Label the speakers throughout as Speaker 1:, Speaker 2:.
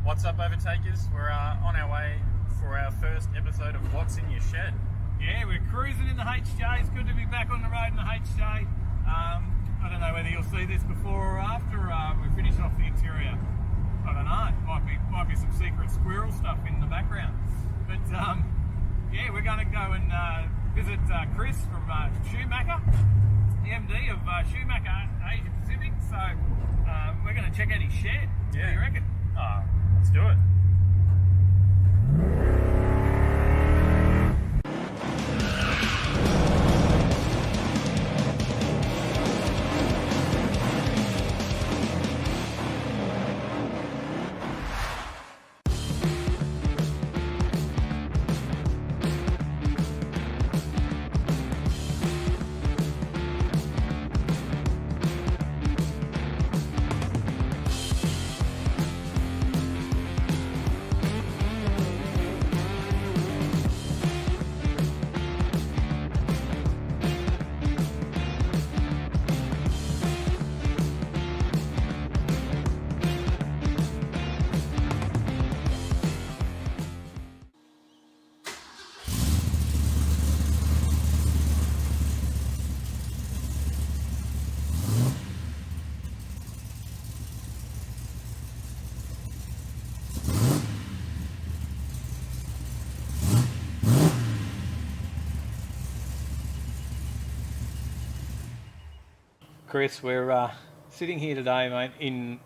Speaker 1: What's up, Overtakers? We're on our way for our first episode of What's in Your Shed.
Speaker 2: Yeah, we're cruising in the HJ. It's good to be back on the road in the HJ. I don't know whether you'll see this before or after we finish off the interior. I don't know. Might be some secret squirrel stuff in the background. But yeah, we're going to go and visit Chris from Schumacher, the MD of Schumacher Asia Pacific. So we're going to check out his shed. Yeah. What do you reckon?
Speaker 1: Let's do it.
Speaker 2: Chris, we're sitting here today, mate, in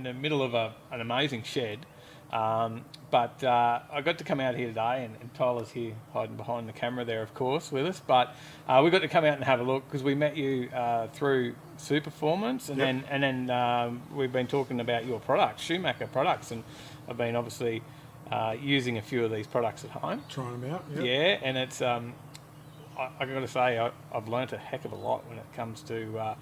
Speaker 2: the middle of an amazing shed. But I got to come out here today, and Tyler's here hiding behind the camera there, of course, with us. But we got to come out and have a look because we met you through Superformance, and
Speaker 3: Yep.
Speaker 2: then we've been talking about your products, Schumacher products, and I've been obviously using a few of these products at home.
Speaker 3: Trying them out. Yep.
Speaker 2: Yeah, and it's I got to say I've learnt a heck of a lot when it comes to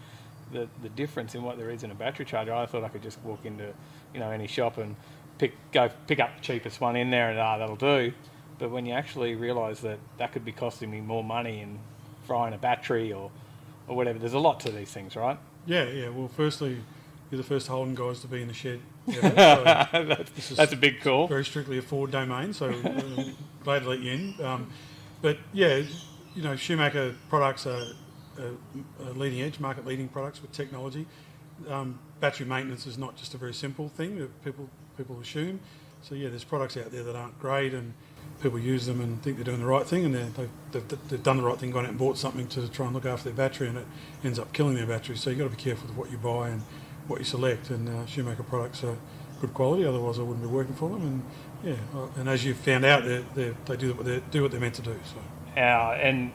Speaker 2: the difference in what there is in a battery charger. I thought I could just walk into any shop and pick up the cheapest one in there and that'll do. But when you actually realise that could be costing me more money in frying a battery or whatever, there's a lot to these things, right?
Speaker 3: Yeah. Well, firstly, you're the first Holden guys to be in the shed ever, so
Speaker 2: that's a big call.
Speaker 3: Very strictly a Ford domain, so glad to let you in. But yeah, Schumacher products are leading edge, market leading products with technology. Battery maintenance is not just a very simple thing that people assume. So yeah, there's products out there that aren't great, and people use them and think they're doing the right thing, and they've done the right thing, gone out and bought something to try and look after their battery, and it ends up killing their battery. So you've got to be careful with what you buy and what you select, and Schumacher products are good quality, otherwise I wouldn't be working for them. And yeah, and as you've found out, they do what they're meant to do. So.
Speaker 2: And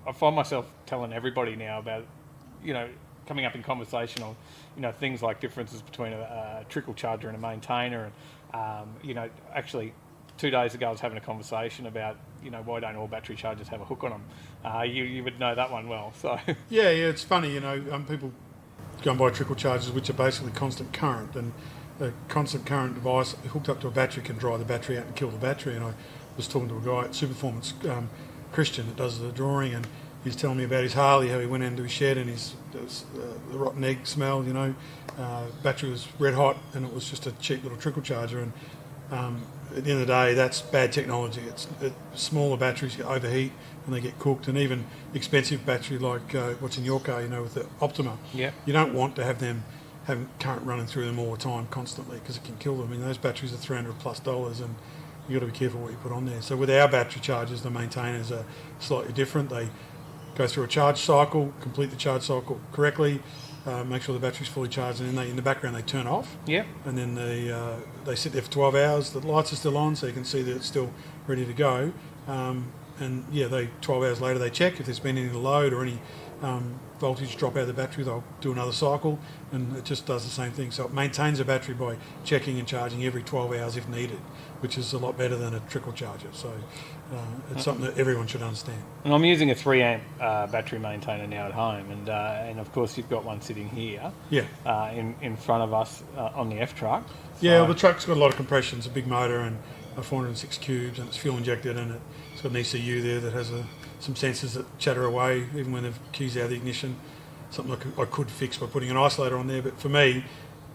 Speaker 2: I find myself telling everybody now about, coming up in conversation on, things like differences between a trickle charger and a maintainer. And, actually 2 days ago I was having a conversation about, why don't all battery chargers have a hook on them? You would know that one well. So
Speaker 3: Yeah, it's funny, people go and buy trickle chargers, which are basically constant current, and a constant current device hooked up to a battery can dry the battery out and kill the battery. And I was talking to a guy at Superformance, Christian, that does the drawing, and he's telling me about his Harley, how he went into his shed and the rotten egg smell, battery was red hot, and it was just a cheap little trickle charger. And at the end of the day, that's bad technology. Smaller batteries overheat and they get cooked, and even expensive battery like what's in your car, with the Optima.
Speaker 2: Yeah.
Speaker 3: You don't want to have them having current running through them all the time constantly, because it can kill them. I mean, those batteries are $300+, and you've got to be careful what you put on there. So with our battery chargers, the maintainers are slightly different. They go through a charge cycle, complete the charge cycle correctly, make sure the battery's fully charged, and then in the background they turn off.
Speaker 2: Yeah.
Speaker 3: And then they sit there for 12 hours. The lights are still on, so you can see that it's still ready to go. And yeah, 12 hours later they check if there's been any load or any voltage drop out of the battery. They'll do another cycle, and it just does the same thing. So it maintains the battery by checking and charging every 12 hours if needed, which is a lot better than a trickle charger. So it's something that everyone should understand.
Speaker 2: And I'm using a 3 amp battery maintainer now at home, and of course you've got one sitting here.
Speaker 3: Yeah.
Speaker 2: In front of us on the F truck. So
Speaker 3: Yeah, well, the truck's got a lot of compression. It's a big motor and a 406 cubes, and it's fuel injected, and it's got an ECU there that has some sensors that chatter away even when the keys out of the ignition. Something I could fix by putting an isolator on there, but for me,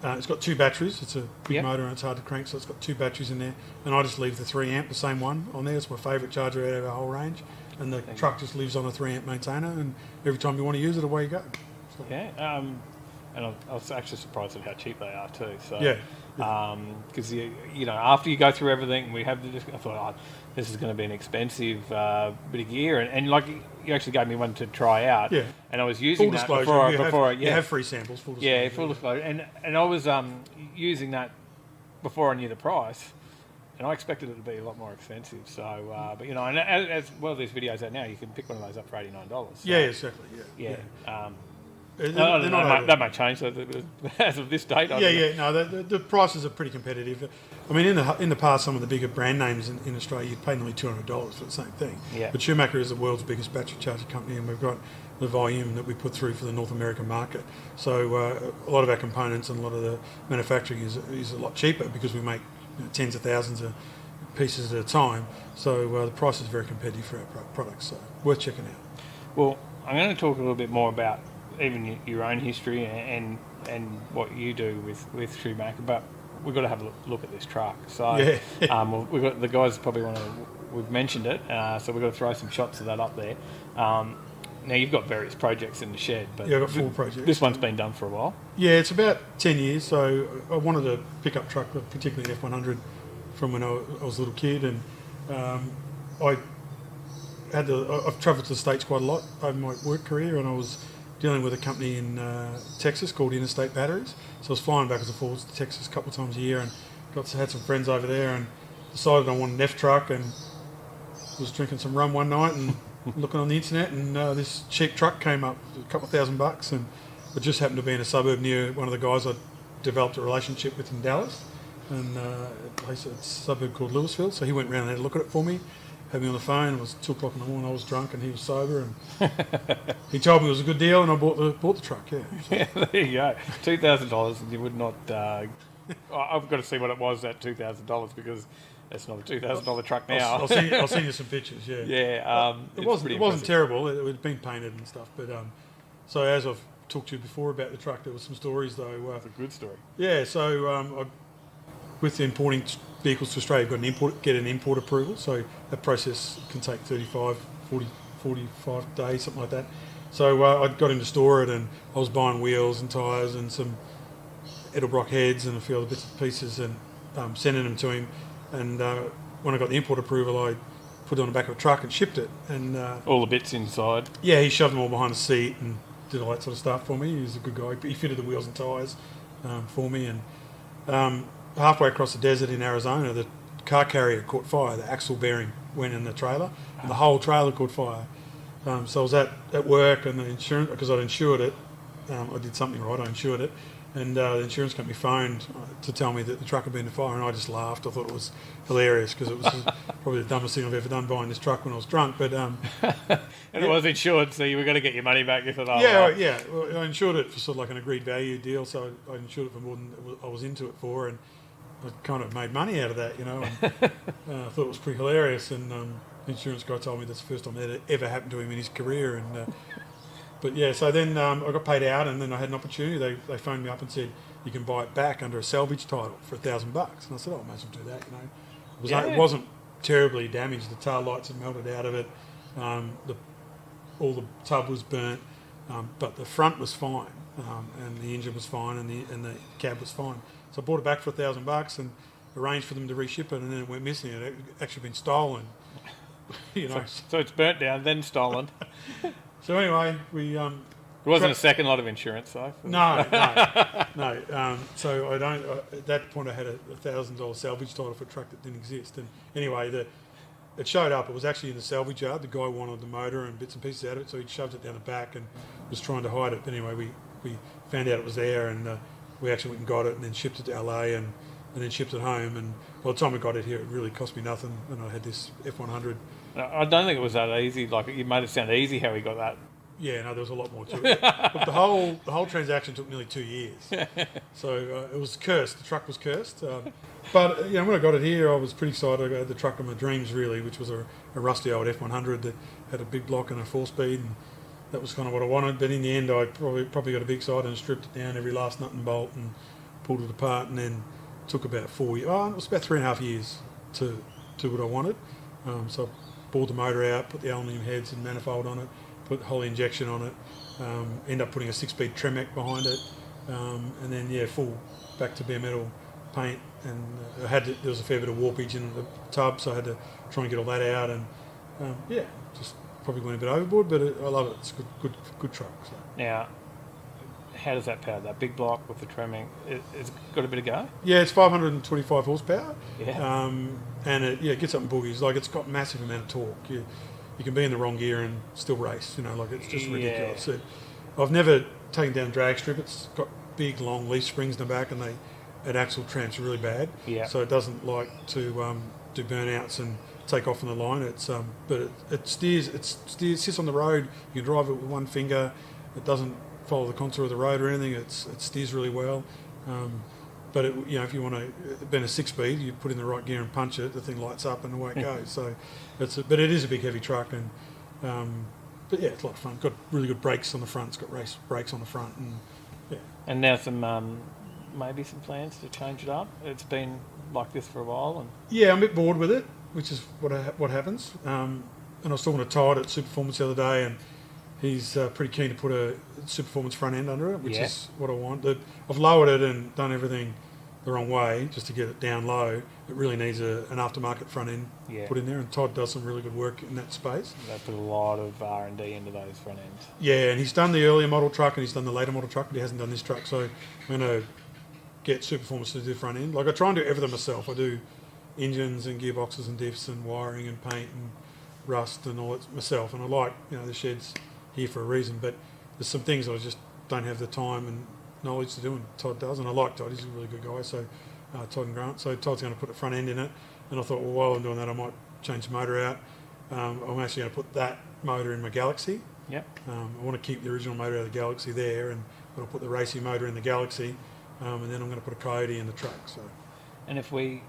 Speaker 3: It's got 2 batteries. It's a big
Speaker 2: Yep.
Speaker 3: motor and it's hard to crank, so it's got 2 batteries in there. And I just leave the 3 amp, the same one, on there. It's my favourite charger out of our whole range. And the truck just lives on a 3 amp maintainer, and every time you want to use it, away you go. So,
Speaker 2: Yeah. And I was actually surprised at how cheap they are too. So,
Speaker 3: yeah.
Speaker 2: because after you go through everything, we have I thought, this is going to be an expensive bit of gear, and like you actually gave me one to try out.
Speaker 3: Yeah.
Speaker 2: And I was using
Speaker 3: Full
Speaker 2: that
Speaker 3: disclosure, you have free samples. Full disclosure.
Speaker 2: Yeah, full disclosure. And I was using that before I knew the price, and I expected it to be a lot more expensive. So, but and as well, there's videos out now. You can pick one of those up for $89. So,
Speaker 3: Yeah, exactly. Yeah.
Speaker 2: That might change as of this date.
Speaker 3: No, the prices are pretty competitive. I mean, in the past, some of the bigger brand names in Australia, you'd pay nearly $200 for the same thing.
Speaker 2: Yeah.
Speaker 3: But Schumacher is the world's biggest battery charger company, and we've got the volume that we put through for the North American market. So a lot of our components and a lot of the manufacturing is a lot cheaper because we make tens of thousands of pieces at a time. So the price is very competitive for our products. So worth checking out.
Speaker 2: Well, I'm going to talk a little bit more about even your own history and what you do with Schumacher, but we've got to have a look at this truck. So we've got the guys probably we've mentioned it, so we've got to throw some shots of that up there. Now you've got various projects in the shed, but
Speaker 3: I've got 4 projects.
Speaker 2: This one's been done for a while.
Speaker 3: Yeah, it's about 10 years. So I wanted a pickup truck, particularly an F100, from when I was a little kid, and I've travelled to the States quite a lot over my work career, and I was dealing with a company in Texas called Interstate Batteries. So I was flying backwards and forwards to Texas a couple of times a year, and had some friends over there, and decided I wanted an F truck, and was drinking some rum one night and looking on the internet, and this cheap truck came up, a couple of $1,000, and it just happened to be in a suburb near one of the guys I developed a relationship with in Dallas, and a suburb called Louisville. So he went round and had a look at it for me, had me on the phone. It was 2 o'clock in the morning. I was drunk and he was sober, and he told me it was a good deal, and I bought the truck. Yeah.
Speaker 2: Yeah, there you go. $2,000, and you would not. I've got to see what it was at $2,000 because it's not a $2,000 truck now.
Speaker 3: I'll send you some pictures. Yeah.
Speaker 2: Yeah.
Speaker 3: It wasn't terrible. It had been painted and stuff, but so as I've talked to you before about the truck, there were some stories though.
Speaker 2: It's a good story.
Speaker 3: Yeah. So with importing vehicles to Australia, you've got to get an import approval. So that process can take 35, 40, 45 days, something like that. So I got him to store it, and I was buying wheels and tyres and some Edelbrock heads and a few other bits and pieces, and sending them to him. And when I got the import approval, I put it on the back of a truck and shipped it. And
Speaker 2: all the bits inside.
Speaker 3: Yeah, he shoved them all behind the seat and did all that sort of stuff for me. He was a good guy. He fitted the wheels and tyres for me. And halfway across the desert in Arizona, the car carrier caught fire. The axle bearing went in the trailer, and the whole trailer caught fire. So I was at work, and the insurance, because I'd insured it, I did something right, I insured it, and the insurance company phoned to tell me that the truck had been in fire, and I just laughed. I thought it was hilarious because it was probably the dumbest thing I've ever done, buying this truck when I was drunk. But
Speaker 2: and it was insured, so you were going to get your money back. You thought,
Speaker 3: Well, I insured it for sort of like an agreed value deal, so I insured it for more than I was into it for, and I kind of made money out of that, And I thought it was pretty hilarious. And the insurance guy told me that's the first time that ever happened to him in his career. And but yeah, so then I got paid out, and then I had an opportunity. They phoned me up and said you can buy it back under a salvage title for $1,000. And I said, I might as well do that. It wasn't terribly damaged. The tail lights had melted out of it. All the tub was burnt, but the front was fine, and the engine was fine, and the cab was fine. So I bought it back for $1,000 and arranged for them to reship it, and then it went missing. It had actually been stolen.
Speaker 2: So it's burnt down, then stolen.
Speaker 3: So anyway, we
Speaker 2: it wasn't a second lot of insurance, though.
Speaker 3: No. So I don't. At that point, I had a $1,000 salvage title for a truck that didn't exist. And anyway, it showed up. It was actually in the salvage yard. The guy wanted the motor and bits and pieces out of it, so he shoved it down the back and was trying to hide it. But anyway, we found out it was there, and we actually went and got it, and then shipped it to LA, and then shipped it home. And by the time we got it here, it really cost me nothing, and I had this F100.
Speaker 2: I don't think it was that easy. Like, you made it sound easy how he got that.
Speaker 3: Yeah, no, there was a lot more to it. But the whole transaction took nearly 2 years. So it was cursed. The truck was cursed. But when I got it here, I was pretty excited. I had the truck of my dreams, really, which was a rusty old F100 that had a big block and a 4-speed, and that was kind of what I wanted. But in the end, I probably got a big side and stripped it down, every last nut and bolt, and pulled it apart, and then took about 4 years. Oh, it was about 3.5 years to do what I wanted. So I bored the motor out, put the aluminium heads and manifold on it, put Holly injection on it, end up putting a 6-speed Tremec behind it, and then full back to bare metal paint. And there was a fair bit of warpage in the tub, so I had to try and get all that out. And just probably went a bit overboard, but I love it. It's a good truck. So.
Speaker 2: Now, how does that power? That big block with the Tremec, it's got a bit of go?
Speaker 3: Yeah, it's 525 horsepower.
Speaker 2: Yeah.
Speaker 3: And it gets up in boogies. Like, it's got massive amount of torque. You can be in the wrong gear and still race. It's just ridiculous. I've never taken down drag strip. It's got big, long leaf springs in the back, and an axle tramp's really bad.
Speaker 2: Yeah.
Speaker 3: So it doesn't like to do burnouts and take off on the line. But it steers. It sits on the road. You can drive it with one finger. It doesn't follow the contour of the road or anything. It steers really well. But if you want to bend a 6-speed, you put in the right gear and punch it. The thing lights up and away it goes. So but it is a big heavy truck, and but yeah, it's a lot of fun. Got really good brakes on the front. It's got race brakes on the front, and yeah.
Speaker 2: And now maybe some plans to change it up. It's been like this for a while, and
Speaker 3: yeah, I'm a bit bored with it, which is what happens. And I was talking to Todd at Superformance the other day, and he's pretty keen to put a Superformance front end under it, which is what I want. I've lowered it and done everything the wrong way just to get it down low. It really needs an aftermarket front end put in there, and Todd does some really good work in that space.
Speaker 2: They put a lot of R&D into those front ends.
Speaker 3: Yeah, and he's done the earlier model truck and he's done the later model truck, but he hasn't done this truck. So I'm going to get Superformance to do the front end. Like, I try and do everything myself. I do engines and gearboxes and diffs and wiring and paint and rust and all that myself. And I like, the shed's here for a reason, but there's some things I just don't have the time and knowledge to do, and Todd does. And I like Todd; he's a really good guy. So Todd and Grant. So Todd's going to put the front end in it, and I thought, well, while I'm doing that, I might change the motor out. I'm actually going to put that motor in my Galaxy.
Speaker 2: Yep.
Speaker 3: I want to keep the original motor out of the Galaxy there, but I'll put the racing motor in the Galaxy, and then I'm going to put a Coyote in the truck. So.
Speaker 2: And if we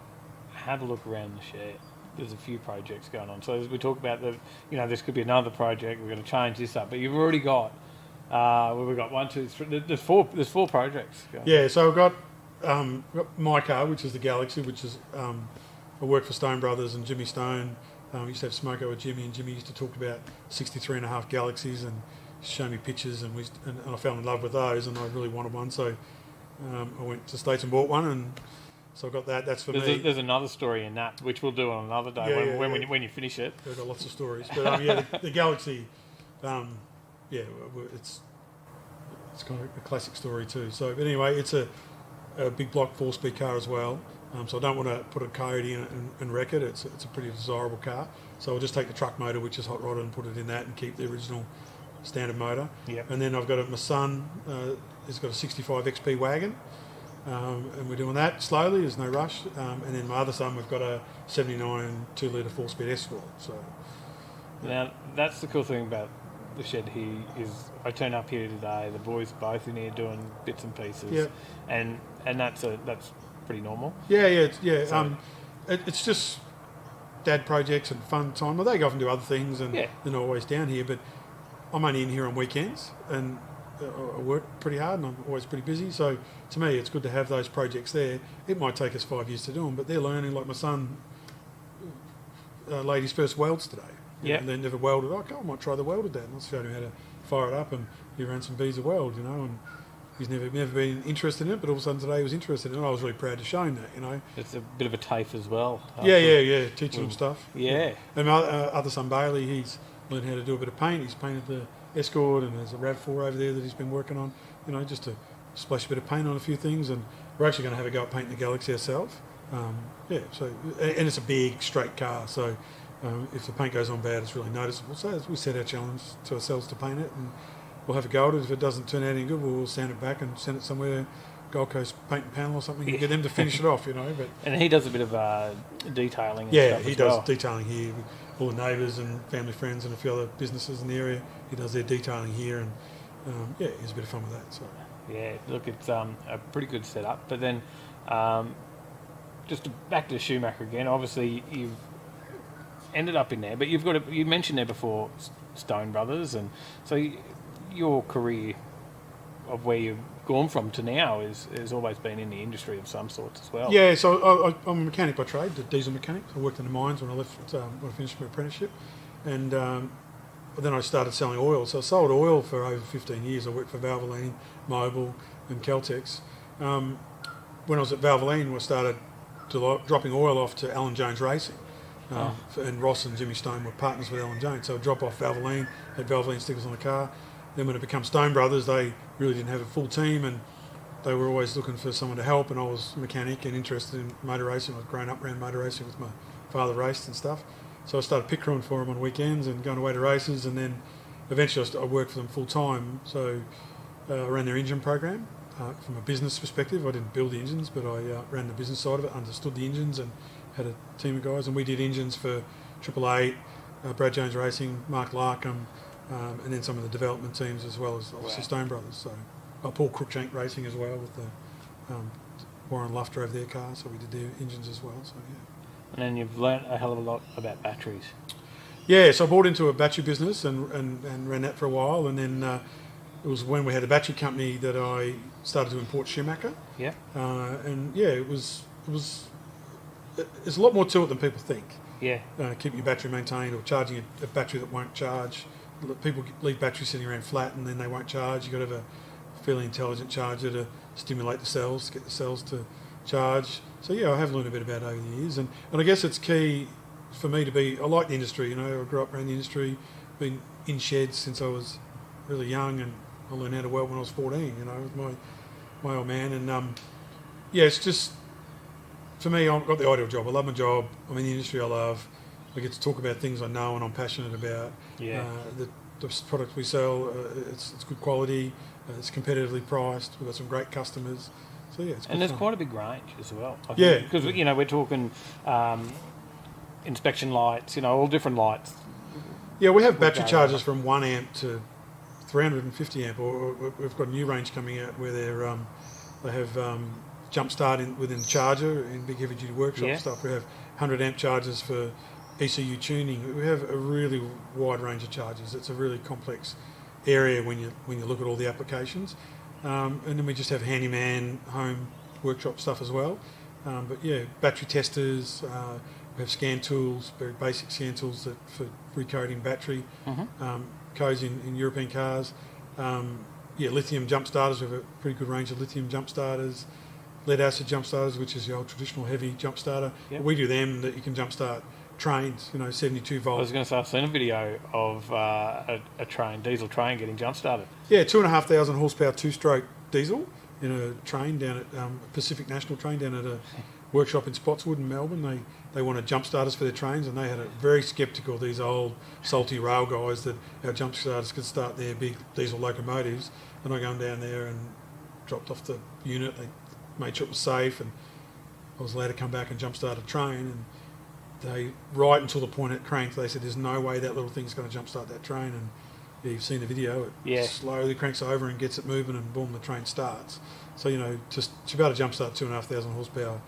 Speaker 2: have a look around the shed, there's a few projects going on. So as we talk about this could be another project. We're going to change this up, but you've already got. We've got 1, 2, 3. There's four projects going on.
Speaker 3: Yeah, so I've got my car, which is the Galaxy, which is I work for Stone Brothers and Jimmy Stone. I used to have smoko with Jimmy, and Jimmy used to talk about 63.5 Galaxies and show me pictures, and I fell in love with those, and I really wanted one. So I went to States and bought one, and so I got that. That's for me.
Speaker 2: There's another story in that, which we'll do on another day when you finish it.
Speaker 3: I've got lots of stories, but the Galaxy, it's kind of a classic story too. So, but anyway, it's a big block 4-speed car as well. So I don't want to put a Coyote in it and wreck it. It's a pretty desirable car. So I'll just take the truck motor, which is hot rodded, and put it in that, and keep the original standard motor.
Speaker 2: Yep.
Speaker 3: And then I've got my son. He's got a 65 XP wagon. And we're doing that slowly. There's no rush. And then my other son, we've got a 79 2-litre 4-speed Escort. So
Speaker 2: now that's the cool thing about the shed here is I turn up here today. The boys are both in here doing bits and pieces.
Speaker 3: Yeah.
Speaker 2: And that's pretty normal.
Speaker 3: Yeah.
Speaker 2: So,
Speaker 3: it's just dad projects and fun time. Well, they go off and do other things, and they're not always down here. But I'm only in here on weekends, and I work pretty hard, and I'm always pretty busy. So to me, it's good to have those projects there. It might take us 5 years to do them, but they're learning. Like my son laid his first welds today.
Speaker 2: Yeah.
Speaker 3: And they never welded. I might try the welder, Dad. And I showed him how to fire it up, and he ran some beads of weld, and he's never been interested in it, but all of a sudden today he was interested in it, and I was really proud to show him that,
Speaker 2: It's a bit of a TAFE as well.
Speaker 3: Yeah. Teaching him stuff.
Speaker 2: Yeah.
Speaker 3: And my other son, Bailey, he's learned how to do a bit of paint. He's painted the Escort, and there's a RAV4 over there that he's been working on, just to splash a bit of paint on a few things, and we're actually going to have a go at painting the Galaxy ourselves. So, and it's a big, straight car, so if the paint goes on bad, it's really noticeable. So we set our challenge to ourselves to paint it, and we'll have a go at it. If it doesn't turn out any good, we'll sand it back and send it somewhere, Gold Coast Paint and Panel or something, and get them to finish it off, But
Speaker 2: and he does a bit of detailing. And stuff
Speaker 3: he
Speaker 2: as
Speaker 3: does
Speaker 2: well.
Speaker 3: detailing here. All the neighbours and family friends and a few other businesses in the area, he does their detailing here, and he has a bit of fun with that. So
Speaker 2: yeah, look, it's a pretty good setup. But then, back to Schumacher again. Obviously, you've ended up in there, but you mentioned there before Stone Brothers, and so your career of where you've gone from to now is always been in the industry of some sorts as well.
Speaker 3: Yeah, so I'm a mechanic by trade, a diesel mechanic. I worked in the mines when I left, when I finished my apprenticeship, and then I started selling oil. So I sold oil for over 15 years. I worked for Valvoline, Mobil, and Caltex. When I was at Valvoline, I started dropping oil off to Alan Jones Racing. And Ross and Jimmy Stone were partners with Alan Jones. So I'd drop off Valvoline, had Valvoline stickers on the car. Then when it became Stone Brothers, they really didn't have a full team, and they were always looking for someone to help, and I was a mechanic and interested in motor racing. I'd grown up around motor racing with my father raced and stuff. So I started pit crewing for them on weekends and going away to races, and then eventually I worked for them full time. So I ran their engine program. From a business perspective, I didn't build the engines, but I ran the business side of it, understood the engines, and had a team of guys. And we did engines for Triple Eight, Brad Jones Racing, Mark Larkham, and then some of the development teams as well as obviously Stone Brothers. So Paul Cruikshank Racing as well with the Warren Luff drove their car, so we did their engines as well. So yeah.
Speaker 2: And then you've learnt a hell of a lot about batteries.
Speaker 3: Yeah, so I bought into a battery business and ran that for a while, and then it was when we had a battery company that I started to import Schumacher.
Speaker 2: Yeah.
Speaker 3: And yeah, there's a lot more to it than people think.
Speaker 2: Yeah.
Speaker 3: Keeping your battery maintained or charging a battery that won't charge. People leave batteries sitting around flat and then they won't charge. You've got to have a fairly intelligent charger to stimulate the cells, get the cells to charge. So yeah, I have learned a bit about it over the years, and I guess it's key for me to be. I like the industry, you know. I grew up around the industry, been in sheds since I was really young, and I learned how to weld when I was 14. You know, with my old man, and yeah, it's just for me. I've got the ideal job. I love my job. I'm in the industry I love. I get to talk about things I know and I'm passionate about.
Speaker 2: Yeah.
Speaker 3: The product we sell, it's good quality. It's competitively priced. We've got some great customers. So yeah, it's good.
Speaker 2: And there's
Speaker 3: fun.
Speaker 2: quite a big range as well. I think.
Speaker 3: Yeah.
Speaker 2: Because you know we're talking inspection lights. You know, all different lights.
Speaker 3: Yeah, we have battery chargers from 1 amp to 350 amp, or we've got a new range coming out where they have jump start within the charger in big heavy duty workshop stuff. We have 100 amp chargers for ECU tuning. We have a really wide range of chargers. It's a really complex area when you look at all the applications. And then we just have handyman home workshop stuff as well. But yeah, battery testers. We have scan tools, very basic scan tools for recoding battery codes in European cars. Yeah, lithium jump starters. We have a pretty good range of lithium jump starters. Lead acid jump starters, which is the old traditional heavy jump starter. Yep. We do them that you can jump start trains, 72 volt.
Speaker 2: I was going to say, I've seen a video of a diesel train getting jump started.
Speaker 3: Yeah, 2,500 horsepower two-stroke diesel in a train down at Pacific National train down at a workshop in Spotswood in Melbourne. They wanted jump starters for their trains, and they had a very sceptical, these old salty rail guys, that our jump starters could start their big diesel locomotives. And I gone down there and dropped off the unit. They made sure it was safe, and I was allowed to come back and jump start a train. And they, right until the point it cranked, they said there's no way that little thing's going to jump start that train. And yeah, you've seen the video. It slowly cranks over and gets it moving, and boom, the train starts. So just to be able to jump start 2,500 horsepower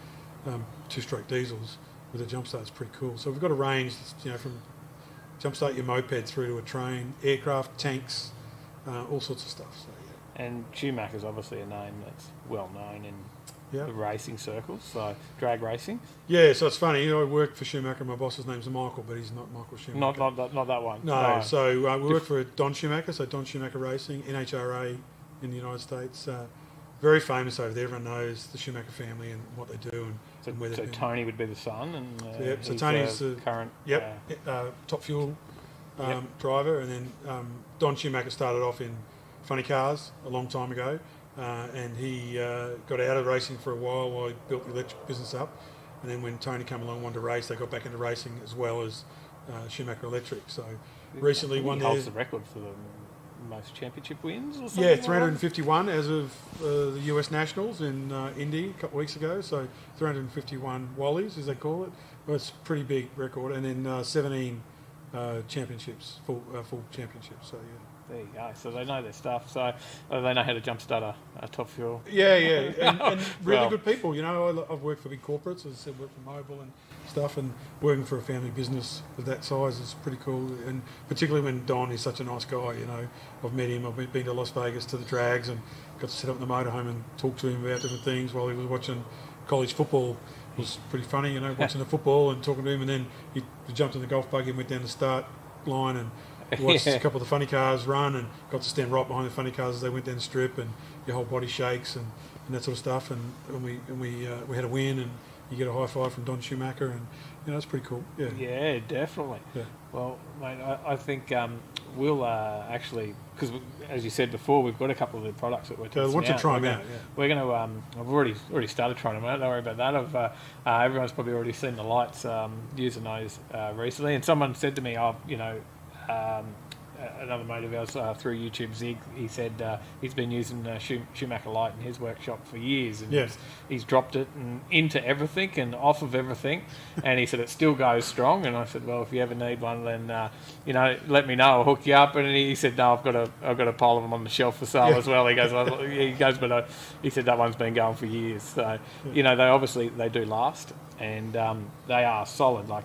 Speaker 3: two-stroke diesels with a jump start is pretty cool. So we've got a range, from jump start your moped through to a train, aircraft, tanks, all sorts of stuff. So yeah.
Speaker 2: And Schumacher's obviously a name that's well known in the racing circles, so drag racing.
Speaker 3: Yeah, so it's funny. I work for Schumacher. My boss's name's Michael, but he's not Michael Schumacher.
Speaker 2: Not that one.
Speaker 3: No. So we work for Don Schumacher. So Don Schumacher Racing, NHRA in the United States. Very famous over there. Everyone knows the Schumacher family and what they do and where they've been. So
Speaker 2: Tony would be the son, and
Speaker 3: so Tony's the
Speaker 2: current
Speaker 3: top fuel driver, and then Don Schumacher started off in funny cars a long time ago, and he got out of racing for a while he built the electric business up, and then when Tony came along and wanted to race, they got back into racing as well as Schumacher Electric. So recently won
Speaker 2: holds the record for the most championship wins or something.
Speaker 3: Yeah, 351 as of the US Nationals in Indy a couple of weeks ago. So 351 Wallies, as they call it. Well, it's a pretty big record. And then 17 championships, full championships. So yeah.
Speaker 2: There you go. So they know their stuff. So they know how to jumpstart a top fuel.
Speaker 3: Yeah, and really good people. I've worked for big corporates. As I said, worked for Mobil and stuff, and working for a family business of that size is pretty cool. And particularly when Don is such a nice guy. I've met him. I've been to Las Vegas to the drags and got to sit up in the motorhome and talk to him about different things while he was watching college football. It was pretty funny, watching the football and talking to him. And then he jumped in the golf buggy and went down the start line and watched a couple of the funny cars run and got to stand right behind the funny cars as they went down the strip, and your whole body shakes and that sort of stuff. And we had a win, and you get a high five from Don Schumacher, and it's pretty cool.
Speaker 2: Yeah, definitely.
Speaker 3: Yeah.
Speaker 2: Well, mate, I think we'll actually, because as you said before, we've got a couple of the products that we're testing out.
Speaker 3: I want to try them out.
Speaker 2: We're going to. I've already started trying them out. Don't worry about that. Everyone's probably already seen the lights using those recently. And someone said to me, another mate of ours through YouTube, Zig, he said he's been using Schumacher light in his workshop for years, and he's dropped it into everything and off of everything, and he said it still goes strong. And I said, well, if you ever need one, then let me know, I'll hook you up. And he said, no, I've got a pile of them on the shelf for sale as well. He goes, but he said that one's been going for years. So they do last, and they are solid. Like,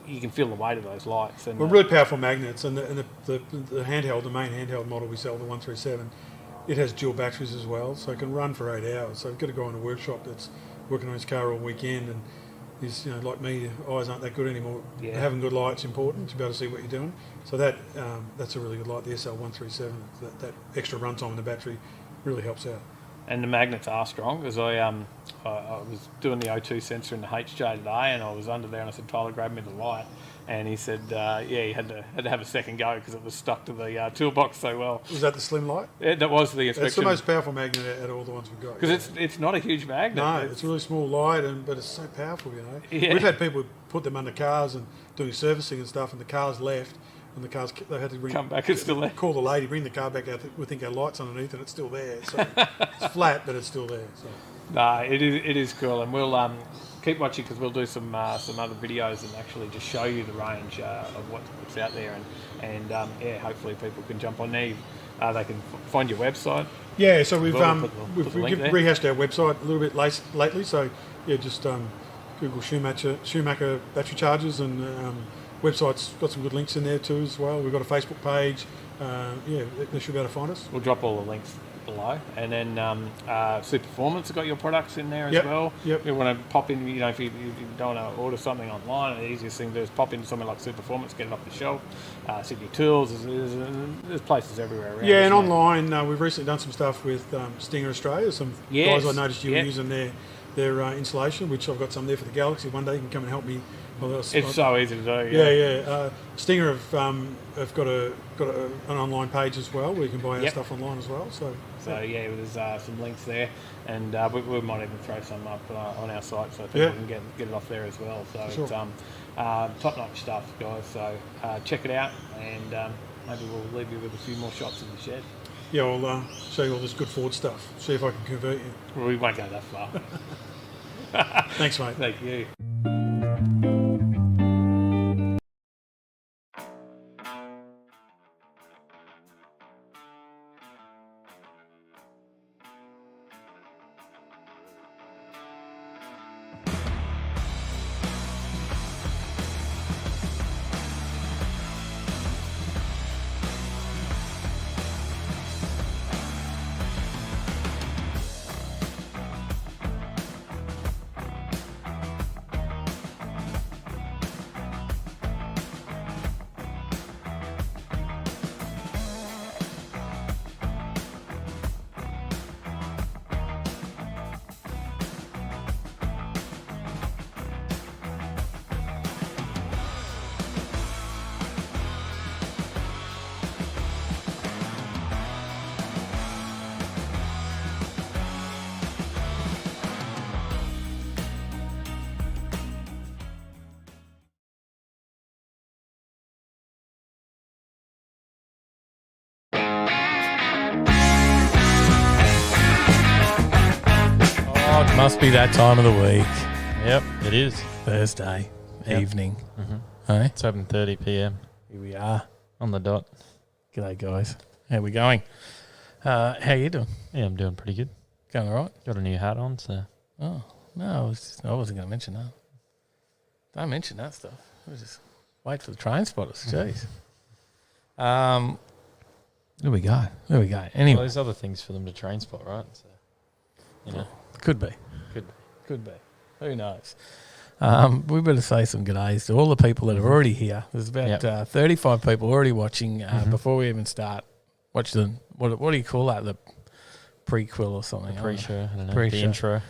Speaker 2: you can feel the weight of those lights. And
Speaker 3: really powerful magnets, and the handheld, the main handheld model we sell, the 137, it has dual batteries as well, so it can run for 8 hours. So you've got a guy in a workshop that's working on his car all weekend, and he's, like me, eyes aren't that good anymore.
Speaker 2: Yeah.
Speaker 3: Having good light's important to be able to see what you're doing. So that's a really good light, the SL137. That extra runtime in the battery really helps out.
Speaker 2: And the magnets are strong, because I was doing the O2 sensor in the HJ today, and I was under there, and I said, Tyler, grab me the light. And he said, he had to have a second go because it was stuck to the toolbox so well.
Speaker 3: Was that the slim light?
Speaker 2: Yeah, that was the inspection.
Speaker 3: It's the most powerful magnet out of all the ones we've got.
Speaker 2: Because it's not a huge magnet.
Speaker 3: No, it's a really small light, but it's so powerful,
Speaker 2: Yeah.
Speaker 3: We've had people put them under cars and doing servicing and stuff, and the cars left, and they had to
Speaker 2: come back, it's still there.
Speaker 3: Call the lady, bring the car back out. We think our light's underneath, and it's still there. So it's flat, but it's still there. So.
Speaker 2: No, it is cool, and we'll keep watching, because we'll do some other videos and actually just show you the range of what's out there, and hopefully people can jump on there. They can find your website.
Speaker 3: Yeah, so we've
Speaker 2: we've
Speaker 3: rehashed our website a little bit lately. So just Google Schumacher battery chargers, and website's got some good links in there too as well. We've got a Facebook page. They should be able to find us.
Speaker 2: We'll drop all the links below, and then Superformance have got your products in there as well.
Speaker 3: Yep.
Speaker 2: You want to pop in, if you don't want to order something online, the easiest thing to do is pop into something like Superformance, get it off the shelf. Sydney Tools, there's places everywhere around.
Speaker 3: Yeah, and online we've recently done some stuff with Stinger Australia. Some guys I noticed you were using their insulation, which I've got some there for the Galaxy. One day you can come and help me.
Speaker 2: It's so easy to do.
Speaker 3: Yeah. Stinger have got an online page as well where you can buy our stuff online as well. So
Speaker 2: there's some links there, and we might even throw some up on our site so people can get it off there as well. So it's top-notch stuff, guys. So check it out, and maybe we'll leave you with a few more shots in the shed.
Speaker 3: Yeah, I'll show you all this good Ford stuff. See if I can convert you.
Speaker 2: We won't go that far.
Speaker 3: Thanks, mate.
Speaker 2: Thank you.
Speaker 4: Must be that time of the week.
Speaker 5: Yep, it is.
Speaker 4: Thursday evening.
Speaker 5: Mm-hmm.
Speaker 4: Hey?
Speaker 5: It's 7:30 p.m.
Speaker 4: Here we are.
Speaker 5: on the dot.
Speaker 4: G'day, guys. How we going? How you doing?
Speaker 5: Yeah, I'm doing pretty good.
Speaker 4: Going all right?
Speaker 5: Got a new hat on, so.
Speaker 4: Oh, no, I wasn't going to mention that. Don't mention that stuff. We'll just wait for the train spotters. Jeez. There we go.
Speaker 5: Well,
Speaker 4: Anyway,
Speaker 5: there's other things for them to train spot, right? So, you know,
Speaker 4: could be.
Speaker 5: could be.
Speaker 4: Who knows? We better say some good days to all the people that are already here. There's about 35 people already watching before we even start. Watch the what do you call that? The prequel or something?
Speaker 5: The pre-show, I don't know.
Speaker 4: Pre-show.
Speaker 5: The intro.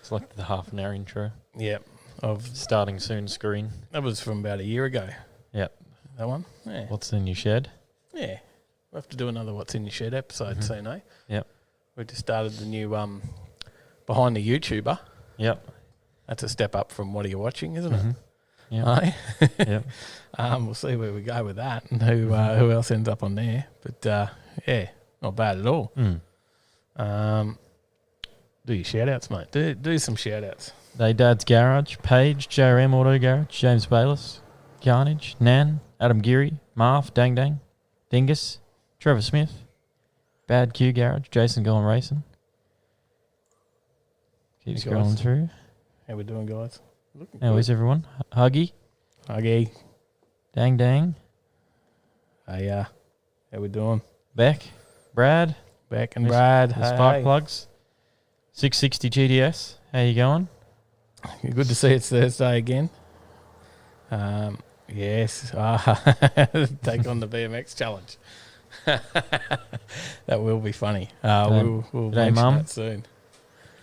Speaker 5: It's like the half an hour intro.
Speaker 4: Yep. Of
Speaker 5: Starting soon screen.
Speaker 4: that was from about a year ago.
Speaker 5: Yep.
Speaker 4: That one. Yeah.
Speaker 5: What's in your shed?
Speaker 4: Yeah. We'll have to do another What's in Your Shed episode soon, eh?
Speaker 5: Yep.
Speaker 4: We just started the new Behind the YouTuber.
Speaker 5: Yep.
Speaker 4: That's a step up from What Are You Watching, isn't it?
Speaker 5: Yep.
Speaker 4: Aye?
Speaker 5: Yep.
Speaker 4: We'll see where we go with that and who else ends up on there. But, yeah, not bad at all. Do your shout-outs, mate. Do some shout-outs.
Speaker 5: They Dad's Garage, Page, JRM Auto Garage, James Bayliss, Carnage, Nan, Adam Geary, Marv, Dang Dang, Dingus, Trevor Smith, Bad Q Garage, Jason Going Racing. Keep
Speaker 4: Hey,
Speaker 5: scrolling
Speaker 4: guys.
Speaker 5: through.
Speaker 4: How we doing, guys? Looking
Speaker 5: How is everyone? Huggy,
Speaker 4: Okay.
Speaker 5: Dang Dang,
Speaker 4: Hey, how we doing?
Speaker 5: Beck, Brad,
Speaker 4: Beck and
Speaker 5: Miss-
Speaker 4: Brad.
Speaker 5: the Spark Plugs, 660 GDS. How you going?
Speaker 4: Good to see it's Thursday again. Yes. Take on the BMX challenge. That will be funny. We'll
Speaker 5: G'day,
Speaker 4: mention
Speaker 5: Mum.
Speaker 4: that soon.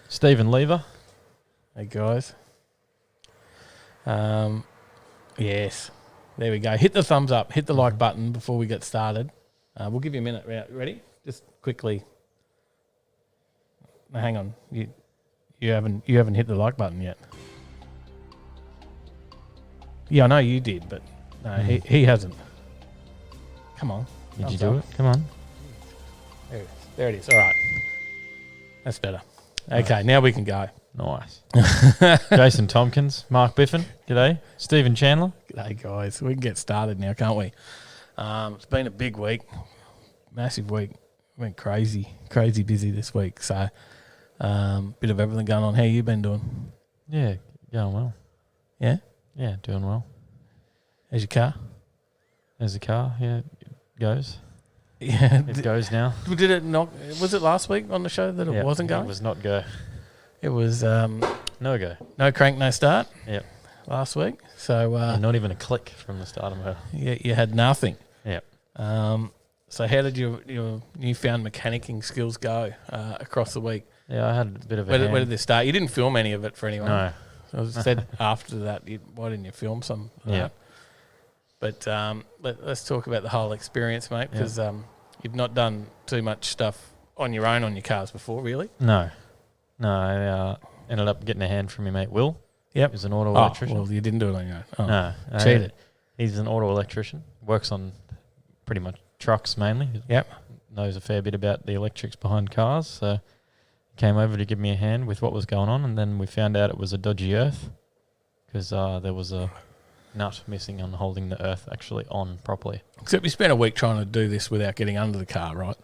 Speaker 5: Stephen Lever.
Speaker 4: Hey, guys. Yes. There we go. Hit the thumbs up. Hit the like button before we get started. We'll give you a minute. Ready? Just quickly. No, hang on. You haven't hit the like button yet. Yeah, I know you did, but no, he hasn't. Come on.
Speaker 5: Did you
Speaker 4: Thumbs
Speaker 5: do
Speaker 4: up.
Speaker 5: it? Come on.
Speaker 4: There it is. There it is. All right. That's better. Okay, now we can go.
Speaker 5: Nice. Jason Tompkins, Mark Biffin. G'day. Stephen Chandler.
Speaker 4: G'day, guys. We can get started now, can't we? It's been a big week. Massive week. Went crazy busy this week. So, bit of everything going on. How you been doing?
Speaker 5: Yeah, going well.
Speaker 4: Yeah?
Speaker 5: Yeah, doing well.
Speaker 4: How's your car?
Speaker 5: There's the car. Yeah, it goes.
Speaker 4: Yeah.
Speaker 5: It goes now.
Speaker 4: Did it not? Was it last week on the show that it
Speaker 5: Yep,
Speaker 4: wasn't going?
Speaker 5: It was not go.
Speaker 4: It was
Speaker 5: No go.
Speaker 4: no crank, no start.
Speaker 5: Yep.
Speaker 4: Last week. So
Speaker 5: And not even a click from the start of her.
Speaker 4: you had nothing.
Speaker 5: Yep.
Speaker 4: So how did your newfound mechanicking skills go across the week?
Speaker 5: Yeah, I had a bit of a
Speaker 4: Where
Speaker 5: hand.
Speaker 4: did this start? You didn't film any of it for anyone.
Speaker 5: No.
Speaker 4: I said after that, why didn't you film some of
Speaker 5: Yeah.
Speaker 4: that? But let's talk about the whole experience, mate, because you've not done too much stuff on your own on your cars before, really.
Speaker 5: No. I ended up getting a hand from my mate Will.
Speaker 4: Yep.
Speaker 5: Who's an auto electrician.
Speaker 4: Well, you didn't do it on your own. Oh.
Speaker 5: No.
Speaker 4: Cheated.
Speaker 5: He's an auto electrician. Works on pretty much trucks mainly.
Speaker 4: Yep.
Speaker 5: Knows a fair bit about the electrics behind cars. So came over to give me a hand with what was going on, and then we found out it was a dodgy earth because there was a nut missing on holding the earth actually on properly.
Speaker 4: Except you spent a week trying to do this without getting under the car, right?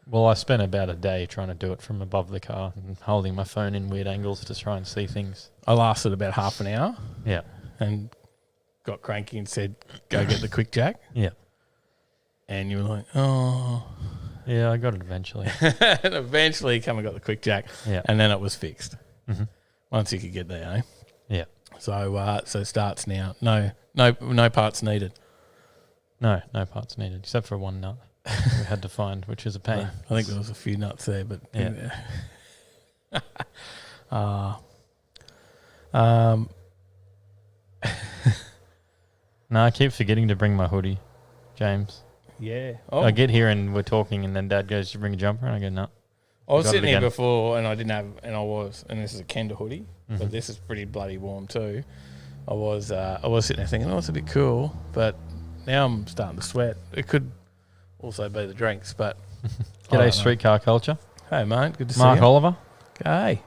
Speaker 5: Well, I spent about a day trying to do it from above the car and holding my phone in weird angles to try and see things.
Speaker 4: I lasted about half an hour
Speaker 5: Yeah.
Speaker 4: and got cranky and said, go get the quick jack.
Speaker 5: Yeah.
Speaker 4: And you were like, oh.
Speaker 5: Yeah, I got it eventually.
Speaker 4: And eventually you come and got the quick jack.
Speaker 5: Yeah.
Speaker 4: And then it was fixed.
Speaker 5: Mm-hmm.
Speaker 4: Once you could get there, eh?
Speaker 5: Yeah.
Speaker 4: So starts now. No parts needed.
Speaker 5: No parts needed except for one nut we had to find, which is a pain.
Speaker 4: I think there was a few nuts there, but
Speaker 5: Yeah. No, I keep forgetting to bring my hoodie, James.
Speaker 4: yeah. Oh,
Speaker 5: I get here and we're talking, and then Dad goes, "You bring a jumper?" And I go, "No."
Speaker 4: I was
Speaker 5: got it
Speaker 4: sitting here
Speaker 5: again.
Speaker 4: before, and I didn't have, and this is a Kenda hoodie, but this is pretty bloody warm too. I was sitting there thinking, oh, it's a bit cool, but now I'm starting to sweat. It could also be the drinks, but I don't know.
Speaker 5: G'day, streetcar culture.
Speaker 4: Hey, mate, good to
Speaker 5: Mark
Speaker 4: see you.
Speaker 5: Oliver.
Speaker 4: Hey.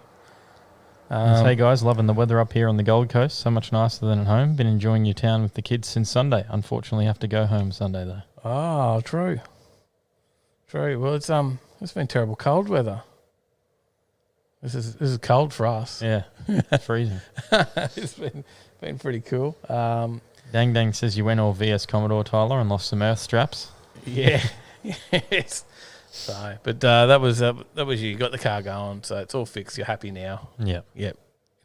Speaker 5: Hey guys, loving the weather up here on the Gold Coast. So much nicer than at home. Been enjoying your town with the kids since Sunday. Unfortunately, have to go home Sunday though.
Speaker 4: Oh, true. Well, it's been terrible cold weather. This is cold for us.
Speaker 5: Yeah, freezing.
Speaker 4: It's been pretty cool.
Speaker 5: Dang Dang says you went all VS Commodore, Tyler, and lost some earth straps.
Speaker 4: Yeah, Yes. So, but that was you got the car going, so it's all fixed. You're happy now.
Speaker 5: Yeah,
Speaker 4: Yep.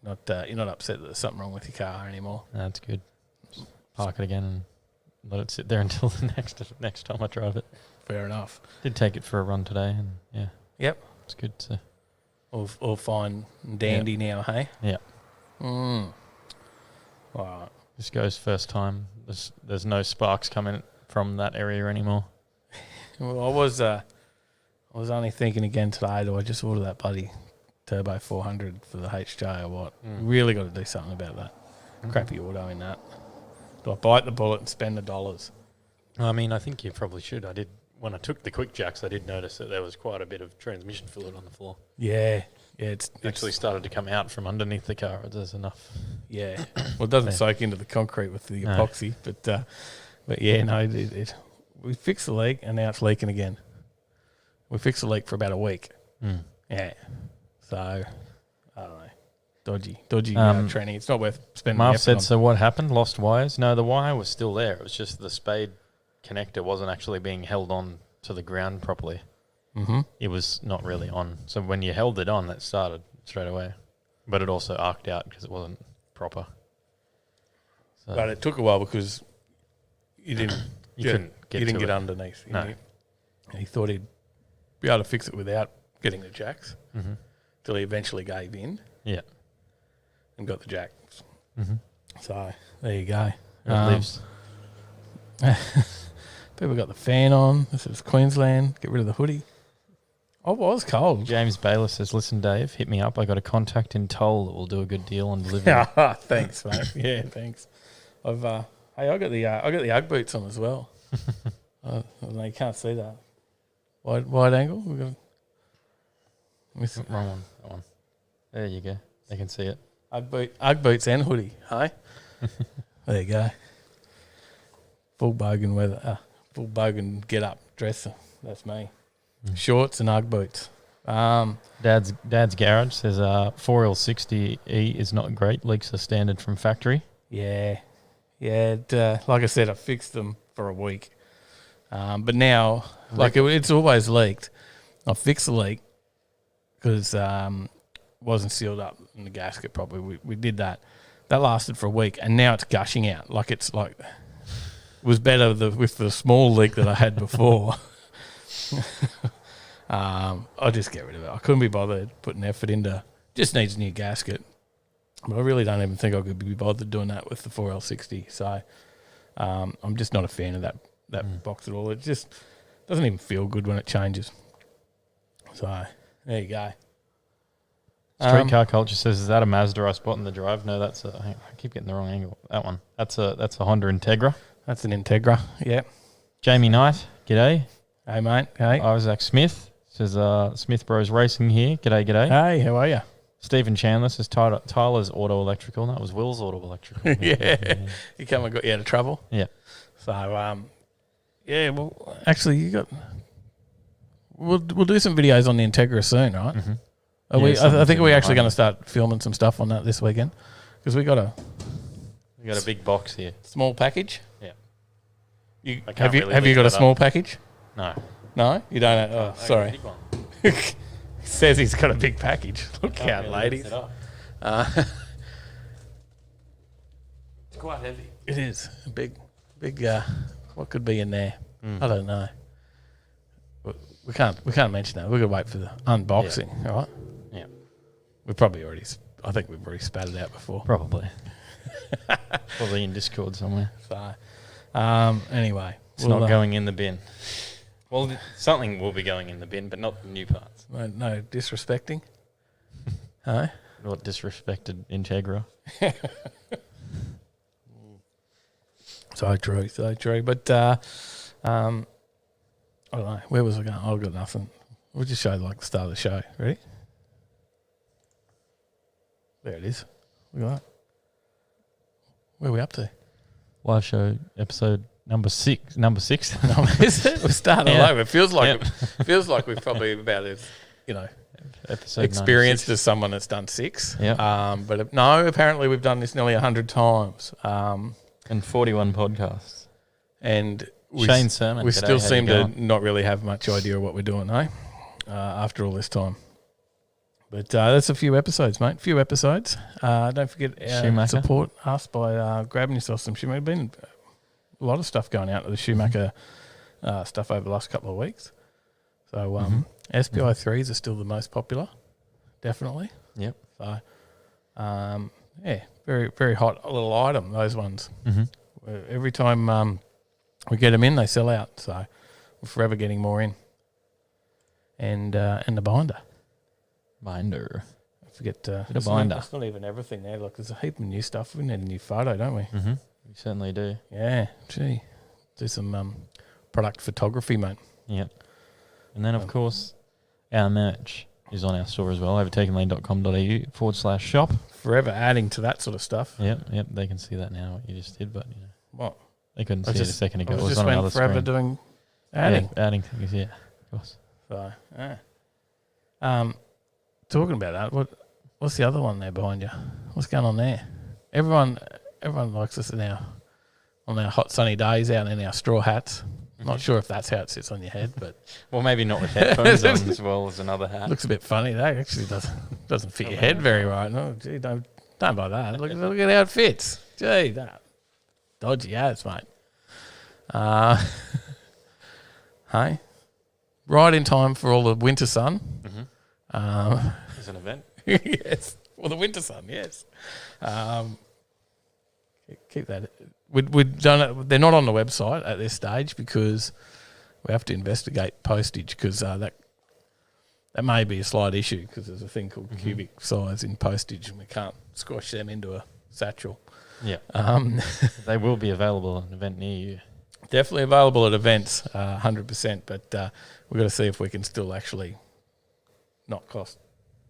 Speaker 4: You're not upset that there's something wrong with your car anymore.
Speaker 5: that's good. Just park it again and let it sit there until the next time I drive it.
Speaker 4: Fair enough.
Speaker 5: Did take it for a run today, and yeah,
Speaker 4: Yep.
Speaker 5: it's good to.
Speaker 4: All fine and dandy now, hey?
Speaker 5: Yeah,
Speaker 4: All right.
Speaker 5: this goes first time. There's no sparks coming from that area anymore.
Speaker 4: Well, I was only thinking again today, do I just order that bloody Turbo 400 for the HJ or what? Really got to do something about that. Crappy auto in that. Do I bite the bullet and spend the dollars?
Speaker 5: I mean, I think you probably should. I did when I took the quick jacks. I did notice that there was quite a bit of transmission fluid on the floor.
Speaker 4: Yeah. Yeah, it's
Speaker 5: Actually started to come out from underneath the car. There's enough.
Speaker 4: Yeah. Well, it doesn't soak into the concrete with the epoxy, but yeah, no, we fixed the leak and now it's leaking again. We fixed the leak for about a week. Yeah. So, I don't know. Dodgy tranny. It's not worth spending
Speaker 5: Marv
Speaker 4: the effort
Speaker 5: said,
Speaker 4: on.
Speaker 5: so what happened? Lost wires? No, the wire was still there. It was just the spade connector wasn't actually being held on to the ground properly.
Speaker 4: Mm-hmm.
Speaker 5: It was not really on. So when you held it on, it started straight away. But it also arced out because it wasn't proper. So
Speaker 4: But it took a while because you didn't
Speaker 5: couldn't get to it.
Speaker 4: underneath.
Speaker 5: No.
Speaker 4: And he thought he'd be able to fix it without getting the jacks till he eventually gave in
Speaker 5: Yeah.
Speaker 4: and got the jacks.
Speaker 5: Mm-hmm.
Speaker 4: So there you go.
Speaker 5: It lives.
Speaker 4: People got the fan on. This is Queensland. Get rid of the hoodie. Oh, it was cold.
Speaker 5: James Baylor says, listen, Dave, hit me up. I got a contact in Toll that will do a good deal on delivery.
Speaker 4: Thanks, mate. Yeah, thanks. I got the Ugg boots on as well. No, you can't see that. Wide angle. We've got.
Speaker 5: Wrong one. That one. There you go. They can see it.
Speaker 4: Ugg boots and hoodie. Hey, there you go. Full bogan weather. Full bogan get up dresser. That's me. Shorts and Ugg boots.
Speaker 5: Dad's garage says 4L60E is not great. Leaks are standard from factory.
Speaker 4: Yeah. Like I said, I fixed them for a week, but now it's always leaked. I fixed the leak because it wasn't sealed up in the gasket properly. We did that. That lasted for a week, and now it's gushing out. It was better with the small leak that I had before. I'll just get rid of it. I couldn't be bothered putting effort into. Just needs a new gasket, but I really don't even think I could be bothered doing that with the 4L60. So I'm just not a fan of that box at all. It just doesn't even feel good when it changes. So there you go.
Speaker 5: Streetcar Culture says, is that a Mazda I spot in the drive? No, I keep getting the wrong angle. That one. That's a Honda Integra.
Speaker 4: That's an Integra. Yeah.
Speaker 5: Jamie Knight, g'day.
Speaker 4: Hey, mate. Hey.
Speaker 5: Isaac Smith says, Smith Bros Racing here. G'day.
Speaker 4: Hey, how are you?
Speaker 5: Stephen Chandler says, Tyler's Auto Electrical. That was Will's Auto Electrical.
Speaker 4: Yeah. He come and got you out of trouble.
Speaker 5: Yeah.
Speaker 4: So, yeah, well, actually, we'll do some videos on the Integra soon, right?
Speaker 5: Mm-hmm.
Speaker 4: I think we're actually going to start filming some stuff on that this weekend because we got a
Speaker 5: big box here.
Speaker 4: small package.
Speaker 5: Yeah.
Speaker 4: Have you got a small package?
Speaker 5: No.
Speaker 4: No, you don't. Oh, sorry.
Speaker 5: Big one.
Speaker 4: He says he's got a big package. Look out, ladies.
Speaker 5: It's quite heavy.
Speaker 4: It is a big. What could be in there? I don't know. We can't mention that. We're gonna wait for the unboxing, all right?
Speaker 5: Yeah.
Speaker 4: We probably already. I think we've already spat it out before.
Speaker 5: Probably. Probably in Discord somewhere.
Speaker 4: So, anyway,
Speaker 5: It's not going in the bin. Well, something will be going in the bin, but not the new parts.
Speaker 4: No disrespecting. Huh?
Speaker 5: Not disrespected Integra.
Speaker 4: So true. But I don't know. Where was I going? I've got nothing. We'll just show the start of the show. Ready? There it is. Look at that. Where are we up to?
Speaker 5: Live show episode number 6.
Speaker 4: Is it? We're starting all over. It feels like we've probably about as
Speaker 5: episode
Speaker 4: experienced
Speaker 5: 96.
Speaker 4: as someone that's done 6.
Speaker 5: Yeah.
Speaker 4: But no, apparently we've done this nearly 100 times.
Speaker 5: And 41 podcasts.
Speaker 4: And
Speaker 5: Shane Sermon.
Speaker 4: We
Speaker 5: g'day,
Speaker 4: still
Speaker 5: how
Speaker 4: seem
Speaker 5: you
Speaker 4: to
Speaker 5: going?
Speaker 4: not really have much idea of what we're doing, eh? After all this time. But that's a few episodes, mate. Few episodes. Don't forget
Speaker 5: Schumacher.
Speaker 4: support us by grabbing yourself some Schumacher. Been a lot of stuff going out to the Schumacher stuff over the last couple of weeks. So SPI 3s are still the most popular, definitely.
Speaker 5: Yep.
Speaker 4: So, yeah, very, very hot little item, those ones.
Speaker 5: Mm-hmm.
Speaker 4: Every time we get them in, they sell out. So we're forever getting more in. And the binder.
Speaker 5: Binder.
Speaker 4: I forget.
Speaker 5: Bit of binder.
Speaker 4: It's not even everything there. Look, there's a heap of new stuff. We need a new photo, don't we?
Speaker 5: Mm-hmm. We certainly do.
Speaker 4: Yeah, gee. Do some product photography, mate.
Speaker 5: Yep. And then, of course, our merch is on our store as well, overtakingLane.com.au/shop.
Speaker 4: Forever adding to that sort of stuff.
Speaker 5: Yep. They can see that now, what you just did, but,
Speaker 4: What?
Speaker 5: they couldn't see it a second ago.
Speaker 4: I
Speaker 5: It was
Speaker 4: just
Speaker 5: on
Speaker 4: went
Speaker 5: another
Speaker 4: forever
Speaker 5: screen.
Speaker 4: doing adding.
Speaker 5: Yeah, adding things, yeah, of course.
Speaker 4: So, yeah. Talking about that, what's the other one there behind you? What's going on there? Everyone likes us on our hot sunny days out in our straw hats. Not sure if that's how it sits on your head, but
Speaker 5: Well, maybe not with headphones on as well as another hat.
Speaker 4: looks a bit funny. That actually doesn't fit your head very right. No, gee, don't buy that. Look at how it fits. Gee, that dodgy hats, mate. Hey, right in time for all the winter sun.
Speaker 5: As an event.
Speaker 4: Yes. Well, the winter sun, yes. Keep that. We've done it. They're not on the website at this stage because we have to investigate postage because that may be a slight issue because there's a thing called cubic size in postage and we can't squash them into a satchel.
Speaker 5: Yeah. They will be available at an event near you.
Speaker 4: Definitely available at events, 100%, but we've got to see if we can still actually not cost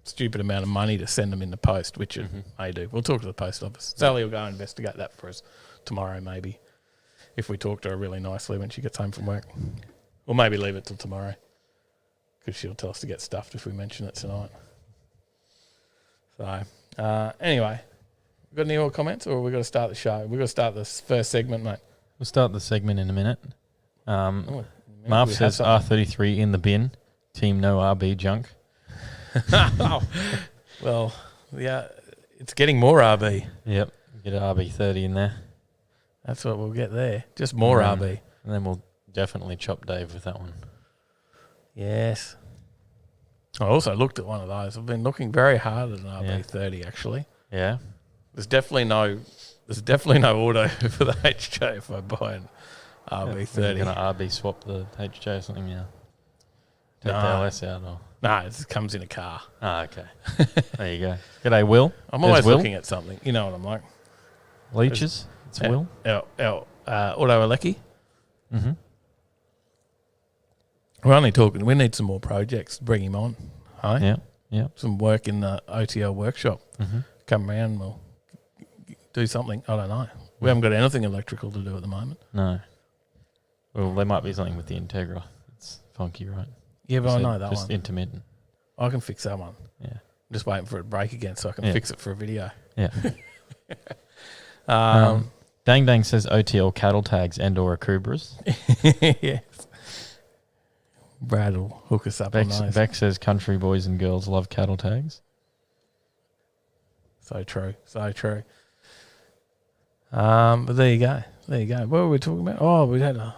Speaker 4: stupid amount of money to send them in the post, which it may do. We'll talk to the post office. Sally will go and investigate that for us tomorrow, maybe, if we talk to her really nicely when she gets home from work. Or maybe leave it till tomorrow because she'll tell us to get stuffed if we mention it tonight. So, anyway, got any more comments or we've got to start the show? We've got to start this first segment, mate.
Speaker 5: We'll start the segment in a minute.
Speaker 4: Oh,
Speaker 5: Marv
Speaker 4: we
Speaker 5: says
Speaker 4: have
Speaker 5: R33 in the bin. Team no RB junk.
Speaker 4: Well, yeah, it's getting more RB.
Speaker 5: Yep. Get an RB30 in there.
Speaker 4: That's what we'll get there. Just more RB.
Speaker 5: And then we'll definitely chop Dave with that one.
Speaker 4: Yes. I also looked at one of those. I've been looking very hard at an RB30 actually.
Speaker 5: Yeah.
Speaker 4: There's definitely no auto for the HJ if I buy an RB30.
Speaker 5: We're going to RB swap the HJ or something now. Take the
Speaker 4: No.
Speaker 5: LS out or...
Speaker 4: No, it comes in a car.
Speaker 5: Ah, okay. There you go. G'day, Will.
Speaker 4: I'm
Speaker 5: There's
Speaker 4: always
Speaker 5: Will.
Speaker 4: looking at something. You know what I'm like.
Speaker 5: Leeches. It's Will.
Speaker 4: Our Auto Alecki.
Speaker 5: Mm-hmm.
Speaker 4: We're only talking. We need some more projects to bring him on. Hey?
Speaker 5: Yeah. Yeah.
Speaker 4: Some work in the OTL workshop.
Speaker 5: Mm-hmm.
Speaker 4: Come around and we'll do something. I don't know. We haven't got anything electrical to do at the moment.
Speaker 5: No. Well, there might be something with the Integra. It's funky, right?
Speaker 4: Yeah, but I know that
Speaker 5: just
Speaker 4: one.
Speaker 5: intermittent.
Speaker 4: I can fix that one.
Speaker 5: Yeah.
Speaker 4: I'm just waiting for it to break again so I can
Speaker 5: Yeah.
Speaker 4: fix it for a video.
Speaker 5: Yeah.
Speaker 4: Um,
Speaker 5: Dang Dang says OTL cattle tags and or Akubras.
Speaker 4: yes. Brad will hook us up on those.
Speaker 5: Beck says country boys and girls love cattle tags.
Speaker 4: So true. So true. But there you go. There you go. What were we talking about? Oh, we had a...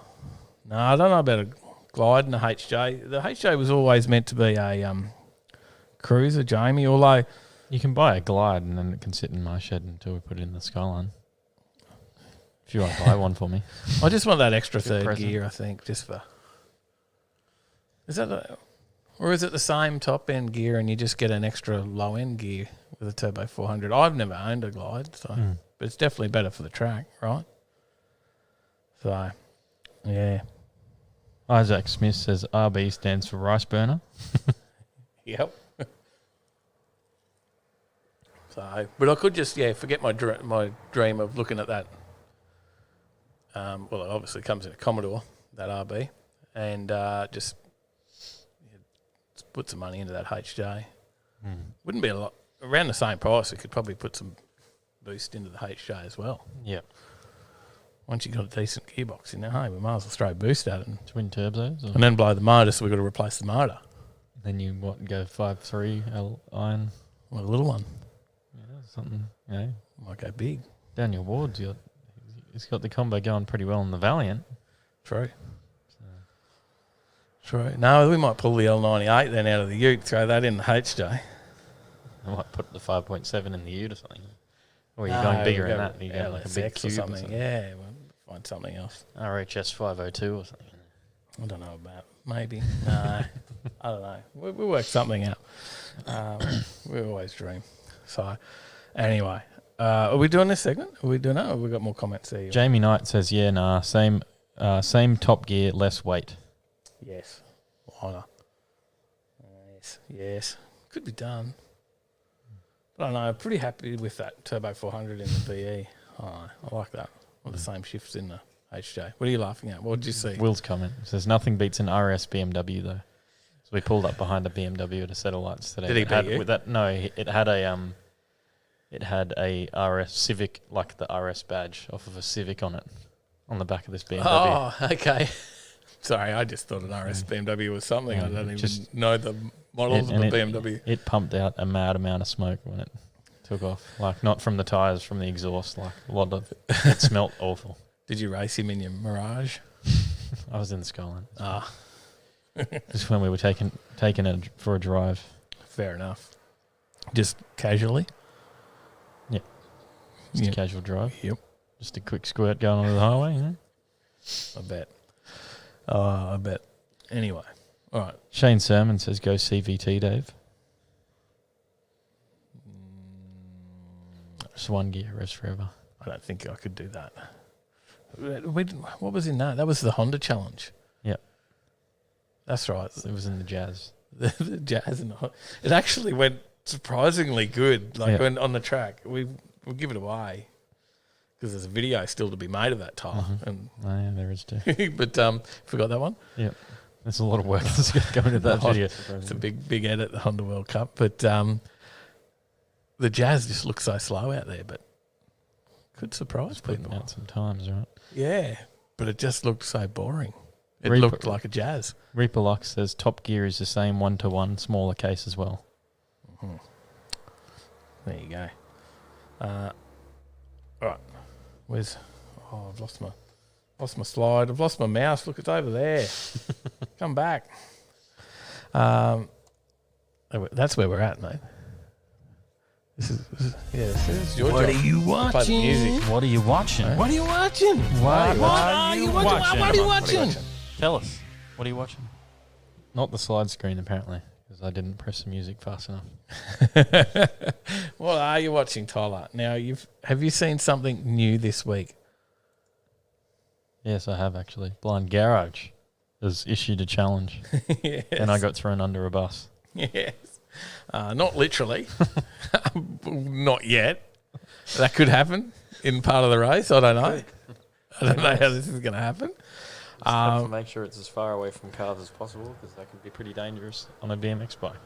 Speaker 4: No, I don't know about a Glide and a HJ. The HJ was always meant to be a cruiser, Jamie, although...
Speaker 5: You can buy a Glide and then it can sit in my shed until we put it in the Skyline. If you want to buy one for me.
Speaker 4: I just want that extra
Speaker 5: Good
Speaker 4: third
Speaker 5: present.
Speaker 4: gear, I think, just for... Is that or is it the same top end gear and you just get an extra low end gear with a Turbo 400? I've never owned a Glide, so but it's definitely better for the track, right? So, yeah.
Speaker 5: Isaac Smith says RB stands for rice burner.
Speaker 4: Yep. So, but I could just forget my dream of looking at that. Well, it obviously comes in a Commodore, that RB, and just put some money into that HJ. Wouldn't be a lot around the same price. We could probably put some boost into the HJ as well.
Speaker 5: Yeah.
Speaker 4: once you got a decent gearbox in there, hey, we might as well straight boost at it
Speaker 5: Twin turbos? Or
Speaker 4: and then blow the motor, so we've got to replace the motor.
Speaker 5: then you go 5.3 iron?
Speaker 4: Well, a little one.
Speaker 5: Yeah, something, you know.
Speaker 4: Might go big.
Speaker 5: Daniel Ward's he's got the combo going pretty well in the Valiant.
Speaker 4: True. True. No, we might pull the L98 then out of the ute, throw that in the HJ.
Speaker 5: I might put the 5.7 in the ute or something. Or you're going bigger than that. You're going like a big
Speaker 4: LSX
Speaker 5: cube
Speaker 4: or something.
Speaker 5: something.
Speaker 4: Yeah, we'll find something else.
Speaker 5: RHS 502 or something.
Speaker 4: I don't know about. Maybe. No. I don't know. We'll work something out. We always dream. So, anyway. Are we doing this segment? Are we doing it? Or have we got more comments there?
Speaker 5: Jamie Knight says, yeah, nah, same Top Gear, less weight.
Speaker 4: Yes. Liner. Yes. Could be done. But I don't know. Pretty happy with that Turbo 400 in the BE. I like that. All the same shifts in the HJ. What are you laughing at? What did you see?
Speaker 5: Will's comment says, nothing beats an RS BMW, though. So we pulled up behind a BMW at a set of lights today.
Speaker 4: Did he beat you?
Speaker 5: With that, no, it had a RS Civic, like the RS badge off of a Civic on it, on the back of this BMW.
Speaker 4: Oh, okay. Sorry, I just thought an RS BMW was something. I don't even know the models of a BMW.
Speaker 5: It pumped out a mad amount of smoke when it took off. Like, not from the tyres, from the exhaust. Like, a lot of it smelt awful.
Speaker 4: Did you race him in your Mirage?
Speaker 5: I was in the Skyline.
Speaker 4: Ah,
Speaker 5: Just when we were taking it for a drive.
Speaker 4: fair enough. Just casually?
Speaker 5: Just a casual drive.
Speaker 4: Yep.
Speaker 5: Just a quick squirt going onto the highway, you know?
Speaker 4: I bet. I bet. Anyway, all right.
Speaker 5: Shane Sermon says, go CVT, Dave. Just one gear, rest forever.
Speaker 4: I don't think I could do that. What was in that? That was the Honda Challenge.
Speaker 5: Yep.
Speaker 4: That's right.
Speaker 5: It was in the Jazz.
Speaker 4: The Jazz and the Honda. It actually went surprisingly good. Like when on the track, we'll give it away because there's a video still to be made of that tire. And
Speaker 5: Oh, yeah, there is too.
Speaker 4: but forgot that one.
Speaker 5: Yep. There's a lot of work that's going into that video.
Speaker 4: It's a big edit, the Honda World Cup. But the Jazz just looks so slow out there, but could surprise
Speaker 5: Putting
Speaker 4: people.
Speaker 5: out some times, right?
Speaker 4: Yeah, but it just looked so boring. It
Speaker 5: Reaper-
Speaker 4: looked like a Jazz.
Speaker 5: Reaper Lux says Top Gear is the same 1-to-1, smaller case as well.
Speaker 4: There you go. All right. Where's... Oh, I've lost my slide. I've lost my mouse. Look, it's over there. Come back. That's where we're at, mate. This is your
Speaker 5: What
Speaker 4: job.
Speaker 5: are you
Speaker 4: Play the
Speaker 5: watching?
Speaker 4: music.
Speaker 5: What are you watching?
Speaker 4: What are you watching?
Speaker 5: What
Speaker 4: are you watching? What are you watching?
Speaker 5: Tell us. What are you watching? Not the slide screen, apparently, because I didn't press the music fast enough.
Speaker 4: What are you watching, Tyler? Now, have you seen something new this week?
Speaker 5: Yes, I have, actually. Blind Garage has issued a challenge,
Speaker 4: Yes.
Speaker 5: and I got thrown under a bus.
Speaker 4: Yes. Not literally. Not yet. That could happen in part of the race. I don't know. I don't know how this is going to happen.
Speaker 5: Have to make sure it's as far away from cars as possible, because that can be pretty dangerous on a BMX bike.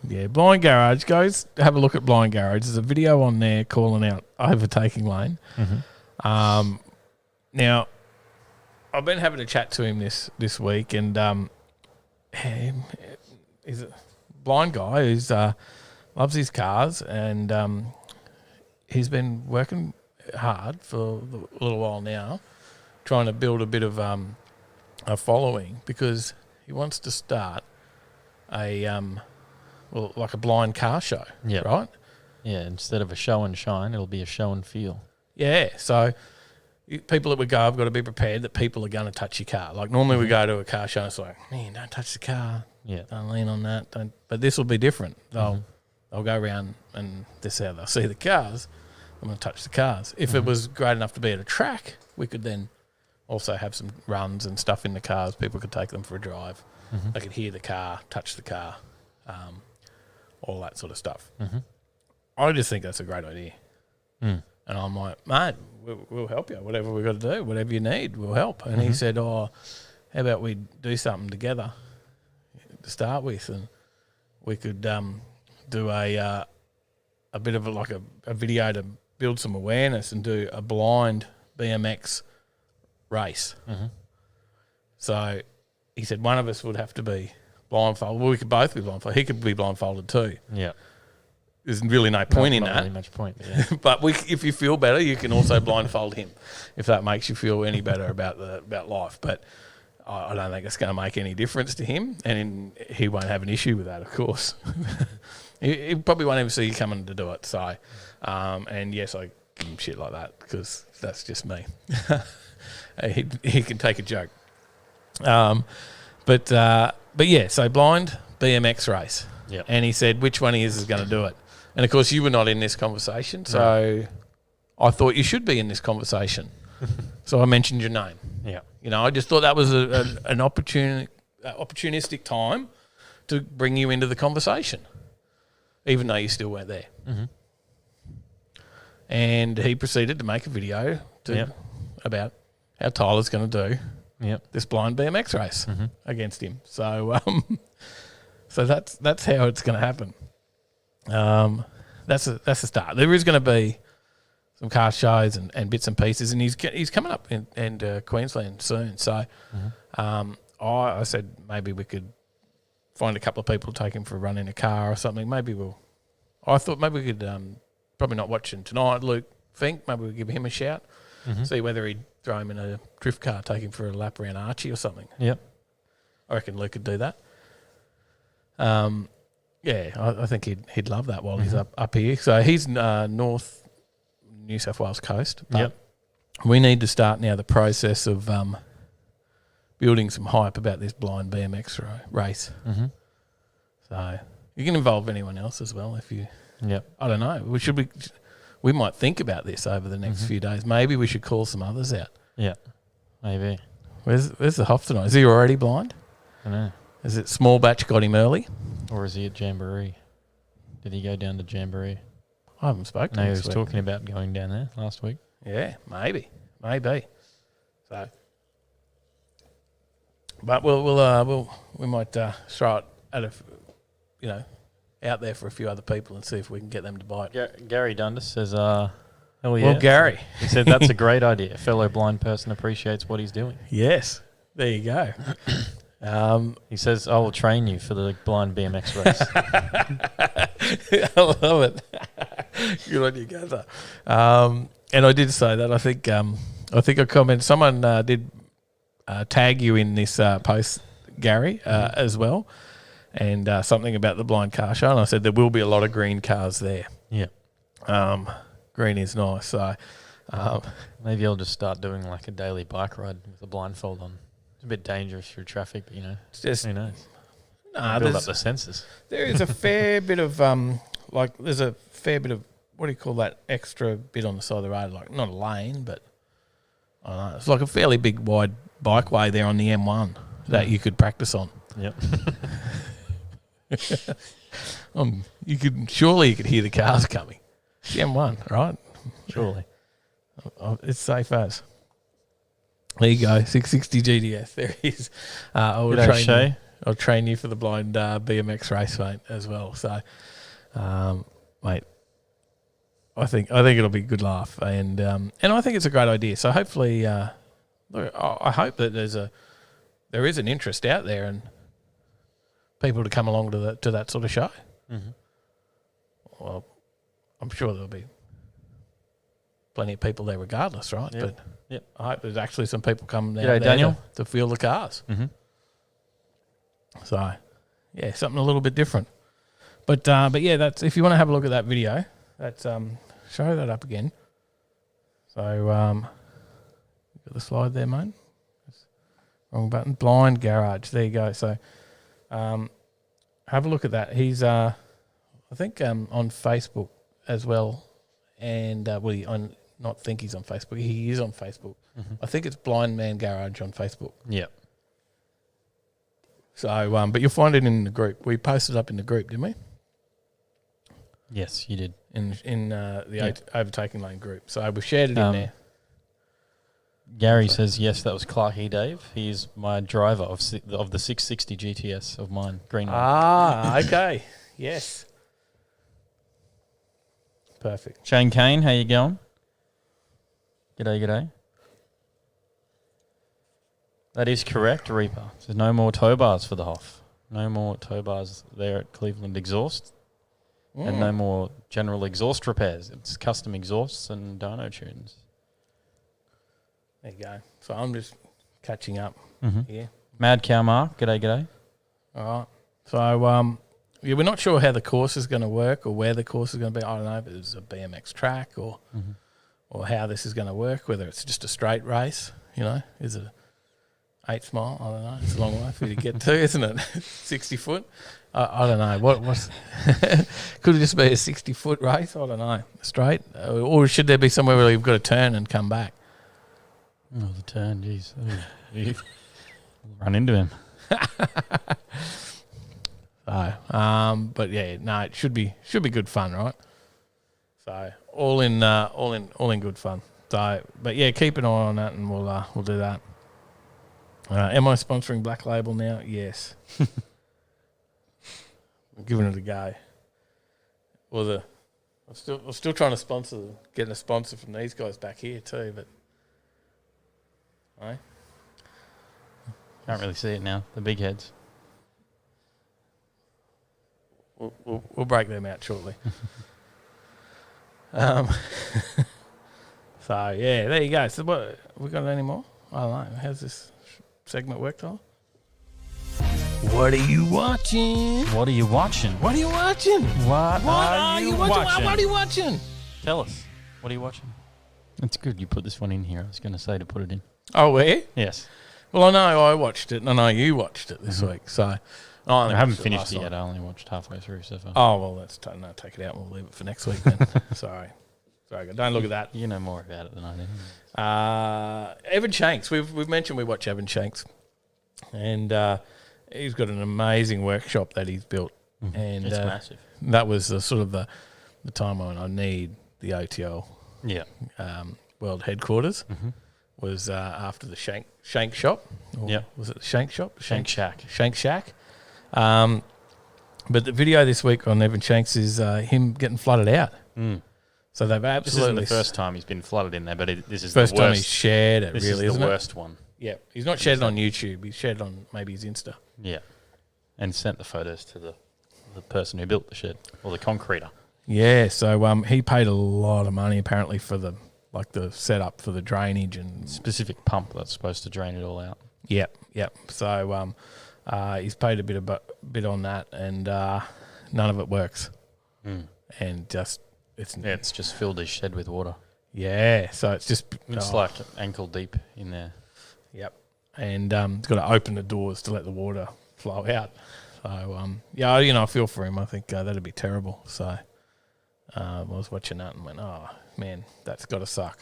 Speaker 4: Yeah, Blind Garage. Guys, have a look at Blind Garage. There's a video on there calling out Overtaking Lane. Now, I've been having a chat to him this week, and he's a blind guy who's loves his cars, and he's been working hard for a little while now, trying to build a bit of a following, because he wants to start like a blind car show, right?
Speaker 5: Yeah, instead of a show and shine, it'll be a show and feel.
Speaker 4: Yeah, so people that would go have got to be prepared that people are going to touch your car. Like normally we go to a car show and it's like, man, don't touch the car.
Speaker 5: Yeah.
Speaker 4: Don't lean on that. Don't. But this will be different. They'll go around and this is how they'll see the cars. I'm going to touch the cars. If it was great enough to be at a track, we could then also have some runs and stuff in the cars. People could take them for a drive. They could hear the car, touch the car, all that sort of stuff. I just think that's a great idea. And I'm like, mate, we'll help you. Whatever we've got to do, whatever you need, we'll help. And he said, oh, how about we do something together to start with, and we could do a bit of a video to build some awareness and do a blind BMX race.
Speaker 5: Mm-hmm.
Speaker 4: So he said one of us would have to be blindfolded. Well, we could both be blindfolded. He could be blindfolded too.
Speaker 5: Yeah.
Speaker 4: There's really no point in
Speaker 5: Not
Speaker 4: that.
Speaker 5: really much point. But yeah.
Speaker 4: But if you feel better, you can also blindfold him, if that makes you feel any better about life. But I don't think it's going to make any difference to him, and he won't have an issue with that, of course. he probably won't even see you coming to do it. So, and yes, I give him shit like that because that's just me. he can take a joke. But yeah, so blind BMX race.
Speaker 5: Yep.
Speaker 4: And he said which one he is going to do it. And, of course, you were not in this conversation, so I thought you should be in this conversation. So I mentioned your name.
Speaker 5: Yeah.
Speaker 4: You know, I just thought that was an opportunistic time to bring you into the conversation, even though you still weren't there.
Speaker 5: Mm-hmm.
Speaker 4: And he proceeded to make a video about how Tyler's going to do this blind BMX race against him. So so that's how it's going to happen. That's a start. There is going to be some car shows and bits and pieces, and he's coming up in Queensland soon. So I said maybe we could find a couple of people to take him for a run in a car or something. I thought maybe we could probably not watch him tonight. Luke Fink, maybe we give him a shout, see whether he'd throw him in a drift car, take him for a lap around Archie or something.
Speaker 5: Yep.
Speaker 4: I reckon Luke could do that. Yeah, I think he'd love that while he's up here. So he's north New South Wales coast.
Speaker 5: Yep.
Speaker 4: We need to start now the process of building some hype about this blind BMX race.
Speaker 5: Mm-hmm.
Speaker 4: So you can involve anyone else as well if you.
Speaker 5: Yep.
Speaker 4: I don't know. We might think about this over the next few days. Maybe we should call some others out.
Speaker 5: Yeah. Maybe.
Speaker 4: Where's the Hoff tonight? Is he already blind?
Speaker 5: I know.
Speaker 4: Is it small batch got him early?
Speaker 5: Or is he at Jamboree? Did he go down to Jamboree?
Speaker 4: I haven't spoken to
Speaker 5: No,
Speaker 4: him
Speaker 5: he
Speaker 4: this
Speaker 5: was
Speaker 4: week.
Speaker 5: talking about going down there last week.
Speaker 4: Yeah, maybe. So, but we might throw it at out there for a few other people and see if we can get them to buy it.
Speaker 5: Gary Dundas says, hell yeah.
Speaker 4: Well, Gary,
Speaker 5: He said that's a great idea. A fellow blind person appreciates what he's doing.
Speaker 4: yes, there you go.
Speaker 5: He says, I will train you for the blind BMX race.
Speaker 4: I love it. Good on you, Gaza. And I did say that. I think I commented. Someone did tag you in this post, Gary, as well, and something about the blind car show. And I said there will be a lot of green cars there.
Speaker 5: Yeah.
Speaker 4: Green is nice. So
Speaker 5: Maybe I'll just start doing like a daily bike ride with a blindfold on. It's a bit dangerous through traffic, but
Speaker 4: it's just
Speaker 5: who knows?
Speaker 4: there's
Speaker 5: Build up the senses.
Speaker 4: there is a fair bit of there's a fair bit of what do you call that extra bit on the side of the road? Like not a lane, but I don't know. It's like a fairly big wide bikeway there on the M1 that you could practice on.
Speaker 5: Yep.
Speaker 4: You could hear the cars coming. It's the M1, right?
Speaker 5: Surely.
Speaker 4: It's safe as. There you go, 660 GDS. There he is. I'll train you for the blind BMX race, mate, as well. So, mate, I think it'll be a good laugh, and I think it's a great idea. So hopefully, look, I hope that there is an interest out there and people to come along to that sort of show.
Speaker 5: Mm-hmm.
Speaker 4: Well, I'm sure there'll be plenty of people there regardless, right?
Speaker 5: Yep.
Speaker 4: But
Speaker 5: Yep.
Speaker 4: I hope there's actually some people coming down
Speaker 5: G'day,
Speaker 4: there
Speaker 5: Daniel.
Speaker 4: to feel the cars.
Speaker 5: Mm-hmm.
Speaker 4: So, yeah, something a little bit different. But yeah, that's if you want to have a look at that video, that's show that up again. So, got the slide there, mate. Wrong button. Blind garage. There you go. So, have a look at that. He's I think on Facebook as well, and not think he's on Facebook. He is on Facebook.
Speaker 5: Mm-hmm.
Speaker 4: I think it's Blind Man Garage on Facebook.
Speaker 5: Yep.
Speaker 4: So, but you'll find it in the group. We posted up in the group, didn't we?
Speaker 5: Yes, you did.
Speaker 4: In the Overtaking Lane group. So we shared it in there.
Speaker 5: Gary says, yes, that was Clarky Dave. He's my driver of the 660 GTS of mine, green one.
Speaker 4: Ah, okay. Yes. Perfect.
Speaker 5: Shane Kane, how you going? G'day. That is correct, Reaper. There's no more tow bars for the Hoff. No more tow bars there at Cleveland Exhaust. And no more general exhaust repairs. It's custom exhausts and dyno tunes.
Speaker 4: There you go. So I'm just catching up here.
Speaker 5: Mad Cow Mark, g'day.
Speaker 4: All right. So, we're not sure how the course is going to work or where the course is going to be. I don't know if it's a BMX track or how this is going to work, whether it's just a straight race, is it 8 mile? I don't know. It's a long way for you to get to, isn't it? 60 foot? I don't know. What's could it just be a 60-foot race? I don't know. Straight? Or should there be somewhere where you've got to turn and come back?
Speaker 5: Oh, the turn, jeez. Run into him.
Speaker 4: So, but yeah, no, it should be good fun, right? So all in good fun. So, but yeah, keep an eye on that, and we'll do that. Am I sponsoring Black Label now? Yes. I'm giving it a go. I'm still trying to get a sponsor from these guys back here too, but right?
Speaker 5: Can't really see it now. The big heads.
Speaker 4: We'll break them out shortly. So yeah, there you go. So what we got any more? I don't know. How's this segment worked on? What are you watching?
Speaker 5: What are you watching?
Speaker 4: What are you watching?
Speaker 5: What are you watching?
Speaker 4: What are you watching?
Speaker 5: Tell us. What are you watching? It's good you put this one in here. I was going to say to put it in.
Speaker 4: Oh, where?
Speaker 5: Yes.
Speaker 4: Well, I know I watched it, and I know you watched it this week. So
Speaker 5: I haven't finished it yet. I only watched halfway through so far.
Speaker 4: Oh, well, let's take it out and we'll leave it for next week then. Sorry, don't look at that.
Speaker 5: You know more about it than I do.
Speaker 4: Evan Shanks. We've mentioned we watch Evan Shanks, and he's got an amazing workshop that he's built, and
Speaker 5: it's massive.
Speaker 4: That was the time when I need the OTL world headquarters. Was after the Shank shop. Was it the Shank shop?
Speaker 5: Shank Shack.
Speaker 4: Shank Shack. But the video this week on Evan Shanks is him getting flooded out. So they've absolutely...
Speaker 5: This isn't the first time he's been flooded in there, but this is
Speaker 4: the worst
Speaker 5: the worst.
Speaker 4: Time he's shared it,
Speaker 5: this
Speaker 4: really,
Speaker 5: is
Speaker 4: isn't
Speaker 5: the
Speaker 4: it?
Speaker 5: worst one.
Speaker 4: Yeah. He's not shared it on YouTube. He's shared it on maybe his Insta.
Speaker 5: Yeah. And sent the photos to the person who built the shed, or the concreter.
Speaker 4: Yeah, so he paid a lot of money apparently for the setup for the drainage and
Speaker 5: specific pump that's supposed to drain it all out.
Speaker 4: Yep. So he's paid a bit on that, and none of it works. And
Speaker 5: it's just filled his shed with water.
Speaker 4: Yeah, so it's just
Speaker 5: it's like ankle deep in there.
Speaker 4: Yep, and it's got to open the doors to let the water flow out. So I feel for him. I think that'd be terrible. So I was watching that and went, oh man, that's got to suck.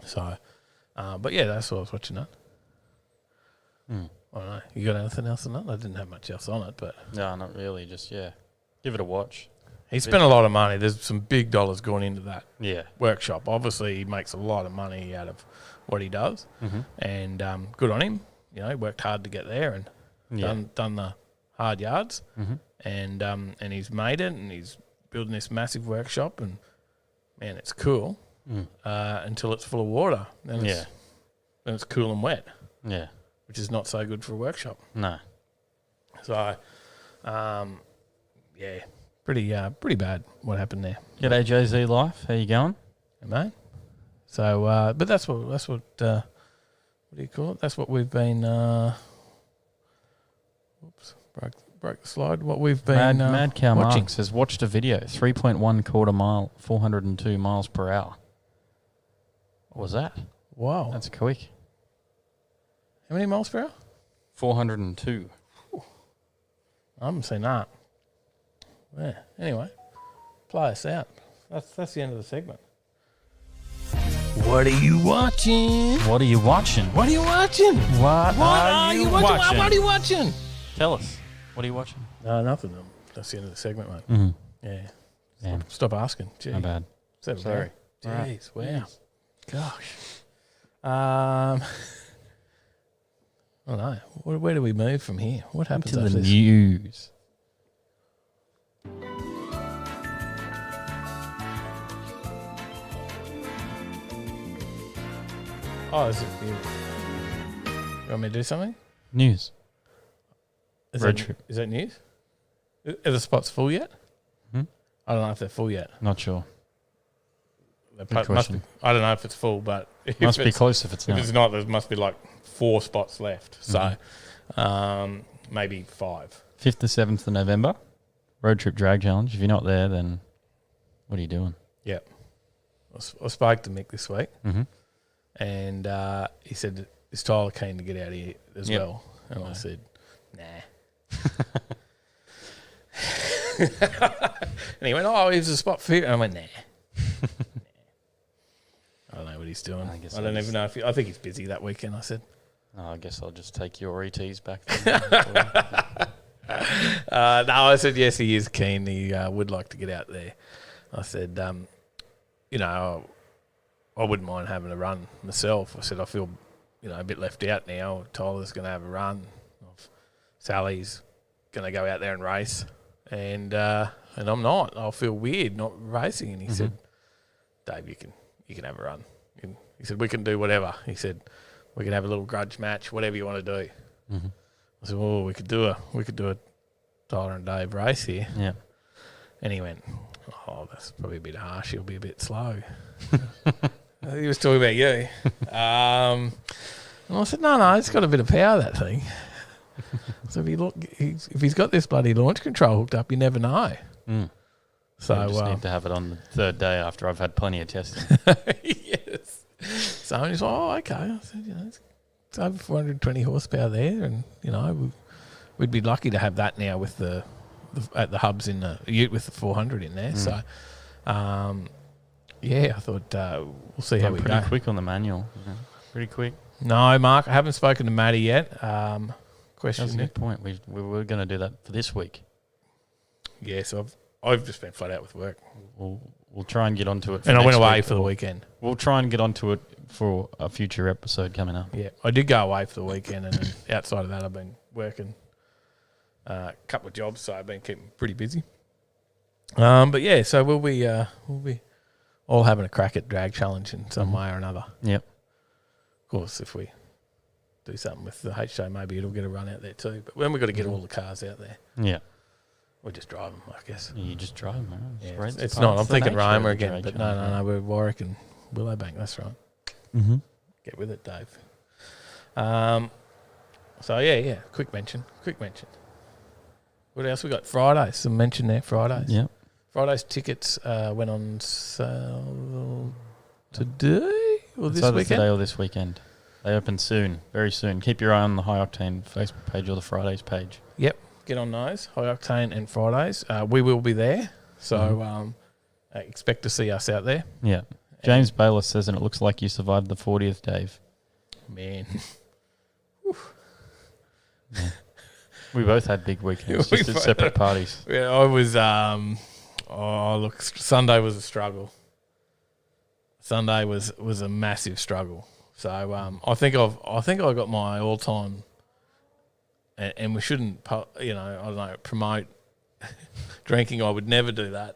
Speaker 4: So, but yeah, that's what I was watching that. I don't know. You got anything else on that? I didn't have much else on it, but
Speaker 5: no, not really. Just give it a watch.
Speaker 4: He spent a lot of money. There's some big dollars going into that workshop. Obviously, he makes a lot of money out of what he does, and good on him. He worked hard to get there and done the hard yards, and he's made it, and he's building this massive workshop, and man, it's cool until it's full of water. Then it's cool and wet.
Speaker 5: Yeah,
Speaker 4: which is not so good for a workshop.
Speaker 5: No.
Speaker 4: So, pretty bad what happened there.
Speaker 5: G'day, Jay-Z Life. How you going?
Speaker 4: Hey, mate. So, but that's what what do you call it? That's what we've been. Broke the slide. What we've been.
Speaker 5: Mad Cow
Speaker 4: watching.
Speaker 5: Marks has watched a video. 3.1 quarter mile, 402 miles per hour. What was that?
Speaker 4: Wow,
Speaker 5: that's quick.
Speaker 4: How many miles per hour?
Speaker 5: 402.
Speaker 4: I haven't seen that. Yeah. Anyway, play us out. That's the end of the segment. What are you watching?
Speaker 5: What are you watching?
Speaker 4: What are you watching?
Speaker 5: What are you watching?
Speaker 4: What are you watching?
Speaker 5: Tell us. What are you watching?
Speaker 4: No, nothing. That's the end of the segment, mate. Yeah. Stop asking. Gee.
Speaker 5: My bad.
Speaker 4: Sorry. Jeez. Wow. Gosh. I don't know. Where do we move from here? What happens
Speaker 5: to
Speaker 4: after
Speaker 5: the
Speaker 4: this?
Speaker 5: news?
Speaker 4: Oh, this is beautiful. You want me to do something?
Speaker 5: News. Road
Speaker 4: Is
Speaker 5: trip.
Speaker 4: Is that news? Are the spots full yet?
Speaker 5: Hmm?
Speaker 4: I don't know if they're full yet.
Speaker 5: Not sure.
Speaker 4: They
Speaker 5: Good
Speaker 4: must be,
Speaker 5: question.
Speaker 4: I don't know if it's full, but if
Speaker 5: Must be
Speaker 4: it's,
Speaker 5: close if it's
Speaker 4: if
Speaker 5: not.
Speaker 4: it's not, there must be like 4 spots left. So maybe 5.
Speaker 5: 5th to 7th of November, road trip drag challenge. If you're not there, then what are you doing?
Speaker 4: Yep. I spoke to Mick this week,
Speaker 5: Mm-hmm.
Speaker 4: and he said, is Tyler keen to get out of here as
Speaker 5: Yep.
Speaker 4: well? And I
Speaker 5: No.
Speaker 4: said, nah. And he went, oh, here's a spot for you. And I went, nah. I don't know what he's doing.
Speaker 5: I guess
Speaker 4: I don't
Speaker 5: I
Speaker 4: even know if I think he's busy that weekend. I said,
Speaker 5: Oh, I guess I'll just take your ETs back.
Speaker 4: no, I said, yes, he is keen. He would like to get out there. I said, you know, I wouldn't mind having a run myself. I said, I feel, you know, a bit left out now. Tyler's going to have a run. Sally's going to go out there and race. And I'm not. I'll feel weird not racing. And he said, Dave, you can have a run. And he said, we can do whatever. He said, we can have a little grudge match, whatever you want to do.
Speaker 5: Mm-hmm.
Speaker 4: I said, well, we could do a Tyler and Dave race here.
Speaker 5: Yeah.
Speaker 4: And he went, oh, that's probably a bit harsh. He'll be a bit slow. He was talking about you. And I said, no, it's got a bit of power, that thing. So if he's got this bloody launch control hooked up, you never know.
Speaker 5: Mm.
Speaker 4: So
Speaker 5: I just need to have it on the third day after I've had plenty of testing.
Speaker 4: yes. So he's like, oh, okay. I said, you know, it's over 420 horsepower there, and you know, we'd be lucky to have that now with the at the hubs in the Ute with the 400 in there. So, yeah, I thought we'll see how we go.
Speaker 5: Pretty quick on the manual. Yeah. Pretty quick.
Speaker 4: No, Mark, I haven't spoken to Matty yet. Question.
Speaker 5: That's a good point. We were going to do that for this week.
Speaker 4: Yeah, so I've just been flat out with work,
Speaker 5: We'll try and get onto it.
Speaker 4: and I went
Speaker 5: next
Speaker 4: away
Speaker 5: week.
Speaker 4: for the weekend.
Speaker 5: We'll try and get onto it for a future episode coming up.
Speaker 4: Yeah, I did go away for the weekend, and then outside of that, I've been working a couple of jobs, so I've been keeping pretty busy. But yeah, so we'll be all having a crack at drag challenge in some way or another.
Speaker 5: Yep.
Speaker 4: Of course, if we do something with the HJ, maybe it'll get a run out there too. But then we've got to get all the cars out there.
Speaker 5: Yeah.
Speaker 4: We'll just drive them, I guess.
Speaker 5: You just drive them. Right?
Speaker 4: Yeah,
Speaker 5: Spreads
Speaker 4: it's
Speaker 5: the
Speaker 4: not.
Speaker 5: parts,
Speaker 4: I'm
Speaker 5: the
Speaker 4: thinking
Speaker 5: nature of
Speaker 4: Roma
Speaker 5: the
Speaker 4: again,
Speaker 5: drag
Speaker 4: but
Speaker 5: challenge,
Speaker 4: no, we're Warwick and Willowbank. That's right.
Speaker 5: Mm-hmm.
Speaker 4: Get with it, Dave. So yeah. Quick mention. What else we got? Fridays. Some mention there. Fridays.
Speaker 5: Yep.
Speaker 4: Fridays tickets went on sale today or this
Speaker 5: It's either
Speaker 4: weekend.
Speaker 5: today or this weekend. They open soon, very soon. Keep your eye on the High Octane Facebook page or the Fridays page.
Speaker 4: Yep. Get on those. High Octane and Fridays. We will be there. So expect to see us out there.
Speaker 5: Yeah. James Bayless says, and it looks like you survived the 40th, Dave.
Speaker 4: Man.
Speaker 5: We both had big weekends,
Speaker 4: We
Speaker 5: just at
Speaker 4: both-
Speaker 5: separate parties.
Speaker 4: Yeah, I was. Look, Sunday was a struggle. Sunday was a massive struggle. So I think I got my all time, and we shouldn't, I don't know, promote drinking. I would never do that.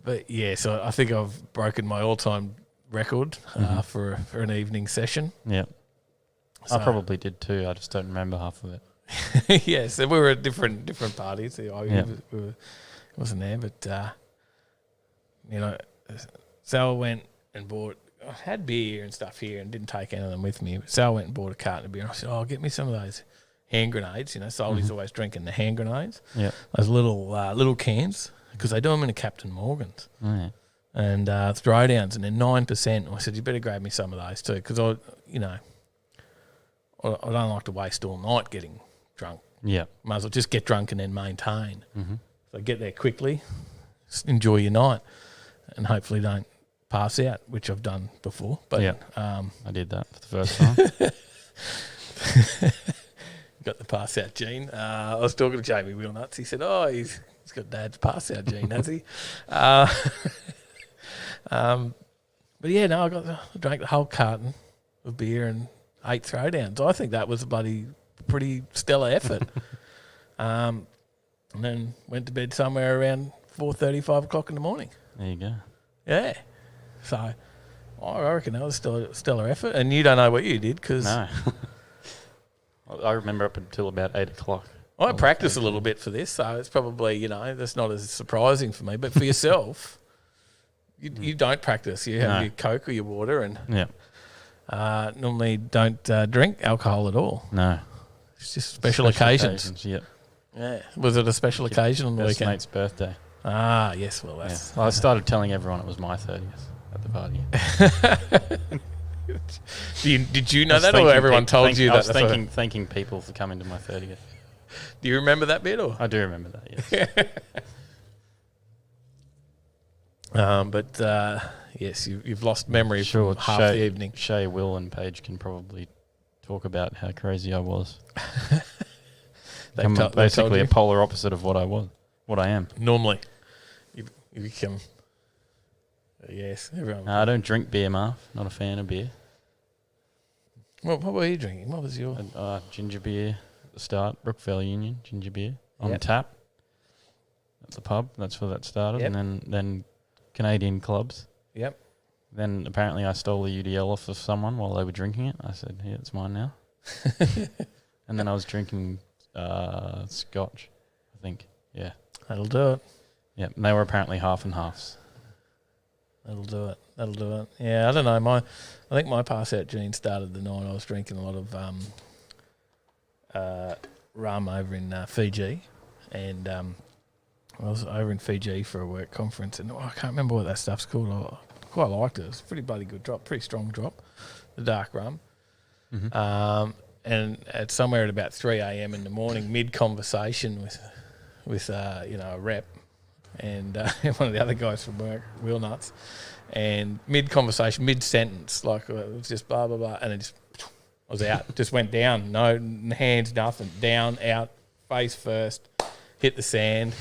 Speaker 4: But yeah, so I think I've broken my all time record for an evening session.
Speaker 5: Yeah.
Speaker 4: So,
Speaker 5: I probably did too. I just don't remember half of it.
Speaker 4: yeah, so we were at different parties.
Speaker 5: Yeah.
Speaker 4: Wasn't there, but Sal went and bought. I had beer and stuff here and didn't take any of them with me. But Sal went and bought a carton of beer. And I said, get me some of those hand grenades. Salty's always drinking the hand grenades.
Speaker 5: Yeah.
Speaker 4: Those little cans, because they do them in a Captain Morgan's.
Speaker 5: Oh, yeah.
Speaker 4: And throwdowns, and they're 9%. I said, you better grab me some of those too, because I don't like to waste all night getting drunk.
Speaker 5: Yeah.
Speaker 4: Might as well just get drunk and then maintain.
Speaker 5: Mm-hmm.
Speaker 4: So get there quickly, enjoy your night, and hopefully don't pass out, which I've done before. But
Speaker 5: Yeah. I did that for the first time.
Speaker 4: got the pass out gene. I was talking to Jamie Wheelnuts. He said, he's got Dad's pass out gene, has he? But yeah, no, I drank the whole carton of beer and 8 throwdowns. I think that was a pretty stellar effort. And then went to bed somewhere around 4:30, 5 o'clock in the morning.
Speaker 5: There you go.
Speaker 4: Yeah. So, I reckon that was still a stellar effort. And you don't know what you did because
Speaker 5: No. I remember up until about 8 o'clock.
Speaker 4: I practiced a little bit for this, so it's probably, that's not as surprising for me. But for yourself, you don't practice. You have your Coke or your water and normally don't drink alcohol at all.
Speaker 5: No.
Speaker 4: It's just special occasions.
Speaker 5: Yep.
Speaker 4: Yeah. Was it a special occasion on the
Speaker 5: Best
Speaker 4: weekend?
Speaker 5: mate's birthday.
Speaker 4: Ah, yes. Well, that's...
Speaker 5: Well, I started telling everyone it was my 30th at the party.
Speaker 4: Did you know that, or everyone told you that?
Speaker 5: I was thanking people for coming to my 30th.
Speaker 4: Do you remember that bit? Or?
Speaker 5: I do remember that,
Speaker 4: yes. Yes, you've lost memory for half the evening.
Speaker 5: Shay, Will and Paige can probably talk about how crazy I was. I'm basically a polar opposite of what I am.
Speaker 4: Normally, you become... Yes, everyone...
Speaker 5: I don't drink beer, Marv. Not a fan of beer.
Speaker 4: What were you drinking? What was your...
Speaker 5: Ginger beer at the start. Brookvale Union, ginger beer. On tap. At the pub. That's where that started.
Speaker 4: Yep.
Speaker 5: And then Canadian clubs.
Speaker 4: Yep.
Speaker 5: Then apparently I stole the UDL off of someone while they were drinking it. I said, "Here, it's mine now." And then I was drinking scotch, I think. Yeah.
Speaker 4: That'll do it.
Speaker 5: Yeah, and they were apparently half and halves.
Speaker 4: That'll do it. Yeah, I don't know. I think my pass-out gene started the night I was drinking a lot of rum over in Fiji. And I was over in Fiji for a work conference. And I can't remember what that stuff's called. I quite liked it. It was a pretty bloody good drop, pretty strong drop, the dark rum. Mm-hmm. And at somewhere at about 3 a.m. in the morning, mid-conversation with a rep, and one of the other guys from work, Wheel Nuts, and mid-conversation, mid-sentence, like it was just blah, blah, blah, and it I was out, just went down, no hands, nothing, down, out, face first, hit the sand,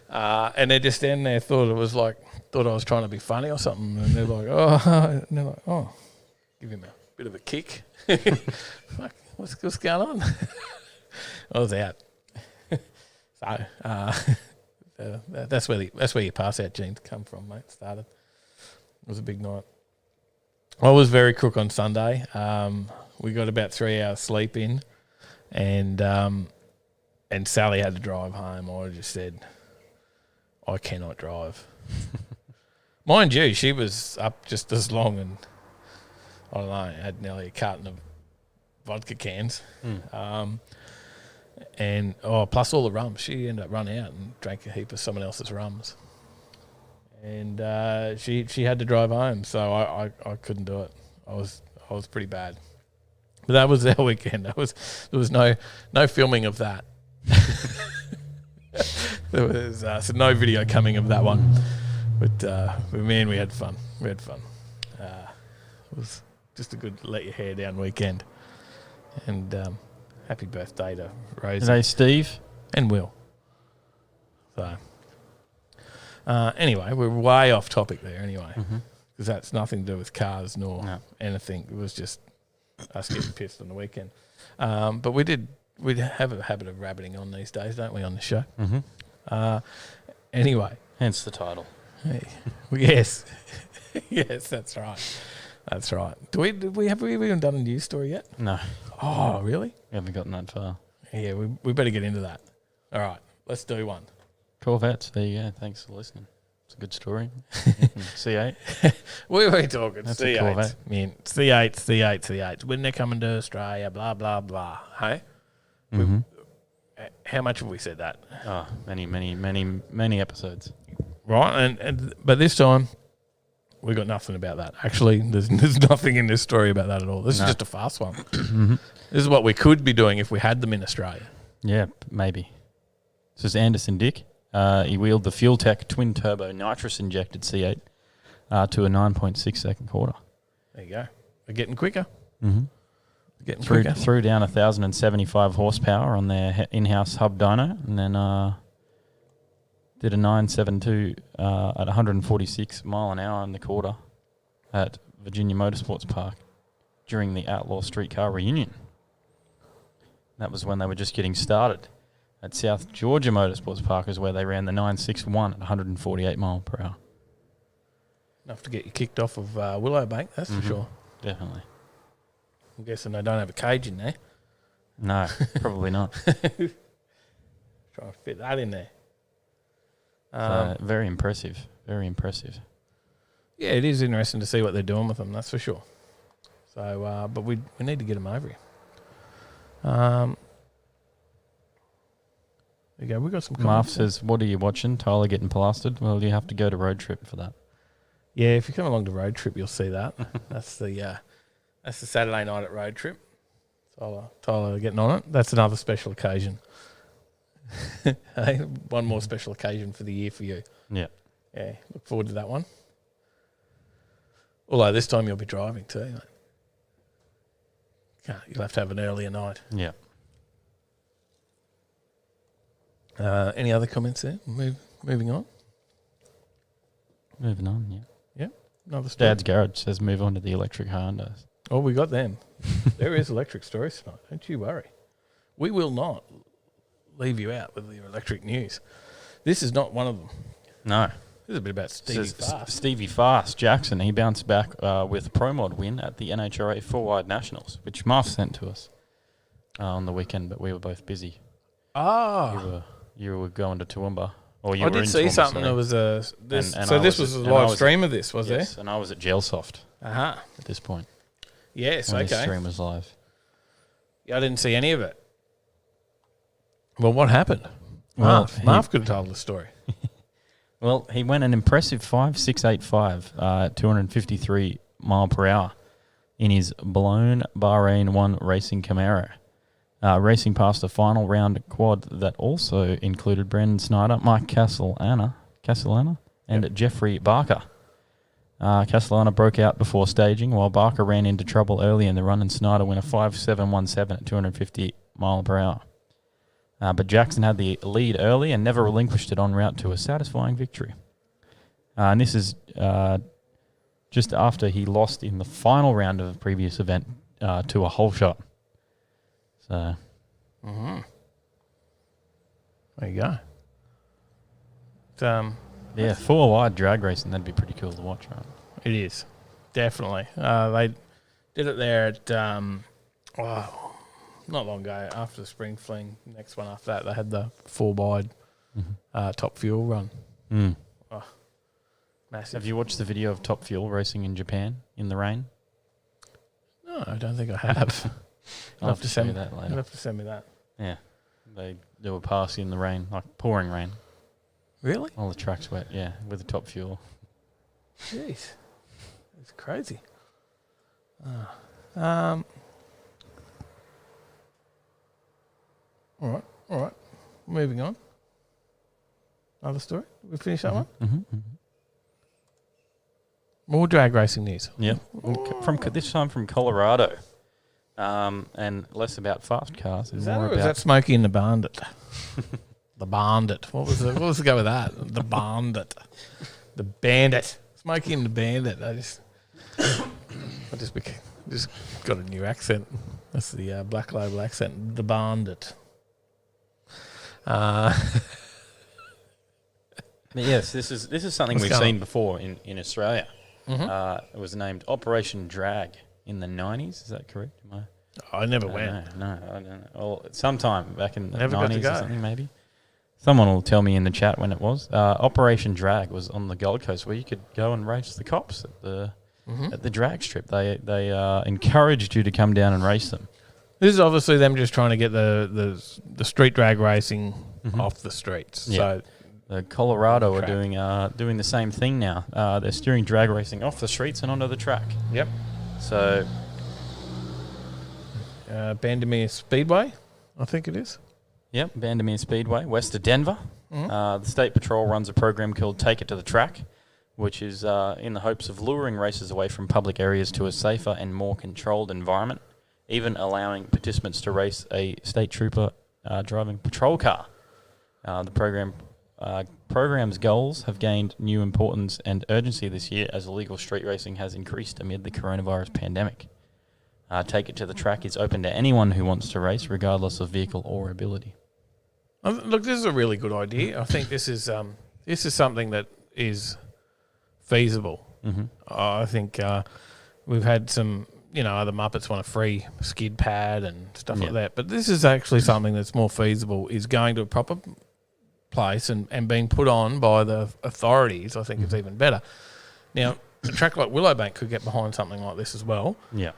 Speaker 4: and they're just standing there, thought I was trying to be funny or something, and they're like, oh, give him a bit of a kick. Fuck, what's going on? I was out. So that's where your pass out genes come from, mate. Started. It was a big night. I was very crook on Sunday. We got about 3 hours sleep in, and Sally had to drive home. I just said, I cannot drive. Mind you, she was up just as long, and I don't know, had nearly a carton of vodka cans. And plus all the rum. She ended up running out and drank a heap of someone else's rums. And she had to drive home, so I couldn't do it. I was pretty bad. But that was our weekend. There was no filming of that. There was so no video coming of that one. But man, we had fun. It was just a good let your hair down weekend. And happy birthday to Rosie.
Speaker 5: Hey, Steve.
Speaker 4: And Will. So, anyway, we're way off topic there anyway. Because that's nothing to do with cars nor anything. It was just us getting pissed on the weekend. But we have a habit of rabbiting on these days, don't we, on the show? Anyway.
Speaker 5: Hence the title.
Speaker 4: Hey, yes. Yes, that's right. That's right. Have we even done a news story yet?
Speaker 5: No.
Speaker 4: Oh, really?
Speaker 5: We haven't gotten that far.
Speaker 4: Yeah, we better get into that. All right, let's do one.
Speaker 5: Corvettes, there you go. Thanks for listening. It's a good story. C8.
Speaker 4: We were talking
Speaker 5: That's a
Speaker 4: C8.
Speaker 5: Corvette.
Speaker 4: Man, C8. When they're coming to Australia, blah, blah, blah. Hey? How much have we said that?
Speaker 5: Oh, many episodes.
Speaker 4: Right, but this time, we got nothing about that. Actually, there's nothing in this story about that at all. This is just a fast one. This is what we could be doing if we had them in Australia.
Speaker 5: Yeah, maybe. This is Anderson Dick. He wheeled the Fuel Tech twin-turbo nitrous-injected C8 to a 9.6 second quarter.
Speaker 4: There you go. We're getting quicker. Getting
Speaker 5: Threw
Speaker 4: quicker.
Speaker 5: down 1,075 horsepower on their in-house hub dyno, and then did a 972 at 146 mile an hour in the quarter at Virginia Motorsports Park during the Outlaw Streetcar Reunion. That was when they were just getting started. At South Georgia Motorsports Park is where they ran the 961 at 148 mile per hour.
Speaker 4: enough to get you kicked off of Willowbank, that's for sure.
Speaker 5: Definitely.
Speaker 4: I'm guessing they don't have a cage in there.
Speaker 5: No, probably not.
Speaker 4: Try and fit that in there.
Speaker 5: Very impressive. Very impressive.
Speaker 4: Yeah, it is interesting to see what they're doing with them, that's for sure. So, but we need to get them over here. There you go. We got some
Speaker 5: Marv
Speaker 4: comments.
Speaker 5: says, what are you watching? Tyler getting plastered? Well, you have to go to Road Trip for that.
Speaker 4: Yeah, if you come along to Road Trip, you'll see that. That's the Saturday night at Road Trip. Tyler getting on it. That's another special occasion. Hey, one more special occasion for the year for you.
Speaker 5: Yeah.
Speaker 4: Yeah, look forward to that one. Although this time you'll be driving too. Mate. You'll have to have an earlier night.
Speaker 5: Yeah.
Speaker 4: Any other comments there? Moving on.
Speaker 5: Moving on, yeah.
Speaker 4: Yeah, another story.
Speaker 5: Dad's Garage says move on to the electric Hondas.
Speaker 4: Oh, we got them. There is electric stories tonight. Don't you worry. We will not leave you out with your electric news. This is not one of them.
Speaker 5: No.
Speaker 4: This is a bit about Stevie Fast.
Speaker 5: Stevie Fast, Jackson, he bounced back with a Pro Mod win at the NHRA 4-wide Nationals, which Marv sent to us on the weekend, but we were both busy.
Speaker 4: Ah.
Speaker 5: You were going to Toowoomba. Or you
Speaker 4: I
Speaker 5: were
Speaker 4: did
Speaker 5: in
Speaker 4: see
Speaker 5: Toowoomba,
Speaker 4: something.
Speaker 5: sorry.
Speaker 4: There was a... This,
Speaker 5: And
Speaker 4: so
Speaker 5: I
Speaker 4: this
Speaker 5: was
Speaker 4: was
Speaker 5: at-
Speaker 4: a
Speaker 5: and I
Speaker 4: live
Speaker 5: was
Speaker 4: stream of this, was
Speaker 5: Yes, and I was at Jailsoft
Speaker 4: there? Uh-huh.
Speaker 5: at this point.
Speaker 4: Yes,
Speaker 5: When this
Speaker 4: okay.
Speaker 5: stream was live.
Speaker 4: Yeah, I didn't see any of it. Well, what happened?
Speaker 5: Well,
Speaker 4: Marv could have told the story.
Speaker 5: Well, he went an impressive 5.685 at 253 mile per hour in his blown Bahrain 1 racing Camaro, racing past a final round quad that also included Brendan Snyder, Mike Castellana, and Jeffrey Barker. Castellana broke out before staging, while Barker ran into trouble early in the run, and Snyder went a 5.717 at 250 mile per hour. But Jackson had the lead early and never relinquished it en route to a satisfying victory. And this is just after he lost in the final round of a previous event to a hole shot. So,
Speaker 4: There you go.
Speaker 5: yeah, 4-wide drag racing, that'd be pretty cool to watch, right?
Speaker 4: It is. Definitely. They did it there at... not long ago, after the spring fling. Next one after that, they had the 4-wide Top Fuel run.
Speaker 5: Mm.
Speaker 4: Oh, massive.
Speaker 5: Have you watched the video of Top Fuel racing in Japan in the rain?
Speaker 4: No, I don't think I have.
Speaker 5: I'll have to show you that
Speaker 4: You'll
Speaker 5: later.
Speaker 4: have to send me that.
Speaker 5: Yeah. They do a pass in the rain, like pouring rain.
Speaker 4: Really?
Speaker 5: All the track's wet, yeah, with the Top Fuel.
Speaker 4: Jeez. It's crazy. All right. Moving on. Another story? We finish that one?
Speaker 5: Mm-hmm.
Speaker 4: More drag racing news.
Speaker 5: Yep. From this time from Colorado, and less about fast cars.
Speaker 4: Is
Speaker 5: and more
Speaker 4: that, or is
Speaker 5: about
Speaker 4: that Smokey and the Bandit? The Bandit. What was the go with that? The Bandit. The Bandit. Smokey and the Bandit. I just got a new accent. That's the Black Label accent. The Bandit.
Speaker 5: Yes, this is something
Speaker 4: What's
Speaker 5: we've
Speaker 4: going
Speaker 5: seen
Speaker 4: on?
Speaker 5: before in Australia.
Speaker 4: Mm-hmm.
Speaker 5: It was named Operation Drag in the 90s. Is that correct?
Speaker 4: I never went.
Speaker 5: No, I don't know. Well, sometime back in the
Speaker 4: Never got to
Speaker 5: 90s
Speaker 4: go.
Speaker 5: or something, maybe. Someone will tell me in the chat when it was. Operation Drag was on the Gold Coast, where you could go and race the cops at the drag strip. They encouraged you to come down and race them.
Speaker 4: This is obviously them just trying to get the street drag racing off the streets.
Speaker 5: Yeah.
Speaker 4: So
Speaker 5: Colorado are
Speaker 4: Track.
Speaker 5: doing the same thing now. They're steering drag racing off the streets and onto the track.
Speaker 4: yep.
Speaker 5: So
Speaker 4: Bandimere Speedway, I think it is.
Speaker 5: yep, Bandimere Speedway, west of Denver. The State Patrol runs a program called Take It to the Track, which is in the hopes of luring racers away from public areas to a safer and more controlled environment, even allowing participants to race a state trooper driving patrol car. The program's goals have gained new importance and urgency this year as illegal street racing has increased amid the coronavirus pandemic. Take It to the Track is open to anyone who wants to race, regardless of vehicle or ability.
Speaker 4: Look, this is a really good idea. I think this is something that is feasible.
Speaker 5: Mm-hmm.
Speaker 4: I think we've had some, other Muppets want a free skid pad and stuff like that. But this is actually something that's more feasible, is going to a proper place and being put on by the authorities. I think it's even better. Now, a track like Willowbank could get behind something like this as well.
Speaker 5: Yeah.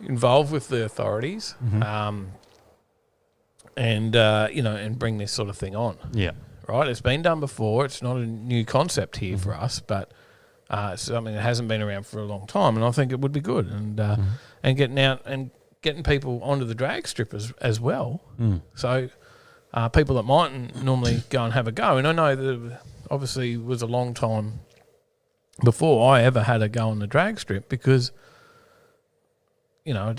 Speaker 4: Involved with the authorities, and bring this sort of thing on.
Speaker 5: Yeah.
Speaker 4: Right? It's been done before. It's not a new concept here for us, but it's something that hasn't been around for a long time, and I think it would be good. And getting out and getting people onto the drag strip as well. So people that mightn't normally go and have a go, and I know that obviously was a long time before I ever had a go on the drag strip because, I don't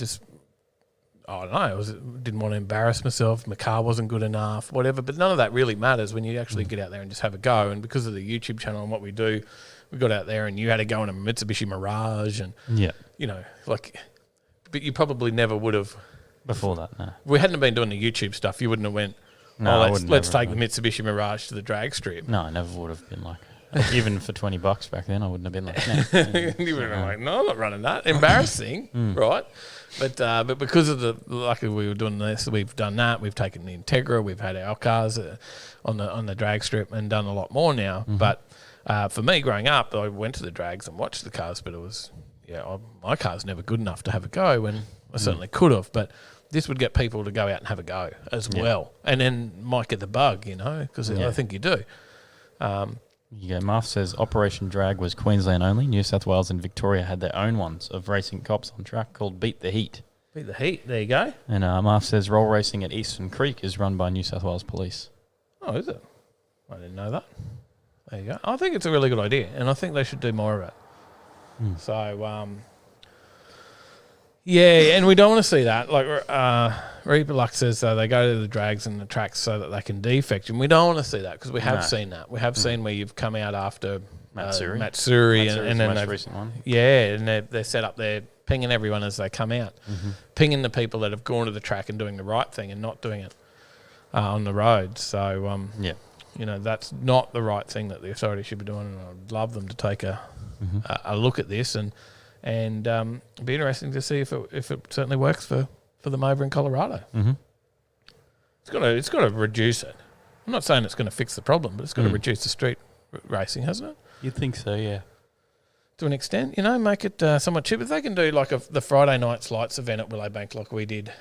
Speaker 4: know, didn't want to embarrass myself. My car wasn't good enough, whatever. But none of that really matters when you actually get out there and just have a go. And because of the YouTube channel and what we do, we got out there and you had to go in a Mitsubishi Mirage and, but you probably never would have.
Speaker 5: Before that, no.
Speaker 4: We hadn't been doing the YouTube stuff. You wouldn't have went, let's take the Mitsubishi Mirage to the drag strip.
Speaker 5: No, I never would have been like, even for $20 back then, I wouldn't have been like, no.
Speaker 4: You would have been like, no, I'm not running that. Embarrassing, right? But because of luckily we were doing this, we've done that. We've taken the Integra. We've had our cars on the drag strip and done a lot more now. But for me, growing up, I went to the drags and watched the cars, but it was, my car's never good enough to have a go, and I certainly could have. But this would get people to go out and have a go as well, and then might get the bug, because I think you do.
Speaker 5: Marth says Operation Drag was Queensland only. New South Wales and Victoria had their own ones of racing cops on track called Beat the Heat.
Speaker 4: Beat the Heat, there you go.
Speaker 5: And Marth says roll racing at Eastern Creek is run by New South Wales Police.
Speaker 4: Oh, is it? I didn't know that. There you go. I think it's a really good idea, and I think they should do more of it. So, and we don't want to see that. Like Reaper Luck says, they go to the drags and the tracks so that they can defect, and we don't want to see that because we have seen that. We have seen where you've come out after Matsuri and then
Speaker 5: the most recent one.
Speaker 4: Yeah, and they're set up there pinging everyone as they come out, pinging the people that have gone to the track and doing the right thing and not doing it on the road. So, that's not the right thing that the authority should be doing, and I'd love them to take a look at this and be interesting to see if it certainly works for them over in Colorado. It's got to reduce it. I'm not saying it's going to fix the problem, but it's got to reduce the street racing, hasn't it?
Speaker 5: You'd think so, yeah.
Speaker 4: To an extent, make it somewhat cheap. If they can do like the Friday Nights Lights event at Willowbank like we did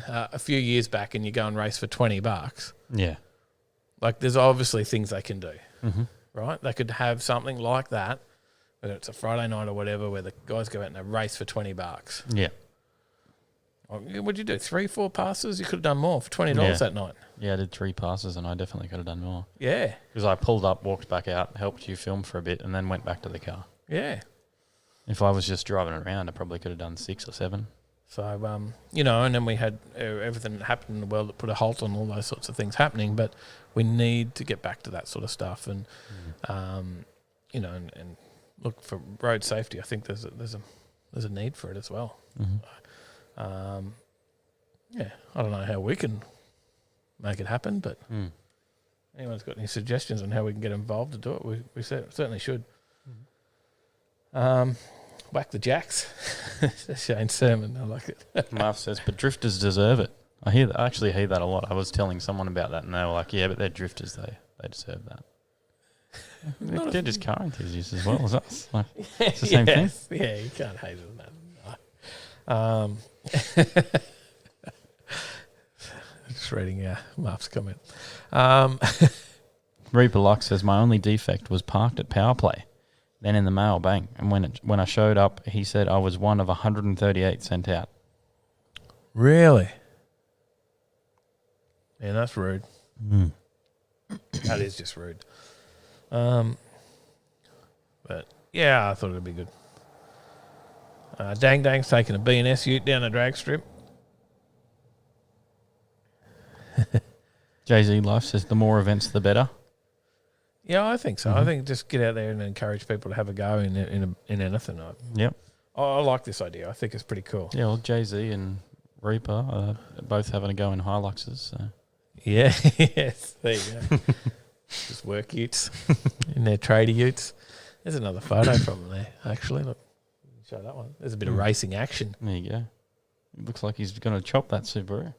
Speaker 4: a few years back, and you go and race for $20.
Speaker 5: Yeah.
Speaker 4: Like there's obviously things they can do, right? They could have something like that, whether it's a Friday night or whatever, where the guys go out and they race for $20.
Speaker 5: Yeah.
Speaker 4: What'd you do? 3-4 passes? You could have done more for $20 that night.
Speaker 5: Yeah, I did 3 passes and I definitely could have done more.
Speaker 4: Yeah.
Speaker 5: Because I pulled up, walked back out, helped you film for a bit, and then went back to the car.
Speaker 4: Yeah.
Speaker 5: If I was just driving around, I probably could have done 6 or 7.
Speaker 4: So, and then we had everything that happened in the world that put a halt on all those sorts of things happening, but we need to get back to that sort of stuff and, and look for road safety. I think there's a need for it as well. I don't know how we can make it happen, but anyone's got any suggestions on how we can get involved to do it, we certainly should. Whack the jacks. Shane Sermon, I like it.
Speaker 5: Marv says, but drifters deserve it. I actually hear that a lot. I was telling someone about that and they were like, yeah, but they're drifters, they deserve that. They're just car enthusiasts as well as us. Like, it's the same thing.
Speaker 4: Yeah, you can't hate on that. Just reading Marv's comment.
Speaker 5: Reaper Luck says, my only defect was parked at power play, then in the mail bank. And when I showed up, he said I was one of 138 sent out.
Speaker 4: Really? Yeah, that's rude. That is just rude. But yeah, I thought it'd be good. Dang Dang's taking a B&S ute down a drag strip.
Speaker 5: Jay-Z Life says the more events, the better.
Speaker 4: Yeah, I think so. I think just get out there and encourage people to have a go in anything.
Speaker 5: Yep.
Speaker 4: I like this idea. I think it's pretty cool.
Speaker 5: Yeah, well, Jay-Z and Reaper are both having a go in Hiluxes. So.
Speaker 4: Yeah, yes. There you go. Just work utes in their trader utes. There's another photo from there, actually. Look, show that one. There's a bit of racing action.
Speaker 5: There you go. It looks like he's going to chop that Subaru.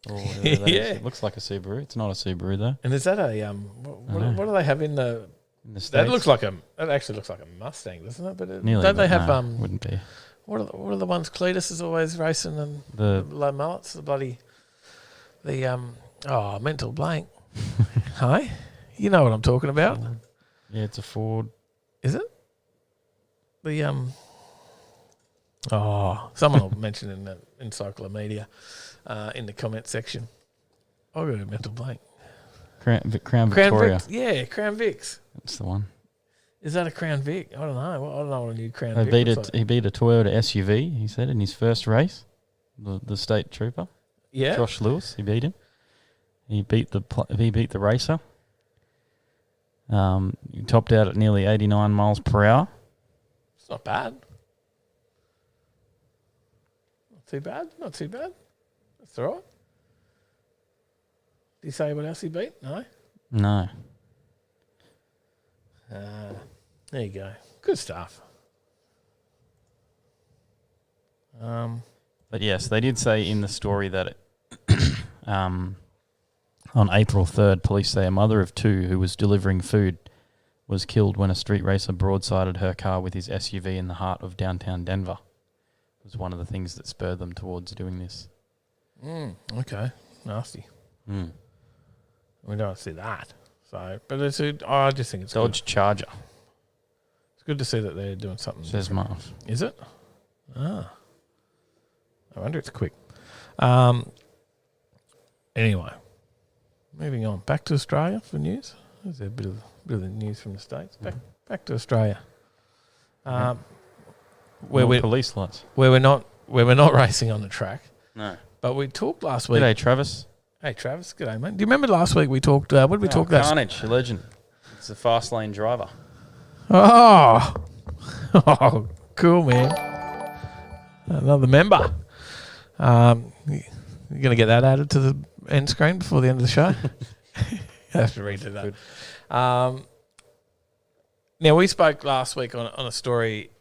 Speaker 5: Or whatever that is. It looks like a Subaru. It's not a Subaru, though.
Speaker 4: And is that a what do they have in the?
Speaker 5: States.
Speaker 4: That actually looks like a Mustang, doesn't it? But
Speaker 5: Nearly,
Speaker 4: don't they have
Speaker 5: wouldn't be.
Speaker 4: What are the ones Cletus is always racing and the low mullets? Mental blank. Hi, you know what I'm talking about?
Speaker 5: Yeah, it's a Ford.
Speaker 4: Is it? Someone will mention in the encyclopedia in the comment section. I'll go to mental blank.
Speaker 5: Crown Victoria.
Speaker 4: Crown Vics.
Speaker 5: That's the one.
Speaker 4: Is that a Crown Vic? I don't know. I don't know what a new Crown
Speaker 5: He
Speaker 4: Vic
Speaker 5: beat
Speaker 4: looks like.
Speaker 5: He beat a Toyota SUV. He said in his first race, the state trooper.
Speaker 4: Yeah.
Speaker 5: Josh Lewis. He beat him. He beat the racer. He topped out at nearly 89 miles per hour.
Speaker 4: It's not bad. Not too bad. That's all right. Did he say what else he beat? No?
Speaker 5: No.
Speaker 4: There you go. Good stuff.
Speaker 5: But yes, they did say in the story that on April 3rd, police say a mother of two who was delivering food was killed when a street racer broadsided her car with his SUV in the heart of downtown Denver. It was one of the things that spurred them towards doing this.
Speaker 4: Okay. Nasty.
Speaker 5: Mm.
Speaker 4: We don't see that. So, but I just think it's
Speaker 5: Dodge
Speaker 4: good.
Speaker 5: Charger.
Speaker 4: It's good to see that they're doing something.
Speaker 5: Says Marv.
Speaker 4: Is it? I wonder it's quick. Anyway, moving on. Back to Australia for news. There's a bit of the news from the States. Back to Australia. Where
Speaker 5: police lights.
Speaker 4: we're not racing on the track.
Speaker 5: No.
Speaker 4: But we talked last week.
Speaker 5: G'day, Travis.
Speaker 4: Hey, Travis. G'day, mate. Do you remember last week we talked? What did we talk about?
Speaker 5: Carnage, a legend. It's a fast lane driver.
Speaker 4: Oh, cool, man. Another member. You're going to get that added to the end screen before the end of the show? You have to read it up. Now, we spoke last week on a story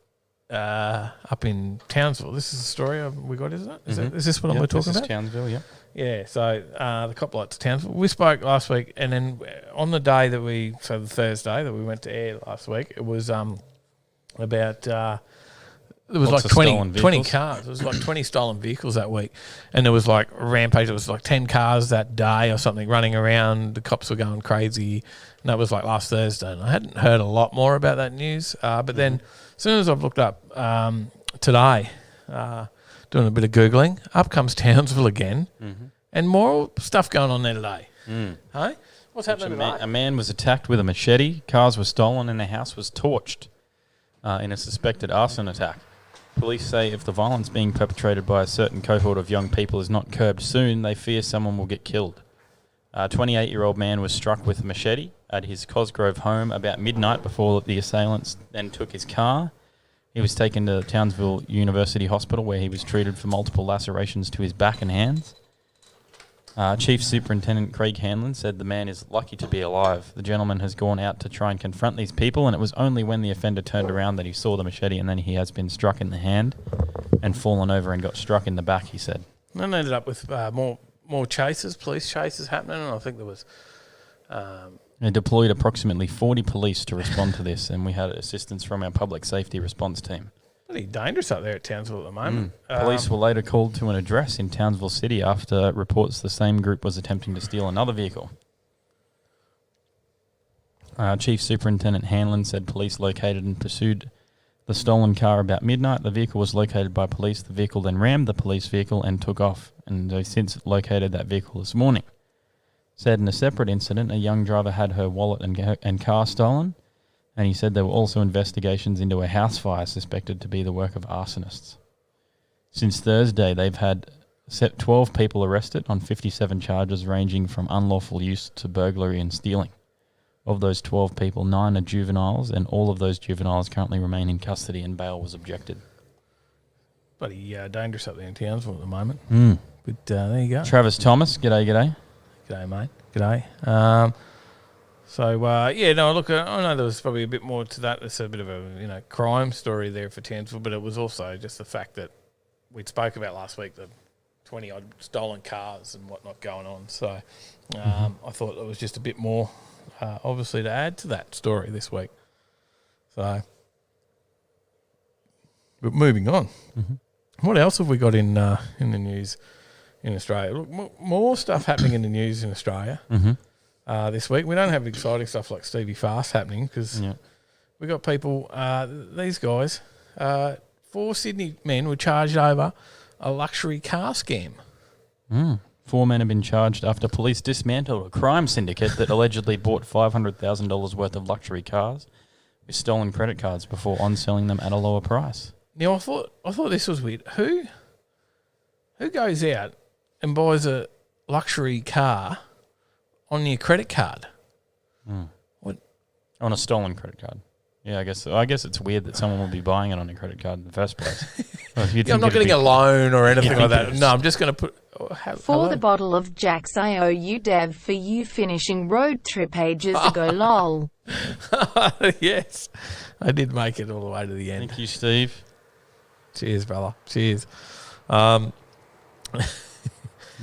Speaker 4: up in Townsville. This is the story we got, isn't it? Is this what we're talking about?
Speaker 5: Townsville, yeah.
Speaker 4: Yeah, so the Cop Lights Townsville. We spoke last week, and then on the day that the Thursday that we went to air last week, it was about... there was
Speaker 5: Lots
Speaker 4: like
Speaker 5: of
Speaker 4: 20 cars. There was like 20 stolen vehicles that week. And there was like a rampage. There was like 10 cars that day or something running around. The cops were going crazy. And that was like last Thursday. And I hadn't heard a lot more about that news. But then as soon as I've looked up today, doing a bit of Googling, up comes Townsville again. And more stuff going on there today. Hey? What's happening today?
Speaker 5: A man was attacked with a machete. Cars were stolen and a house was torched in a suspected arson attack. Police say if the violence being perpetrated by a certain cohort of young people is not curbed soon, they fear someone will get killed. A 28-year-old man was struck with a machete at his Cosgrove home about midnight before the assailants then took his car. He was taken to Townsville University Hospital where he was treated for multiple lacerations to his back and hands. Chief Superintendent Craig Hanlon said the man is lucky to be alive. The gentleman has gone out to try and confront these people, and it was only when the offender turned around that he saw the machete, and then he has been struck in the hand and fallen over and got struck in the back, he said.
Speaker 4: And ended up with more police chases happening, and I think there was...
Speaker 5: They deployed approximately 40 police to respond to this, and we had assistance from our public safety response team.
Speaker 4: Pretty dangerous up there at Townsville at the moment.
Speaker 5: Police were later called to an address in Townsville City after reports the same group was attempting to steal another vehicle. Chief Superintendent Hanlon said police located and pursued the stolen car about midnight. The vehicle was located by police. The vehicle then rammed the police vehicle and took off, and they since located that vehicle this morning. Said in a separate incident, a young driver had her wallet and car stolen, and he said there were also investigations into a house fire suspected to be the work of arsonists. Since Thursday, they've had 12 people arrested on 57 charges ranging from unlawful use to burglary and stealing. Of those 12 people, 9 are juveniles, and all of those juveniles currently remain in custody, and bail was objected.
Speaker 4: Bloody dangerous up there in Townsville at the moment. But there you go.
Speaker 5: Travis Thomas, g'day.
Speaker 4: G'day, mate. G'day. So yeah, no, look, I know there was probably a bit more to that. It's a bit of a crime story there for Townsville, but it was also just the fact that we'd spoke about last week the 20 odd stolen cars and whatnot going on. So I thought there was just a bit more, obviously, to add to that story this week. So, but moving on, what else have we got in the news in Australia? Look, more stuff happening in the news in Australia this week. We don't have exciting stuff like Stevie Fast happening because we got people. These guys, 4 Sydney men were charged over a luxury car scam.
Speaker 5: 4 men have been charged after police dismantled a crime syndicate that allegedly bought $500,000 worth of luxury cars with stolen credit cards before on-selling them at a lower price.
Speaker 4: Now, I thought this was weird. Who goes out and buys a luxury car on your credit card? What?
Speaker 5: On a stolen credit card. Yeah, I guess it's weird that someone would be buying it on a credit card in the first place.
Speaker 4: I'm not getting a loan or anything like that. No, I'm just going to put...
Speaker 6: For the bottle of Jack's, I owe you, Dev, for you finishing road trip ages ago, lol.
Speaker 4: Yes, I did make it all the way to the end.
Speaker 5: Thank you, Steve.
Speaker 4: Cheers, brother. Cheers.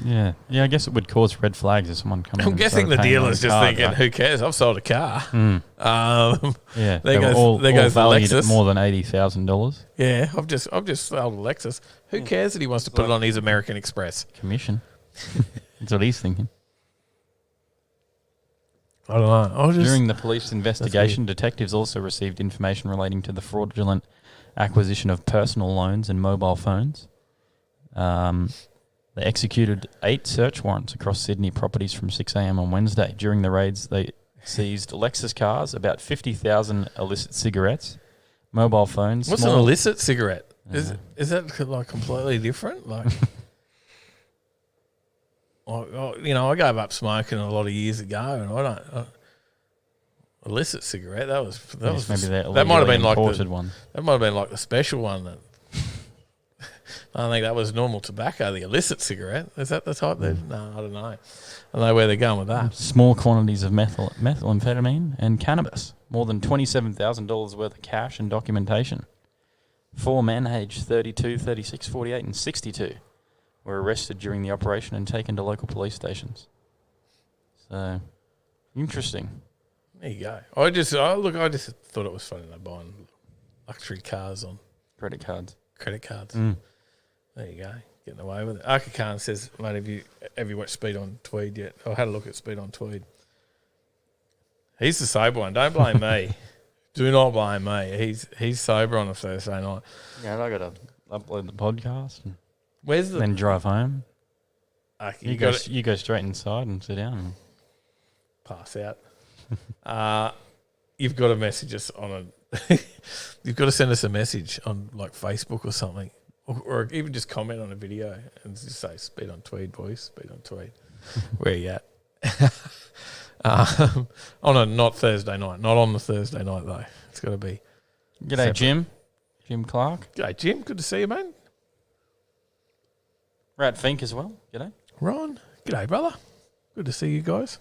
Speaker 5: Yeah, I guess it would cause red flags if someone comes.
Speaker 4: I'm guessing the dealer's just thinking, "Who cares? I've sold a car."
Speaker 5: Yeah,
Speaker 4: there goes
Speaker 5: all
Speaker 4: the
Speaker 5: valued
Speaker 4: Lexus.
Speaker 5: at more than $80,000
Speaker 4: Yeah, I've just sold a Lexus. Who cares that he wants to put it on his American Express?
Speaker 5: commission. That's what he's thinking.
Speaker 4: I don't know.
Speaker 5: During the police investigation, detectives also received information relating to the fraudulent acquisition of personal loans and mobile phones. They executed 8 search warrants across Sydney properties from 6 a.m. on Wednesday. During the raids, they seized Lexus cars, about 50,000 illicit cigarettes, mobile phones.
Speaker 4: What's an illicit cigarette? Is that like completely different? Like, I gave up smoking a lot of years ago, and I don't. Illicit cigarette. That was
Speaker 5: maybe
Speaker 4: that might have been like
Speaker 5: imported one.
Speaker 4: That might have been like the special one that. I don't think that was normal tobacco, the illicit cigarette. Is that the type? No, I don't know. I don't know where they're going with that.
Speaker 5: Small quantities of methamphetamine and cannabis. More than $27,000 worth of cash and documentation. 4 men aged 32, 36, 48 and 62 were arrested during the operation and taken to local police stations. So, interesting.
Speaker 4: There you go. I just thought it was funny they're buying luxury cars on
Speaker 5: Credit cards.
Speaker 4: There you go, getting away with it. Arka Khan says, mate, have you watched Speed on Tweed yet? I had a look at Speed on Tweed. He's the sober one. Don't blame me. Do not blame me. He's sober on a Thursday night.
Speaker 5: Yeah, I got to upload the podcast and
Speaker 4: Where's the
Speaker 5: then drive home.
Speaker 4: Arka,
Speaker 5: You go straight inside and sit down and
Speaker 4: pass out. You've got to message us on you've got to send us a message on like Facebook or something. Or even just comment on a video and just say, Speed on Tweed, boys. Speed on Tweed. Where you at? On a not Thursday night. Not on the Thursday night, though. It's got to be.
Speaker 5: G'day,
Speaker 4: separate.
Speaker 5: Jim. Jim Clark.
Speaker 4: G'day, Jim. Good to see you, mate.
Speaker 5: Rat Fink as well. G'day.
Speaker 4: Ron. G'day, brother. Good to see you guys.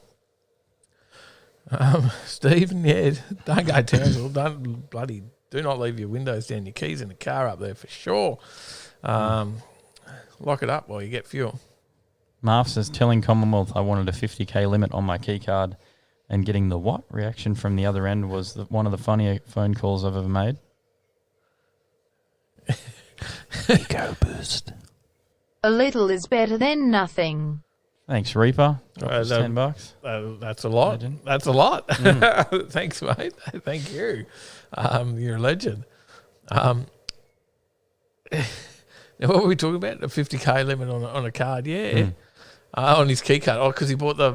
Speaker 4: Stephen, yeah, don't go Townsville. Do not leave your windows down, your keys in the car up there for sure. Lock it up while you get fuel.
Speaker 5: Marv says, telling Commonwealth I wanted a 50k limit on my key card and getting the what reaction from the other end was one of the funnier phone calls I've ever made. Ego boost.
Speaker 6: A little is better than nothing.
Speaker 5: Thanks, Reaper. $10.
Speaker 4: That's a lot.
Speaker 5: Legend.
Speaker 4: That's a lot. Thanks, mate. Thank you. You're a legend. Now, what were we talking about? The 50k limit on a card, yeah. On his key card. Oh, because he bought the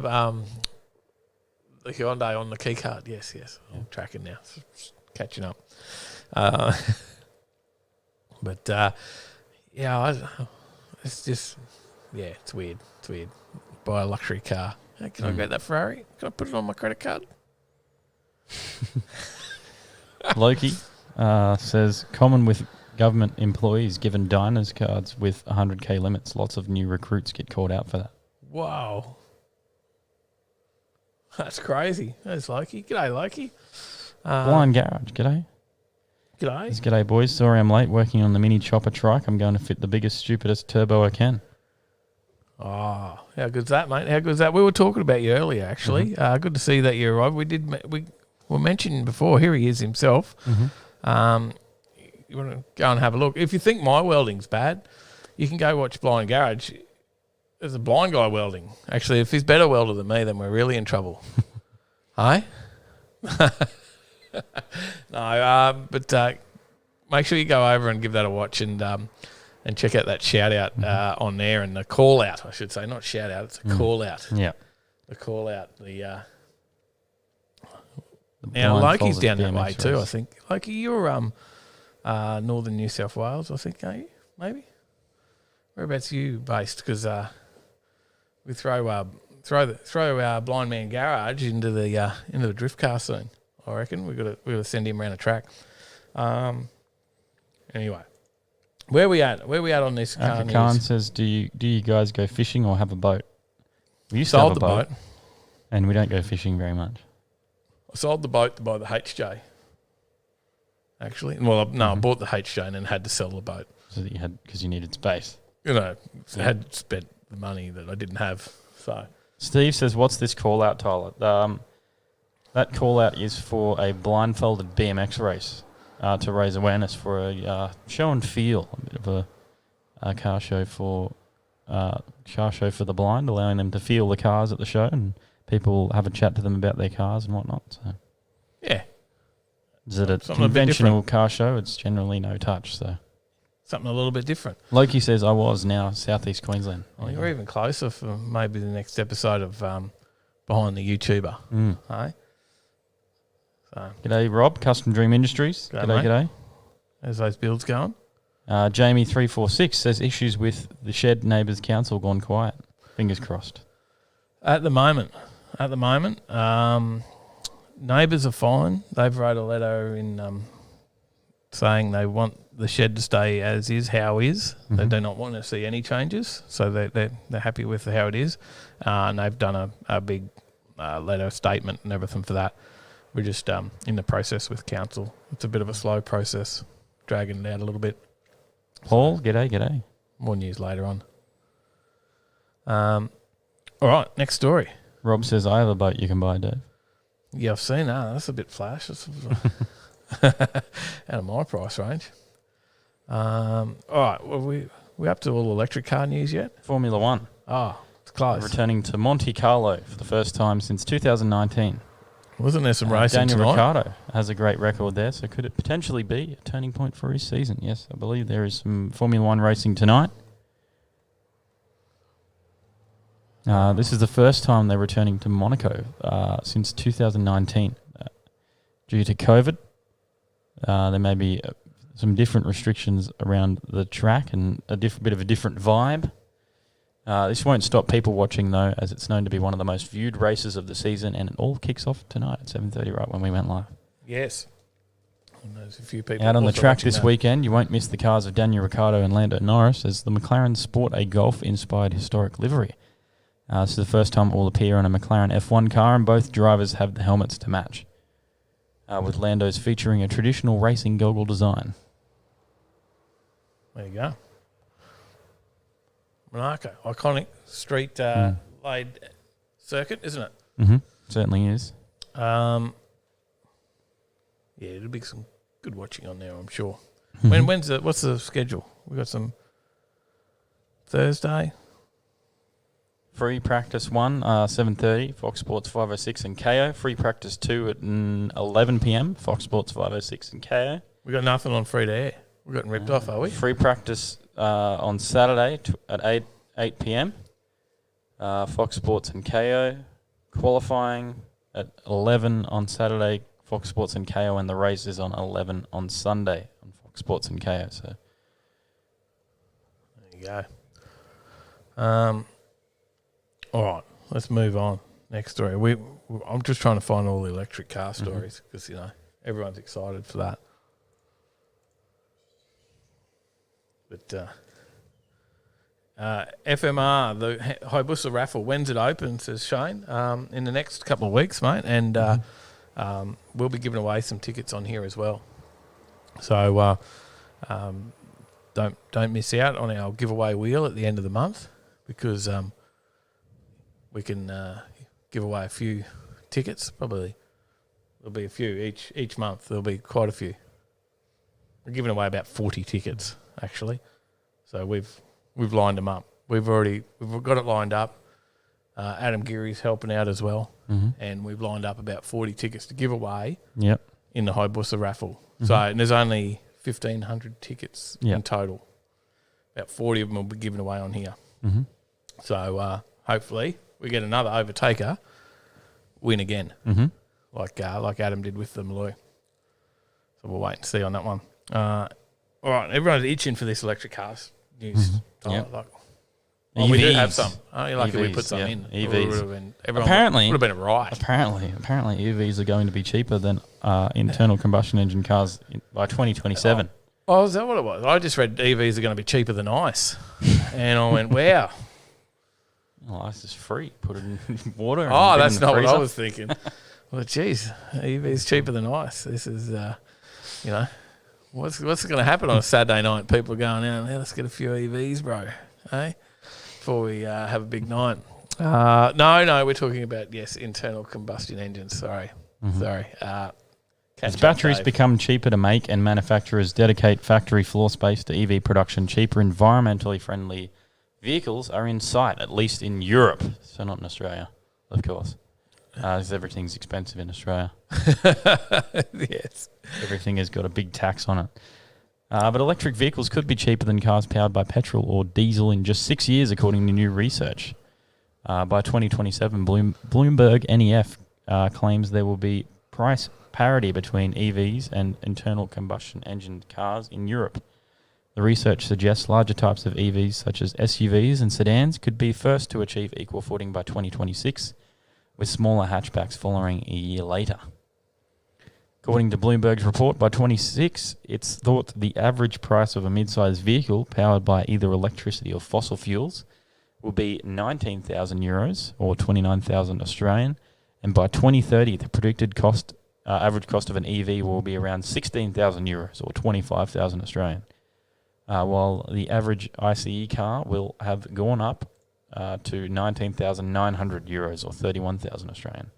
Speaker 4: Hyundai on the key card. Yes. I'm tracking now. Catching up. But it's just, it's weird. It's weird. Buy a luxury car. Hey, can I get that Ferrari? Can I put it on my credit card?
Speaker 5: Loki says, common with government employees given diners cards with 100k limits. Lots of new recruits get called out for that.
Speaker 4: Wow. That's crazy. That's Loki. G'day, Loki.
Speaker 5: Blind Garage, g'day.
Speaker 4: G'day.
Speaker 5: It's g'day, boys. Sorry I'm late working on the mini chopper trike. I'm going to fit the biggest, stupidest turbo I can.
Speaker 4: Oh, how good's that, mate? How good's that? We were talking about you earlier, actually. Good to see that you arrived. We were mentioning before. Here he is himself. You want to go and have a look. If you think my welding's bad, you can go watch Blind Garage. There's a blind guy welding. Actually, if he's better welder than me, then we're really in trouble. Hey? No, but make sure you go over and give that a watch and check out that shout out on there and the call out, I should say. Not shout out, it's a call out.
Speaker 5: Yeah.
Speaker 4: The call out. Now,
Speaker 5: blind
Speaker 4: Loki's
Speaker 5: falls
Speaker 4: down that
Speaker 5: BMX
Speaker 4: way too,
Speaker 5: race.
Speaker 4: I think. Loki, you're northern New South Wales, I think, are you? Maybe? Whereabouts are you based? Because we throw our blind man garage into the drift car soon. I reckon we got to send him around a track. Anyway, where we at on this car news?
Speaker 5: Khan says, do you guys go fishing or have a boat? We used
Speaker 4: Sold
Speaker 5: to
Speaker 4: the
Speaker 5: have a boat,
Speaker 4: boat.
Speaker 5: and we don't go fishing very much.
Speaker 4: I sold the boat to buy the HJ. Actually, well, no, I bought the HJ and then had to sell the boat.
Speaker 5: So that you had, because you needed space.
Speaker 4: You know, I had spent the money that I didn't have. So
Speaker 5: Steve says, what's this call out, Tyler? That call out is for a blindfolded BMX race to raise awareness for a show and feel, a bit of a car show for the blind, allowing them to feel the cars at the show and people have a chat to them about their cars and whatnot. So
Speaker 4: yeah,
Speaker 5: is it a
Speaker 4: Something a bit
Speaker 5: conventional car show? It's generally no touch. So
Speaker 4: something a little bit different.
Speaker 5: Loki says, I was now Southeast Queensland.
Speaker 4: Well, you're even closer for maybe the next episode of Behind the YouTuber. Hey? So,
Speaker 5: G'day, Rob, Custom Dream Industries.
Speaker 4: G'day,
Speaker 5: G'day,
Speaker 4: mate.
Speaker 5: g'day.
Speaker 4: how's those builds going?
Speaker 5: Jamie346 says issues with the Shed Neighbours Council gone quiet. Fingers crossed.
Speaker 4: At the moment, neighbours are fine. They've wrote a letter in saying they want the shed to stay as is, how is. They do not want to see any changes, so they're happy with how it is. And they've done a big letter statement and everything for that. We're just in the process with council. It's a bit of a slow process, dragging it out a little bit.
Speaker 5: Paul, g'day.
Speaker 4: More news later on. All right, next story.
Speaker 5: Rob says, I have a boat you can buy, Dave.
Speaker 4: Yeah, I've seen that. That's a bit flash. That's out of my price range. All right, well, we up to all electric car news yet?
Speaker 5: Formula One.
Speaker 4: Oh, it's close.
Speaker 5: Returning to Monte Carlo for the first time since 2019.
Speaker 4: Wasn't there some racing
Speaker 5: Daniel
Speaker 4: tonight?
Speaker 5: Ricciardo has a great record there, so could it potentially be a turning point for his season? Yes, I believe there is some Formula One racing tonight. This is the first time they're returning to Monaco since 2019. Due to COVID, there may be some different restrictions around the track and a bit of a different vibe. This won't stop people watching, though, as it's known to be one of the most viewed races of the season, and it all kicks off tonight at 7:30, right when we went live.
Speaker 4: Yes. And there's a few people
Speaker 5: Out on the
Speaker 4: also
Speaker 5: track
Speaker 4: watching
Speaker 5: this
Speaker 4: that.
Speaker 5: weekend, you won't miss the cars of Daniel Ricciardo and Lando Norris as the McLaren sport a golf-inspired historic livery. This is the first time it will appear on a McLaren F1 car, and both drivers have the helmets to match, with Lando's featuring a traditional racing goggle design.
Speaker 4: There you go. Monaco, iconic street laid circuit, isn't it?
Speaker 5: Mm-hmm. Certainly is.
Speaker 4: Yeah, it'll be some good watching on there, I'm sure.
Speaker 5: Mhm.
Speaker 4: What's the schedule? We got some Thursday.
Speaker 5: Free practice 1, 7:30, Fox Sports 506 and KO. Free practice 2 at 11 p.m, Fox Sports 506 and KO.
Speaker 4: We got nothing on free to air. We're getting ripped off, are we?
Speaker 5: Free practice on Saturday at 8 p.m, Fox Sports and KO. Qualifying at 11 on Saturday, Fox Sports and KO, and the race is on 11 on Sunday on Fox Sports and KO. So
Speaker 4: There you go. All right, let's move on. Next story. I'm just trying to find all the electric car stories because everyone's excited for that. But FMR, the Hayabusa raffle. When's it open, says Shane? In the next couple of weeks, mate. And we'll be giving away some tickets on here as well. So don't miss out on our giveaway wheel at the end of the month, because we can give away a few tickets. Probably there'll be a few each month. There'll be quite a few. We're giving away about 40 tickets actually. So we've lined them up. We've got it lined up. Adam Geary's helping out as well, and we've lined up about 40 tickets to give away.
Speaker 5: Yep.
Speaker 4: In the Hayabusa raffle. So and there's only 1,500 tickets in total. About 40 of them will be given away on here. So hopefully we get another Overtaker win again, like Adam did with the Maloo. So we'll wait and see on that one. All right, everyone's itching for this electric cars news. We do have some. Only lucky we put some in.
Speaker 5: EVs.
Speaker 4: Apparently, would have been a riot.
Speaker 5: Apparently, EVs are going to be cheaper than internal combustion engine cars by 2027.
Speaker 4: Oh, is that what it was? I just read EVs are going to be cheaper than ICE, and I went, wow.
Speaker 5: Well, ICE is free. Put it in water. And
Speaker 4: Oh,
Speaker 5: get
Speaker 4: that's
Speaker 5: in the
Speaker 4: not what I
Speaker 5: freezer.
Speaker 4: was thinking. Well, geez, EV's cheaper than ICE. This is, what's going to happen on a Saturday night? People are going out, let's get a few EVs, bro. Hey, before we have a big night. No, we're talking about internal combustion engines. Sorry.
Speaker 5: As batteries become cheaper to make and manufacturers dedicate factory floor space to EV production, cheaper, environmentally friendly vehicles are in sight, at least in Europe. So not in Australia, of course. Because everything's expensive in Australia.
Speaker 4: Yes.
Speaker 5: Everything has got a big tax on it. But electric vehicles could be cheaper than cars powered by petrol or diesel in just 6 years, according to new research. By 2027, Bloomberg NEF claims there will be price parity between EVs and internal combustion engine cars in Europe. The research suggests larger types of EVs, such as SUVs and sedans, could be first to achieve equal footing by 2026, with smaller hatchbacks following a year later. According to Bloomberg's report, by 2026, it's thought the average price of a mid-sized vehicle powered by either electricity or fossil fuels will be €19,000 or 29,000 Australian, and by 2030, the predicted average cost of an EV will be around €16,000 or 25,000 Australian, while the average ICE car will have gone up to €19,900 or 31,000 Australian.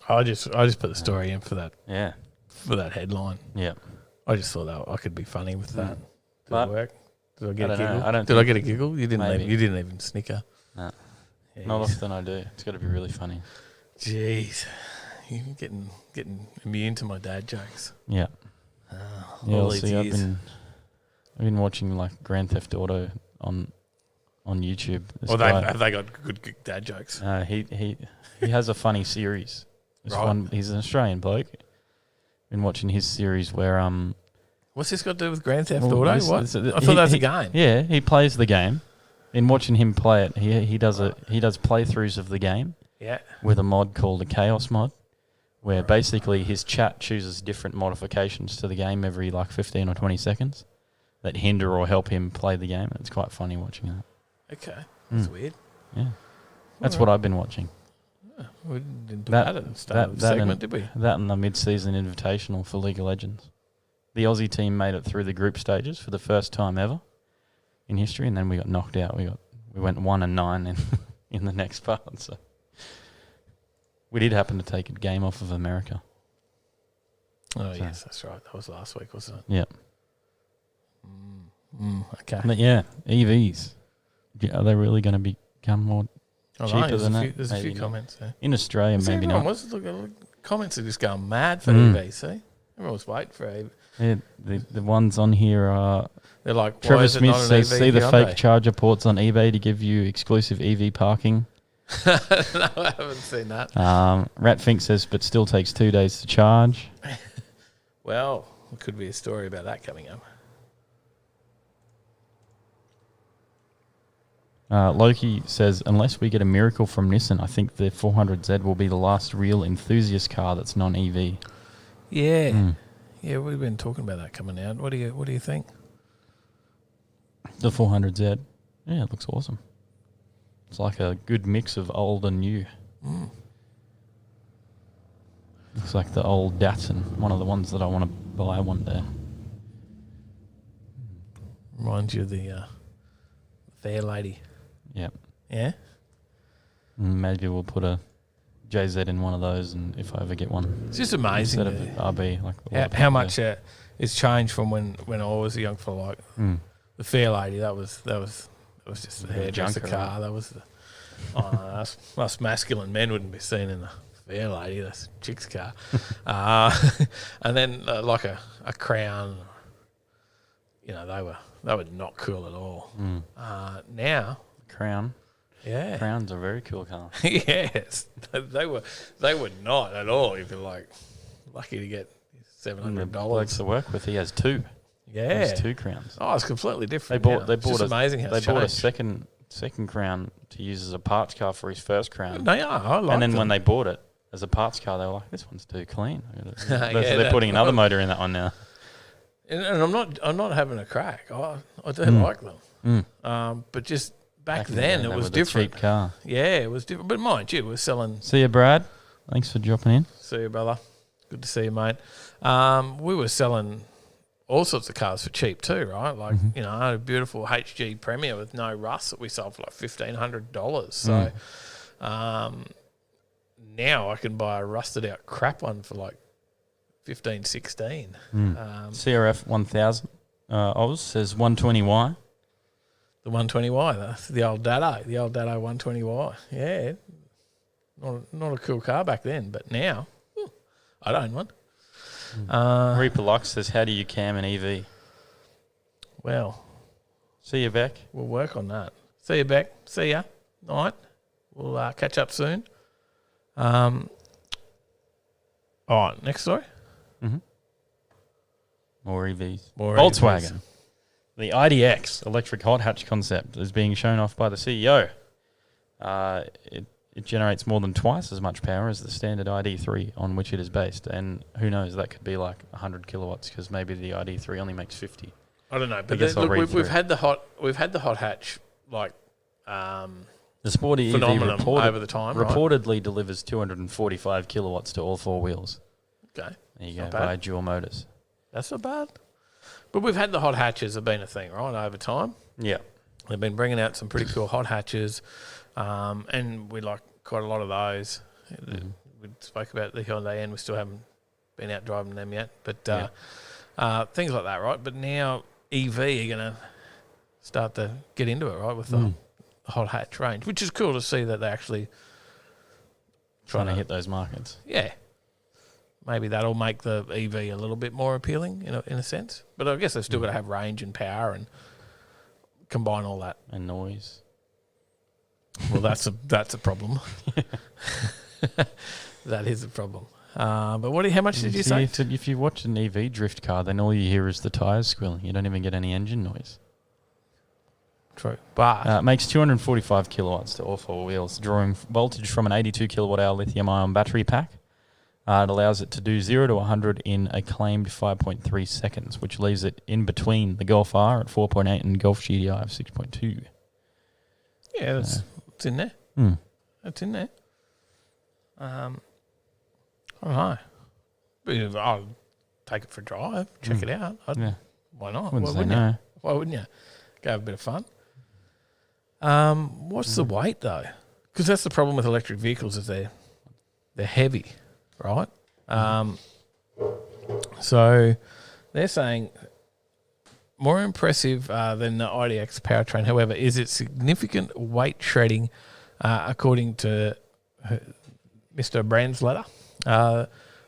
Speaker 4: I just put the story in for that.
Speaker 5: Yeah.
Speaker 4: For that headline.
Speaker 5: Yeah.
Speaker 4: I just thought that I could be funny with that. Did
Speaker 5: But
Speaker 4: it work? Did I get a
Speaker 5: I don't
Speaker 4: giggle?
Speaker 5: know.
Speaker 4: Did I get a giggle? You didn't.
Speaker 5: Maybe.
Speaker 4: You didn't even snicker.
Speaker 5: No.
Speaker 4: Jeez.
Speaker 5: Not often I do. It's got to be really funny.
Speaker 4: Jeez, you're getting immune to my dad jokes.
Speaker 5: Yeah.
Speaker 4: All
Speaker 5: Well,
Speaker 4: these
Speaker 5: see, I've
Speaker 4: years.
Speaker 5: been watching like Grand Theft Auto on YouTube. This
Speaker 4: Or
Speaker 5: guy,
Speaker 4: have they got good dad jokes?
Speaker 5: he has a funny series.
Speaker 4: Right.
Speaker 5: He's an Australian bloke. Been watching his series where
Speaker 4: What's this got to do with Grand Theft
Speaker 5: well,
Speaker 4: Auto?
Speaker 5: this-
Speaker 4: What?
Speaker 5: this-
Speaker 4: I thought that's a game.
Speaker 5: Yeah, he plays the game. In watching him play it, he does playthroughs of the game
Speaker 4: Yeah.
Speaker 5: with a mod called a Chaos mod, where basically his chat chooses different modifications to the game every like 15 or 20 seconds that hinder or help him play the game. It's quite funny watching that.
Speaker 4: Okay. That's weird.
Speaker 5: Yeah, that's what I've been watching.
Speaker 4: We didn't do
Speaker 5: That-
Speaker 4: that at the start of the
Speaker 5: that
Speaker 4: segment,
Speaker 5: and-
Speaker 4: did we?
Speaker 5: That and the mid-season invitational for League of Legends. The Aussie team made it through the group stages for the first time ever in history, and then we got knocked out. We went 1-9 in the next part. So we did happen to take a game off of America.
Speaker 4: Oh,
Speaker 5: So-
Speaker 4: yes, that's right. That was last week, wasn't it?
Speaker 5: Yeah,
Speaker 4: Okay.
Speaker 5: but yeah, EVs. Are they really going to become more
Speaker 4: I know,
Speaker 5: cheaper
Speaker 4: there's
Speaker 5: than
Speaker 4: a few,
Speaker 5: that?
Speaker 4: there's a few
Speaker 5: Maybe not.
Speaker 4: comments there.
Speaker 5: In Australia?
Speaker 4: See,
Speaker 5: Maybe
Speaker 4: everyone
Speaker 5: not.
Speaker 4: was look, comments are just going mad for
Speaker 5: Mm.
Speaker 4: EV. See, everyone was waiting for EV.
Speaker 5: Yeah, the ones on here are
Speaker 4: They're like, why
Speaker 5: Trevor
Speaker 4: is it
Speaker 5: Smith
Speaker 4: not an
Speaker 5: says,
Speaker 4: EV
Speaker 5: see the
Speaker 4: Hyundai?"
Speaker 5: fake charger ports on eBay to give you exclusive EV parking.
Speaker 4: No, I haven't seen that.
Speaker 5: Ratfink says, but still takes 2 days to charge.
Speaker 4: Well, there could be a story about that coming up.
Speaker 5: Loki says, unless we get a miracle from Nissan, I think the 400Z will be the last real enthusiast car that's non-EV.
Speaker 4: Yeah,
Speaker 5: Mm.
Speaker 4: yeah, we've been talking about that coming out. What do you think?
Speaker 5: The 400Z. Yeah, it looks awesome. It's like a good mix of old and new. Looks like the old Datsun, one of the ones that I want to buy one day.
Speaker 4: Reminds you of the fair lady.
Speaker 5: Yep.
Speaker 4: Yeah?
Speaker 5: Maybe we'll put a JZ in one of those, and if I ever get one.
Speaker 4: It's just amazing.
Speaker 5: Instead of RB. Like
Speaker 4: how much it's changed from when I was a young fella. Like the fair lady, that was just the hairdresser car. Right? That was the us masculine men wouldn't be seen in a fair lady. That's a chick's car. And then like a Crown. You know, they were not cool at all. Now
Speaker 5: Crown.
Speaker 4: Yeah.
Speaker 5: Crown's a very cool car.
Speaker 4: Yes. They were not at all. You'd be like lucky to get $700.
Speaker 5: Blokes to work with, he has two.
Speaker 4: Yeah.
Speaker 5: He has two Crowns.
Speaker 4: Oh, it's completely different.
Speaker 5: They bought
Speaker 4: amazing how
Speaker 5: they bought a second Crown to use as a parts car for his first Crown.
Speaker 4: They are. I like
Speaker 5: and then
Speaker 4: them.
Speaker 5: when they bought it as a parts car, they were like, "This one's too clean." They're putting another motor in that one now.
Speaker 4: And I'm not having a crack. I do like them. But just back then it was different.
Speaker 5: Cheap car.
Speaker 4: Yeah, it was different. But mind you, we're selling.
Speaker 5: See you, Brad. Thanks for dropping in.
Speaker 4: See you, brother. Good to see you, mate. We were selling all sorts of cars for cheap too, right? Like, you know, a beautiful HG Premier with no rust that we sold for like $1,500. So now I can buy a rusted out crap one for like 15, 16.
Speaker 5: CRF 1000 Oz says 120Y.
Speaker 4: The 120Y, that's the old Dado 120Y. Yeah, not a cool car back then, but now I'd own one.
Speaker 5: Reaper Lux says, how do you cam an EV?
Speaker 4: Well,
Speaker 5: see you, Beck.
Speaker 4: We'll work on that. See you, Beck. See ya. Night. We'll catch up soon. All right, next story.
Speaker 5: More EVs.
Speaker 4: More
Speaker 5: Volkswagen.
Speaker 4: EVs.
Speaker 5: The IDX electric hot hatch concept is being shown off by the CEO. It generates more than twice as much power as the standard ID3 on which it is based, and who knows, that could be like 100 kilowatts because maybe the ID3 only makes 50.
Speaker 4: I don't know, but we've had the hot hatch like
Speaker 5: the sporty
Speaker 4: phenomenon
Speaker 5: EV
Speaker 4: over the time.
Speaker 5: Reportedly delivers 245 kilowatts to all four wheels.
Speaker 4: Okay,
Speaker 5: there you go, by dual motors.
Speaker 4: That's not bad. But we've had the hot hatches have been a thing, right, over time.
Speaker 5: Yeah.
Speaker 4: They've been bringing out some pretty cool hot hatches, and we like quite a lot of those. We spoke about the Hyundai N. We still haven't been out driving them yet. But things like that, right? But now EV are going to start to get into it, right, with the hot hatch range, which is cool to see that they're actually
Speaker 5: trying to hit those markets.
Speaker 4: Yeah. Maybe that'll make the EV a little bit more appealing in a sense. But I guess they've still got to have range and power and combine all that.
Speaker 5: And noise.
Speaker 4: Well, that's a problem. That is a problem. But how much did you say?
Speaker 5: If you watch an EV drift car, then all you hear is the tyres squealing. You don't even get any engine noise.
Speaker 4: True. But
Speaker 5: it makes 245 kilowatts to all four wheels, drawing voltage from an 82 kilowatt hour lithium-ion battery pack. It allows it to do 0 to 100 in a claimed 5.3 seconds, which leaves it in between the Golf R at 4.8 and Golf GTI of 6.2.
Speaker 4: Yeah, it's in there. That's in there. I don't know. But I'll take it for a drive, check it out. Why not?
Speaker 5: Why wouldn't you?
Speaker 4: Why wouldn't you? Go have a bit of fun. What's the weight, though? Because that's the problem with electric vehicles is they're heavy. Right? So they're saying more impressive than the IDX powertrain, however, is its significant weight shredding, according to Mr. Brand's letter. The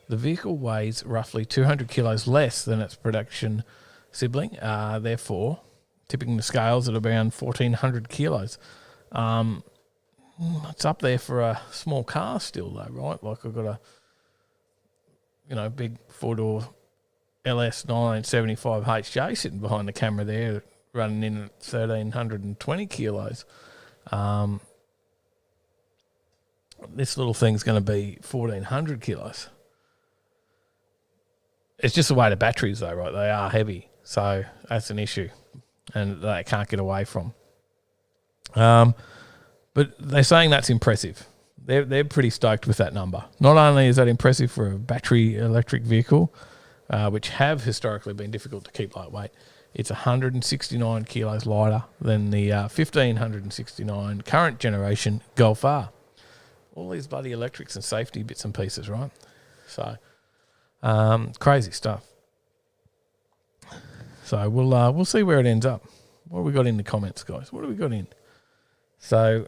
Speaker 4: vehicle weighs roughly 200 kilos less than its production sibling, therefore tipping the scales at around 1,400 kilos. It's up there for a small car still, though, right? Like I've got a big four-door LS 1975 HJ sitting behind the camera there, running in at 1,320 kilos. This little thing's going to be 1,400 kilos. It's just the weight of batteries, though, right? They are heavy, so that's an issue. and they can't get away from. But they're saying that's impressive. They're pretty stoked with that number. Not only is that impressive for a battery electric vehicle, which have historically been difficult to keep lightweight, it's 169 kilos lighter than the 1,569 current generation Golf R. All these bloody electrics and safety bits and pieces, right? So, crazy stuff. So we'll see where it ends up. What have we got in the comments, guys? What have we got in? So,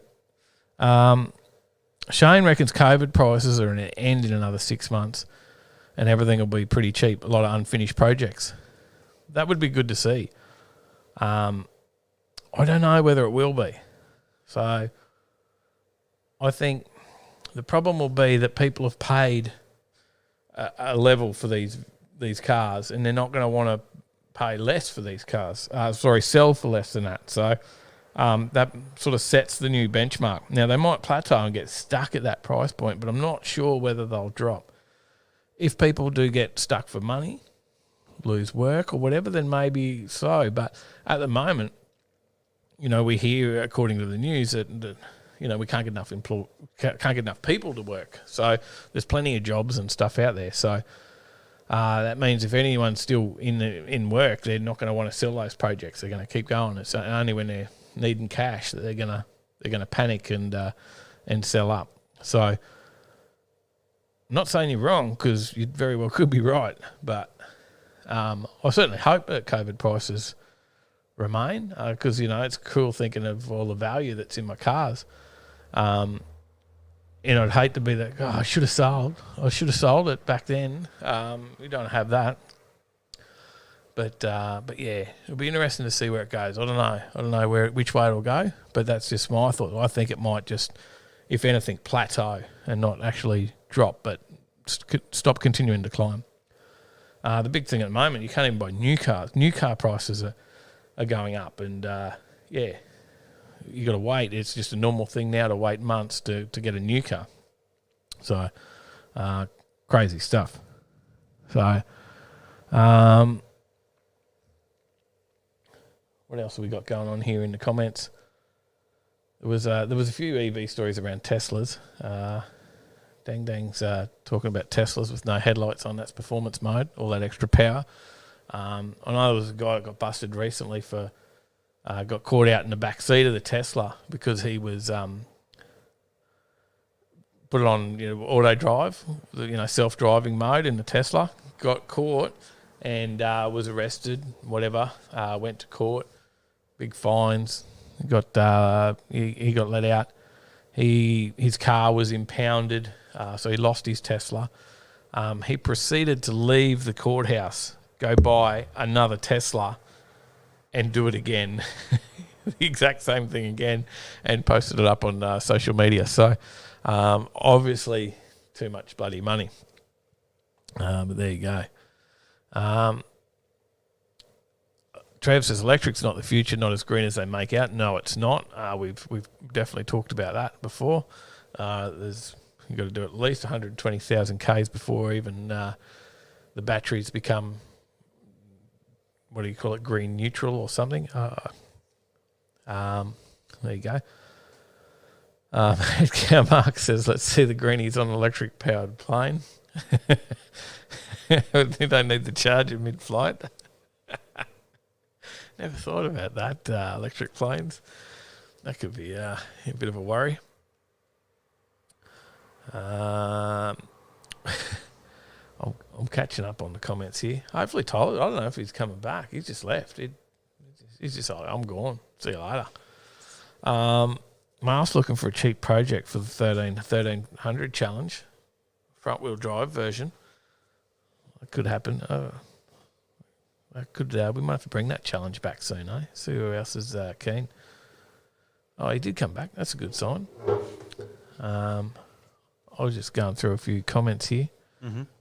Speaker 4: Shane reckons COVID prices are going to end in another 6 months and everything will be pretty cheap. A lot of unfinished projects. That would be good to see. I don't know whether it will be. So, I think the problem will be that people have paid a level for these cars and they're not going to want to pay less for these cars. Sell for less than that. So that sort of sets the new benchmark. Now, they might plateau and get stuck at that price point, but I'm not sure whether they'll drop. If people do get stuck for money, lose work or whatever, then maybe so. But at the moment, we hear, according to the news, that we can't get enough people to work. So there's plenty of jobs and stuff out there. So that means if anyone's still in work, they're not going to want to sell those projects. They're going to keep going. It's only when they're needing cash that they're going to panic and sell up. So I'm not saying you're wrong, because you very well could be right, but I certainly hope that COVID prices remain, because it's cool thinking of all the value that's in my cars. I'd hate to be that, I should have sold it back then. We don't have that. But yeah, it'll be interesting to see where it goes. I don't know which way it'll go, but that's just my thought. I think it might just, if anything, plateau and not actually drop, but stop continuing to climb. The big thing at the moment, you can't even buy new cars. New car prices are going up, and yeah, you got to wait. It's just a normal thing now to wait months to get a new car. So, crazy stuff. So, what else have we got going on here in the comments? There was a few EV stories around Teslas. Dang's talking about Teslas with no headlights on. That's performance mode, all that extra power. I know there was a guy that got busted recently for got caught out in the back seat of the Tesla because he was put it on auto drive, self-driving mode in the Tesla. Got caught and was arrested. Whatever, went to court, big fines. He got let out. His car was impounded, so he lost his Tesla. He proceeded to leave the courthouse, go buy another Tesla, and do it again, the exact same thing again, and posted it up on social media. So, obviously, too much bloody money. But there you go. Trev says electric's not the future, not as green as they make out. No, it's not. We've definitely talked about that before. You've got to do at least 120,000 Ks before even the batteries become, what do you call it, green neutral or something. There you go. Mark says, let's see the greenies on an electric powered plane. They don't need to charge in mid-flight. Never thought about that, electric planes. That could be a bit of a worry. I'm catching up on the comments here. Hopefully Tyler, I don't know if he's coming back. He's just left. He's just like, I'm gone. See you later. Mark's looking for a cheap project for the 1300 challenge. Front wheel drive version. It could happen. We might have to bring that challenge back soon, eh? See who else is keen. Oh, he did come back. That's a good sign. I was just going through a few comments here,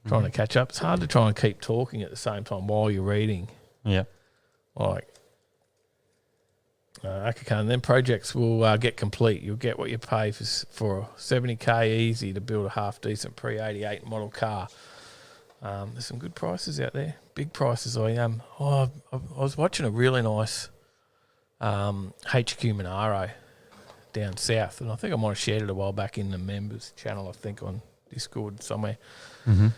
Speaker 4: trying to catch up. It's hard to try and keep talking at the same time while you're reading. Yeah. Like, okay, and then projects will get complete. You'll get what you pay for 70K easy to build a half-decent pre-88 model car. There's some good prices out there. Big prices, I was watching a really nice HQ Monaro down south, and I think I might have shared it a while back in the members channel, I think on Discord somewhere.
Speaker 5: Mm-hmm.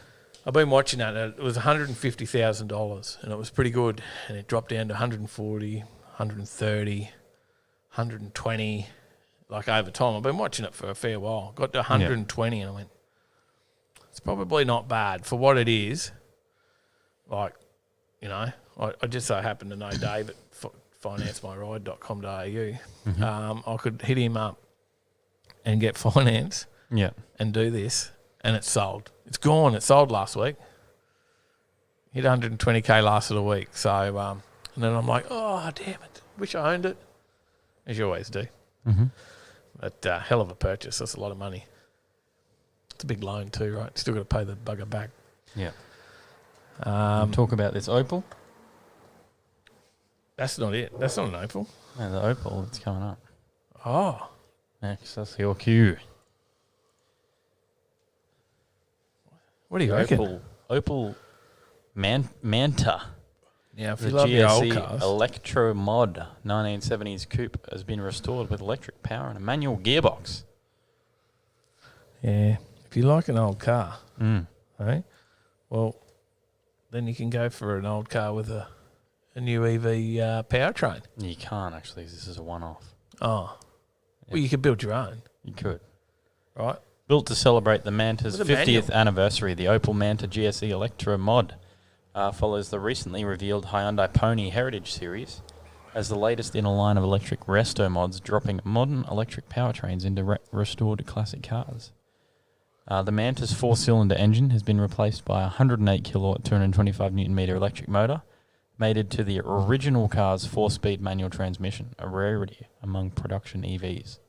Speaker 4: I've been watching that. It was $150,000, and it was pretty good. And it dropped down to 140, 130, 120, like over time. I've been watching it for a fair while. Got to 120, and I went, it's probably not bad for what it is. Like, you know, I just so happen to know Dave at financemyride.com.au.
Speaker 5: Mm-hmm.
Speaker 4: I could hit him up and get finance and do this, and it's sold. It's gone. It sold last week. Hit 120K last of the week. So, and then I'm like, oh, damn it. Wish I owned it. As you always do.
Speaker 5: Mm-hmm.
Speaker 4: But hell of a purchase. That's a lot of money. It's a big loan too, right? Still got to pay the bugger back.
Speaker 5: Yeah. Talk about this Opal.
Speaker 4: That's not it. That's not an Opal.
Speaker 5: No, the Opal that's coming up.
Speaker 4: Oh.
Speaker 5: XSLQ.
Speaker 4: What do you reckon?
Speaker 5: Opal Manta.
Speaker 4: Yeah, if
Speaker 5: The
Speaker 4: you love your old
Speaker 5: GSE
Speaker 4: cars.
Speaker 5: Electro Mod 1970s coupe has been restored with electric power and a manual gearbox.
Speaker 4: Yeah. If you like an old car,
Speaker 5: Mm.
Speaker 4: right? Well, then you can go for an old car with a new EV powertrain.
Speaker 5: You can't actually. This is a one-off.
Speaker 4: Oh. Well, you could build your own,
Speaker 5: You could.
Speaker 4: right?
Speaker 5: Built to celebrate the Manta's
Speaker 4: With a
Speaker 5: 50th
Speaker 4: manual.
Speaker 5: anniversary, the Opal Manta GSE Electro Mod follows the recently revealed Hyundai Pony Heritage Series as the latest in a line of electric resto mods, dropping modern electric powertrains into restored classic cars. The Manta's 4-cylinder engine has been replaced by a 108 kilowatt, 225 newton meter electric motor, mated to the original car's 4-speed manual transmission, a rarity among production EVs,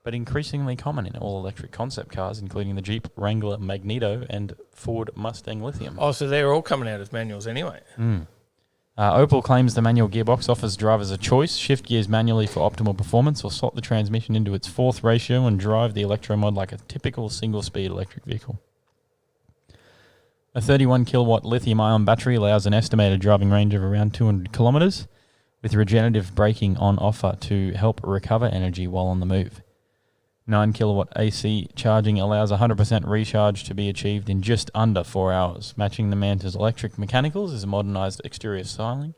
Speaker 5: but increasingly common in all-electric concept cars, including the Jeep Wrangler Magneto and Ford Mustang Lithium.
Speaker 4: Oh, so they're all coming out as manuals anyway.
Speaker 5: Opal claims the manual gearbox offers drivers a choice: shift gears manually for optimal performance, or slot the transmission into its 4th ratio and drive the Electro Mod like a typical single-speed electric vehicle. A 31 kilowatt lithium-ion battery allows an estimated driving range of around 200 kilometres, with regenerative braking on offer to help recover energy while on the move. 9 kilowatt AC charging allows 100% recharge to be achieved in just under 4 hours. Matching the Manta's electric mechanicals is a modernised exterior styling,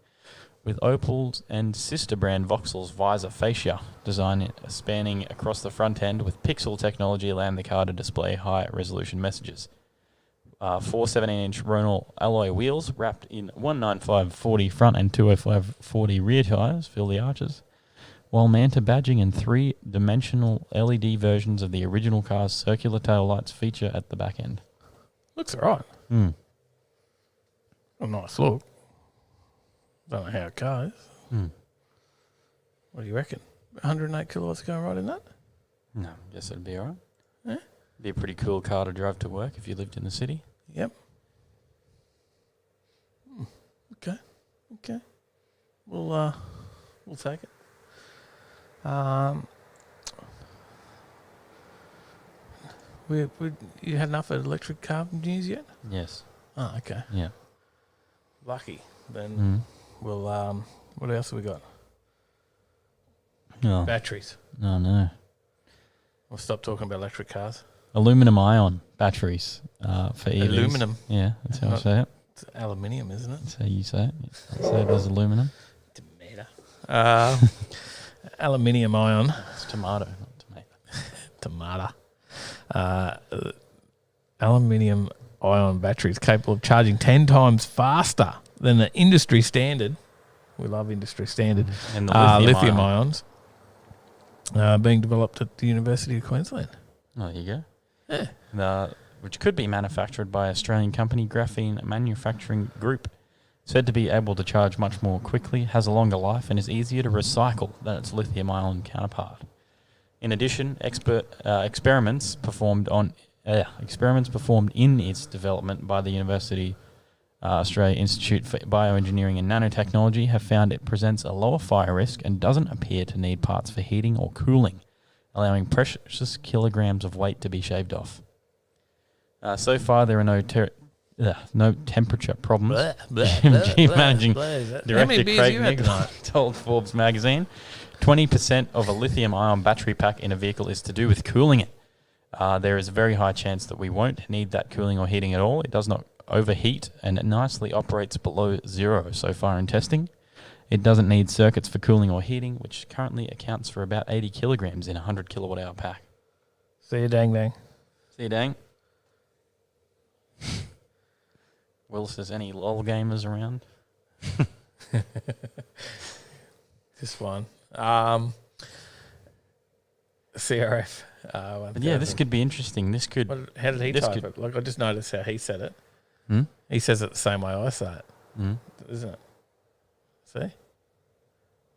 Speaker 5: with Opal's and sister brand Vauxhall's visor fascia design spanning across the front end, with pixel technology allowing the car to display high resolution messages. 4 17-inch Ronal alloy wheels wrapped in 195/40 front and 205/40 rear tyres fill the arches, while Manta badging and 3-dimensional LED versions of the original car's circular tail lights feature at the back end.
Speaker 4: Looks all right.
Speaker 5: Mm.
Speaker 4: A nice look. Don't know how it goes.
Speaker 5: Mm.
Speaker 4: What do you reckon? 108 kilowatts going right in that?
Speaker 5: No, guess it'd be all right.
Speaker 4: Yeah.
Speaker 5: Be a pretty cool car to drive to work if you lived in the city.
Speaker 4: Yep. Okay. We'll take it. You had enough of electric car news yet?
Speaker 5: Yes.
Speaker 4: Oh, okay.
Speaker 5: Yeah.
Speaker 4: Lucky. Then we'll. What else have we got? Batteries.
Speaker 5: Oh, no.
Speaker 4: We'll stop talking about electric cars.
Speaker 5: Aluminum ion batteries for EVs.
Speaker 4: Aluminum.
Speaker 5: Yeah, that's how I say it.
Speaker 4: It's aluminium, isn't it?
Speaker 5: That's how you say it. I say it as aluminum.
Speaker 4: Tomato. Aluminium ion.
Speaker 5: It's tomato, not tomato.
Speaker 4: Tomato. Aluminium ion batteries capable of charging 10 times faster than the industry standard. We love industry standard.
Speaker 5: And the
Speaker 4: lithium ions being developed at the University of Queensland.
Speaker 5: Oh, there you go.
Speaker 4: Yeah.
Speaker 5: Which could be manufactured by Australian company Graphene Manufacturing Group. Said to be able to charge much more quickly, has a longer life, and is easier to recycle than its lithium-ion counterpart. In addition, experiments performed in its development by the University Australia Institute for Bioengineering and Nanotechnology have found it presents a lower fire risk and doesn't appear to need parts for heating or cooling, allowing precious kilograms of weight to be shaved off. So far, there are no no temperature problems.
Speaker 4: Blah, blah,
Speaker 5: GMG
Speaker 4: blah,
Speaker 5: Managing
Speaker 4: blah, blah. How
Speaker 5: Director
Speaker 4: many beers
Speaker 5: Craig
Speaker 4: you had
Speaker 5: Nichols
Speaker 4: tonight?
Speaker 5: told Forbes magazine 20% of a lithium-ion battery pack in a vehicle is to do with cooling it. There is a very high chance that we won't need that cooling or heating at all. It does not overheat and it nicely operates below zero so far in testing. It doesn't need circuits for cooling or heating, which currently accounts for about 80 kilograms in a 100 kilowatt hour pack.
Speaker 4: See you, dang dang.
Speaker 5: See you, dang. Will says, any LOL gamers around?
Speaker 4: Just one. CRF.
Speaker 5: But yeah, this could be interesting. This could...
Speaker 4: How did he
Speaker 5: this
Speaker 4: type
Speaker 5: could-
Speaker 4: it? Like, I just noticed how he said it.
Speaker 5: Hmm?
Speaker 4: He says it the same way I say it, isn't it? See?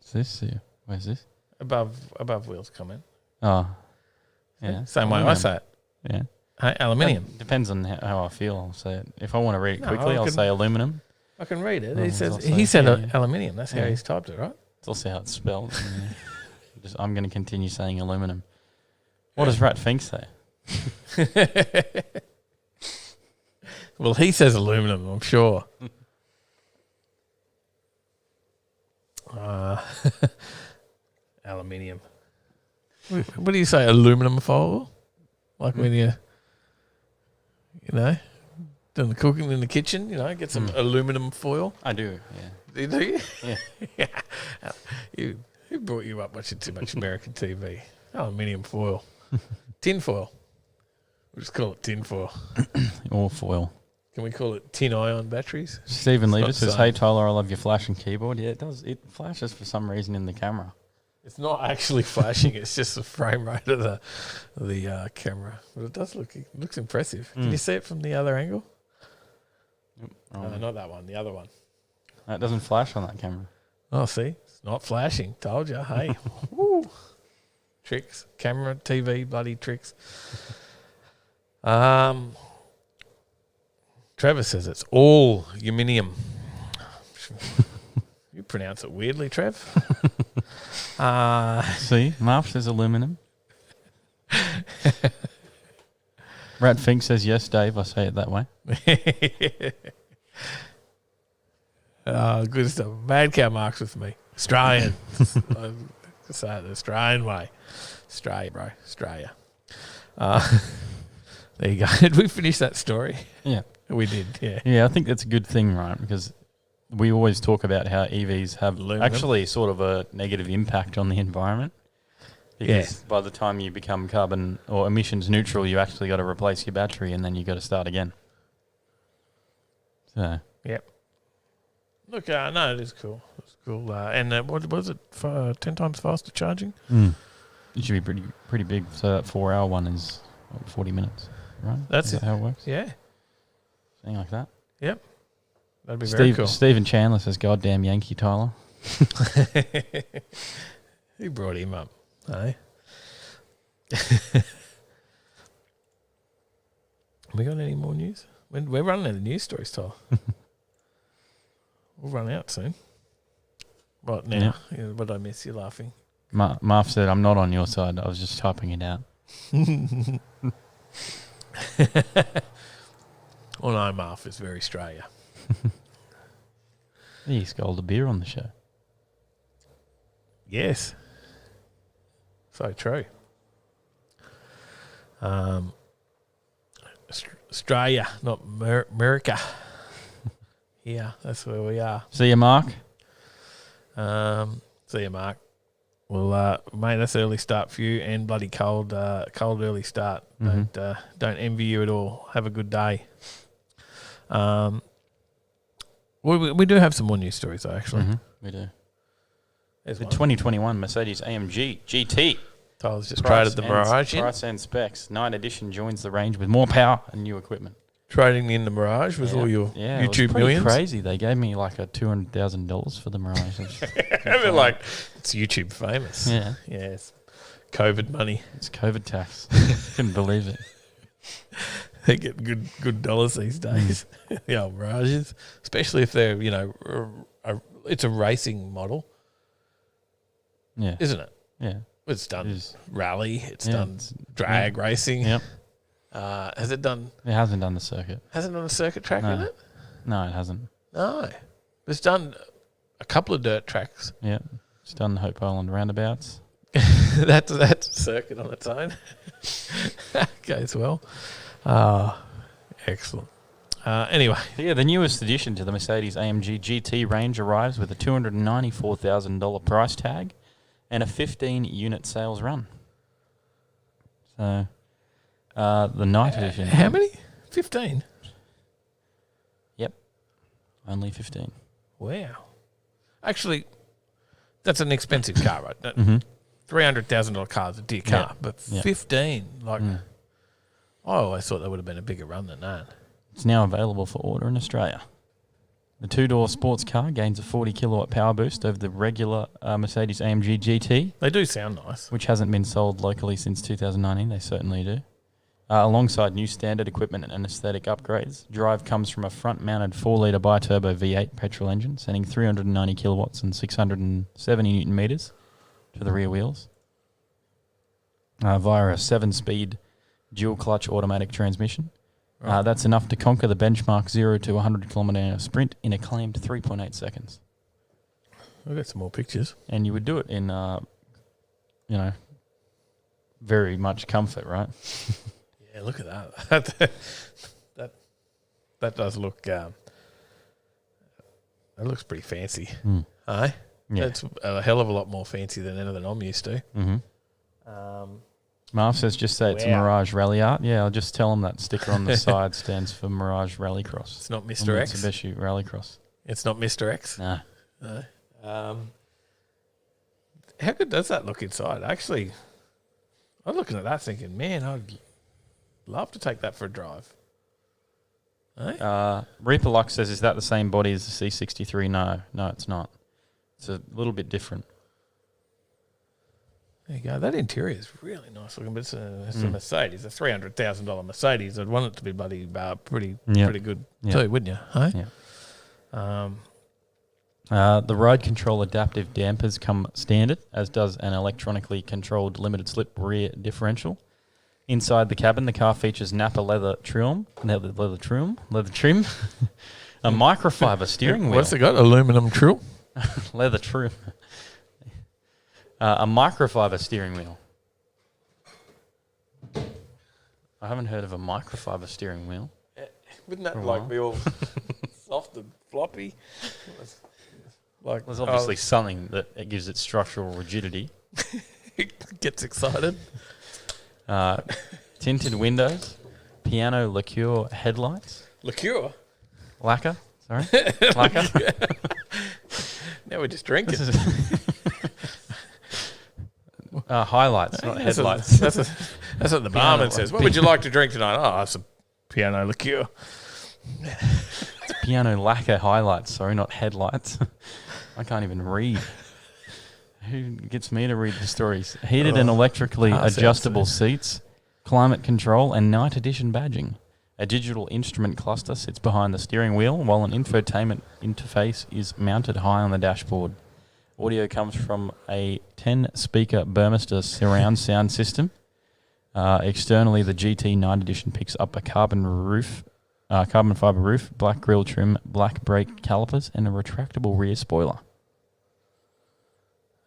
Speaker 5: Is this here? Where's this?
Speaker 4: Above Will's comment.
Speaker 5: Oh. Yeah.
Speaker 4: Same way I say it.
Speaker 5: Yeah.
Speaker 4: Hey, aluminium.
Speaker 5: Depends on how I feel. I'll say it. If I want to read it
Speaker 4: No,
Speaker 5: quickly,
Speaker 4: I
Speaker 5: I'll
Speaker 4: could-
Speaker 5: say aluminum.
Speaker 4: I can read it.
Speaker 5: Oh,
Speaker 4: He
Speaker 5: it's
Speaker 4: says
Speaker 5: also-
Speaker 4: he said
Speaker 5: yeah.
Speaker 4: aluminium. That's how
Speaker 5: Yeah.
Speaker 4: he's typed it, right?
Speaker 5: It's also how it's spelled. I'm going to continue saying aluminum. What does Rat Fink say?
Speaker 4: Well, he says aluminum, I'm sure. Aluminium. What do you say, aluminum foil? Like when you know, doing the cooking in the kitchen, get some aluminum foil.
Speaker 5: I do, yeah.
Speaker 4: Do you?
Speaker 5: Yeah.
Speaker 4: Who brought you up watching too much American TV? Aluminium foil. Tin foil. We'll just call it tin foil.
Speaker 5: Or foil.
Speaker 4: Can we call it tin ion batteries?
Speaker 5: Stephen
Speaker 4: It's
Speaker 5: Lever
Speaker 4: not
Speaker 5: says,
Speaker 4: the
Speaker 5: hey,
Speaker 4: same.
Speaker 5: Tyler, I love your flashing keyboard. Yeah, it does. It flashes for some reason in the camera.
Speaker 4: It's not actually flashing. It's just the frame rate of the camera. But it does looks impressive. Can you see it from the other angle? No, not that one. The other one.
Speaker 5: It doesn't flash on that camera.
Speaker 4: Oh, see? It's not flashing. Told you. Hey. Woo. Tricks. Camera, TV, bloody tricks. Trevor says it's all aluminium. You pronounce it weirdly, Trev.
Speaker 5: See, Marv says aluminum. Rat Fink says, yes, Dave. I say it that way.
Speaker 4: Good stuff. Mad Cow Marks with me. Australian. I say it the Australian way. Australia, bro. Australia. There you go. Did we finish that story?
Speaker 5: Yeah.
Speaker 4: We did, yeah.
Speaker 5: Yeah, I think that's a good thing, right? Because we always talk about how EVs have
Speaker 4: Aluminum.
Speaker 5: actually sort of a negative impact on the environment. Because by the time you become carbon or emissions neutral, you actually got to replace your battery and then you got to start again. So,
Speaker 4: Yep. Look, no, it is cool. It's cool. And what was it? 10 times faster charging?
Speaker 5: it should be pretty big. So that 4-hour one is 40 minutes, right?
Speaker 4: That's
Speaker 5: Is that how it works?
Speaker 4: Yeah.
Speaker 5: Something like that.
Speaker 4: Yep. That'd be very cool.
Speaker 5: Stephen Chandler says, goddamn Yankee Tyler.
Speaker 4: Who brought him up? Hey? We got any more news? We're running out of news stories, Tyler. We'll run out soon. What now? Yeah, what did I miss? You laughing?
Speaker 5: Marv said, I'm not on your side. I was just typing it out.
Speaker 4: Well, no, Marv is very Australia.
Speaker 5: He scolded a beer on the show.
Speaker 4: Yes. So true. Australia, not America. Yeah, that's where we are.
Speaker 5: See you, Mark.
Speaker 4: See you, Mark. Well, mate, that's early start for you and bloody cold early start.
Speaker 5: Mm-hmm.
Speaker 4: Don't envy you at all. Have a good day. We do have some more news stories, though, actually.
Speaker 5: Mm-hmm. We do.
Speaker 4: There's
Speaker 5: The
Speaker 4: one.
Speaker 5: 2021 Mercedes AMG GT.
Speaker 4: Tyler's just traded the Mirage in.
Speaker 5: Price and specs. 9 Edition joins the range with more power and new equipment.
Speaker 4: Trading in the Mirage with all your
Speaker 5: it was
Speaker 4: YouTube
Speaker 5: pretty
Speaker 4: millions.
Speaker 5: crazy. They gave me like a $200,000 for the Mirage.
Speaker 4: They're like, it's YouTube famous.
Speaker 5: Yeah.
Speaker 4: Yes. COVID money.
Speaker 5: It's COVID tax. Couldn't believe it.
Speaker 4: They get good dollars these days. The old Mirages, especially if they're it's a racing model,
Speaker 5: Yeah.
Speaker 4: isn't it?
Speaker 5: Yeah.
Speaker 4: It's done
Speaker 5: It is.
Speaker 4: rally. It's
Speaker 5: Yeah,
Speaker 4: done
Speaker 5: it's-
Speaker 4: drag racing.
Speaker 5: Yep.
Speaker 4: Has it done?
Speaker 5: It hasn't done the circuit.
Speaker 4: Hasn't done a circuit track
Speaker 5: No.
Speaker 4: in it?
Speaker 5: No, it hasn't.
Speaker 4: No. It's done a couple of dirt tracks.
Speaker 5: Yeah. It's done Hope Island roundabouts.
Speaker 4: That's a circuit on its own. Goes well. Excellent. Anyway.
Speaker 5: Yeah, the newest addition to the Mercedes-AMG GT range arrives with a $294,000 price tag and a 15-unit sales run. So, the night edition.
Speaker 4: How many? 15.
Speaker 5: Yep. Only 15.
Speaker 4: Wow. Actually, that's an expensive car, right?
Speaker 5: Mm-hmm.
Speaker 4: $300,000 car is a dear car,
Speaker 5: Yeah.
Speaker 4: but
Speaker 5: Yeah.
Speaker 4: 15, I always thought that would have been a bigger run than that.
Speaker 5: It's now available for order in Australia. The two-door sports car gains a 40-kilowatt power boost over the regular Mercedes-AMG GT,
Speaker 4: They do sound nice.
Speaker 5: which hasn't been sold locally since 2019. They certainly do. Alongside new standard equipment and aesthetic upgrades, drive comes from a front-mounted 4-litre bi-turbo V8 petrol engine, sending 390 kilowatts and 670 newton meters to the rear wheels via a 7-speed dual-clutch automatic transmission. That's enough to conquer the benchmark 0 to 100 km/h sprint in a claimed 3.8 seconds.
Speaker 4: I've got some more pictures.
Speaker 5: And you would do it in, very much comfort, right?
Speaker 4: Yeah, look at that. that does look. That looks pretty fancy. Aye?
Speaker 5: Yeah.
Speaker 4: That's a hell of a lot more fancy than anything I'm used to.
Speaker 5: Mm-hmm. Marv says just say it's a
Speaker 4: Wow.
Speaker 5: Mirage Rally Art. Yeah, I'll just tell them that sticker on the side stands for Mirage Rallycross.
Speaker 4: It's not
Speaker 5: Or
Speaker 4: Mr. X.
Speaker 5: Mitsubishi Rallycross.
Speaker 4: It's not Mr. X.
Speaker 5: Nah.
Speaker 4: No. How good does that look inside? Actually, I'm looking at that thinking, man, I'd love to take that for a drive. Eh?
Speaker 5: Reaper Lux says, is that the same body as the C63? No, it's not. It's a little bit different.
Speaker 4: There you go. That interior is really nice looking, but it's a Mercedes, a $300,000 Mercedes. I'd want it to be bloody pretty good too, wouldn't you? Hey?
Speaker 5: Yeah. The ride control adaptive dampers come standard, as does an electronically controlled limited slip rear differential. Inside the cabin, the car features Napa leather trim, a microfiber steering wheel.
Speaker 4: What's it got? Aluminum trim?
Speaker 5: Leather trim. A microfiber steering wheel. I haven't heard of a microfiber steering wheel.
Speaker 4: Wouldn't that
Speaker 5: For a
Speaker 4: like
Speaker 5: while.
Speaker 4: be all soft and floppy? Like
Speaker 5: There's obviously something that it gives it structural rigidity.
Speaker 4: it gets excited.
Speaker 5: Tinted windows, piano lacquer headlights.
Speaker 4: Liqueur.
Speaker 5: Lacquer, sorry. Lacquer.
Speaker 4: Now we're just drinking.
Speaker 5: Highlights, not
Speaker 4: That's
Speaker 5: headlights.
Speaker 4: That's what the barman says. What would you like to drink tonight? Oh, it's a piano liqueur.
Speaker 5: It's piano lacquer highlights, sorry, not headlights. I can't even read. Who gets me to read the stories? Heated and electrically adjustable seats, climate control, and night edition badging. A digital instrument cluster sits behind the steering wheel, while an infotainment interface is mounted high on the dashboard. Audio comes from a 10-speaker Burmester surround sound system. Externally, the GT Night Edition picks up a carbon fibre roof, black grille trim, black brake calipers, and a retractable rear spoiler.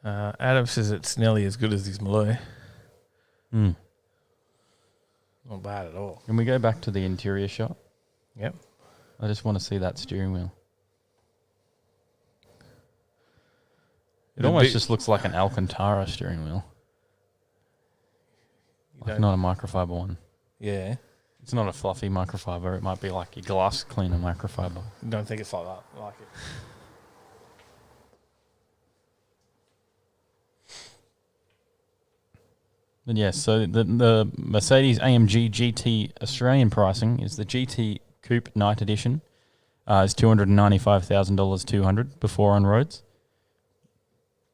Speaker 4: Adam says it's nearly as good as his Maloo. Not bad at all.
Speaker 5: Can we go back to the interior shot?
Speaker 4: Yep.
Speaker 5: I just want to see that steering wheel. It almost just looks like an Alcantara steering wheel. Like not a microfiber one.
Speaker 4: Yeah.
Speaker 5: It's not a fluffy microfiber. It might be like a glass cleaner microfiber.
Speaker 4: Don't think it's like that. I like it.
Speaker 5: But yes, so the Mercedes AMG GT Australian pricing is the GT Coupe Night Edition. Is $295,000 $200 before on roads.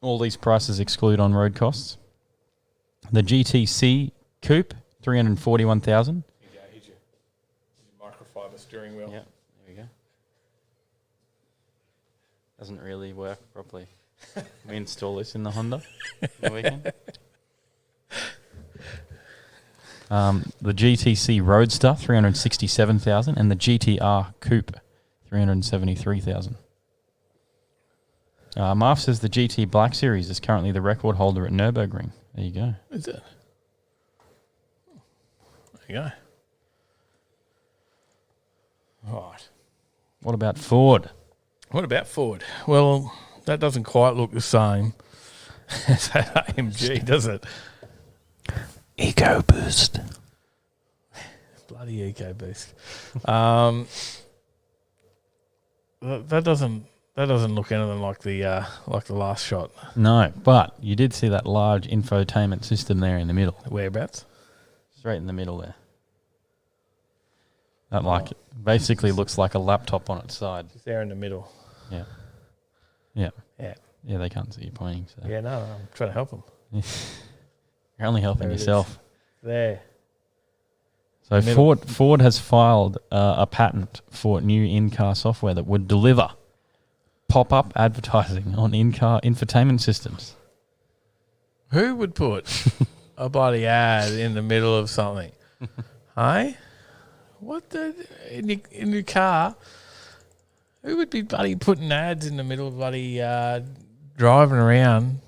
Speaker 5: All these prices exclude on-road costs. The GTC Coupe, $341,000.
Speaker 4: Here's your microfiber steering wheel.
Speaker 5: Yeah, there we go. Doesn't really work properly. We install this in the Honda on the weekend. The GTC Roadster, 367,000, and the GTR Coupe, 373,000. Marv says the GT Black Series is currently the record holder at Nürburgring. There you go.
Speaker 4: Is it? There you go. Right.
Speaker 5: What about Ford?
Speaker 4: What about Ford? Well, that doesn't quite look the same as that AMG, does it?
Speaker 5: EcoBoost.
Speaker 4: Bloody EcoBoost. That doesn't look anything like the last shot.
Speaker 5: No, but you did see that large infotainment system there in the middle.
Speaker 4: Whereabouts?
Speaker 5: Straight in the middle there. That basically looks like a laptop on its side.
Speaker 4: Just there in the middle.
Speaker 5: Yeah. Yeah.
Speaker 4: Yeah.
Speaker 5: Yeah, they can't see you pointing. So.
Speaker 4: Yeah, no, I'm trying to help them.
Speaker 5: You're only helping
Speaker 4: There it
Speaker 5: yourself.
Speaker 4: There.
Speaker 5: So
Speaker 4: Middle.
Speaker 5: Ford has filed a patent for new in-car software that would deliver pop-up advertising on in-car infotainment systems.
Speaker 4: Who would put a bloody ad in the middle of something? Hey? What the in your car? Who would be bloody putting ads in the middle of bloody driving around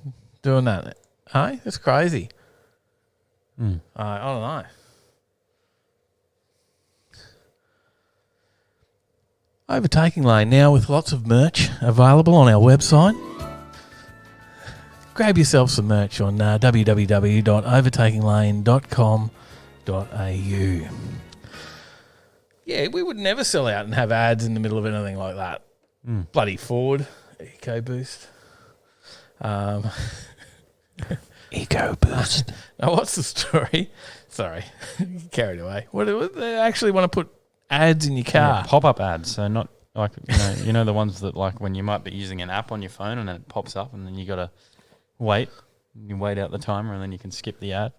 Speaker 4: doing that? Hey? That's crazy. I don't know. Overtaking Lane now with lots of merch available on our website. Grab yourself some merch on www.overtakinglane.com.au. Yeah, we would never sell out and have ads in the middle of anything like that. Bloody Ford, EcoBoost.
Speaker 5: EcoBoost.
Speaker 4: Now, what's the story? Sorry, carried away. What they actually want to put ads in your car?
Speaker 5: Yeah, pop-up ads. So not like you know the ones that like when you might be using an app on your phone and then it pops up and then you got to wait. You wait out the timer and then you can skip the ad.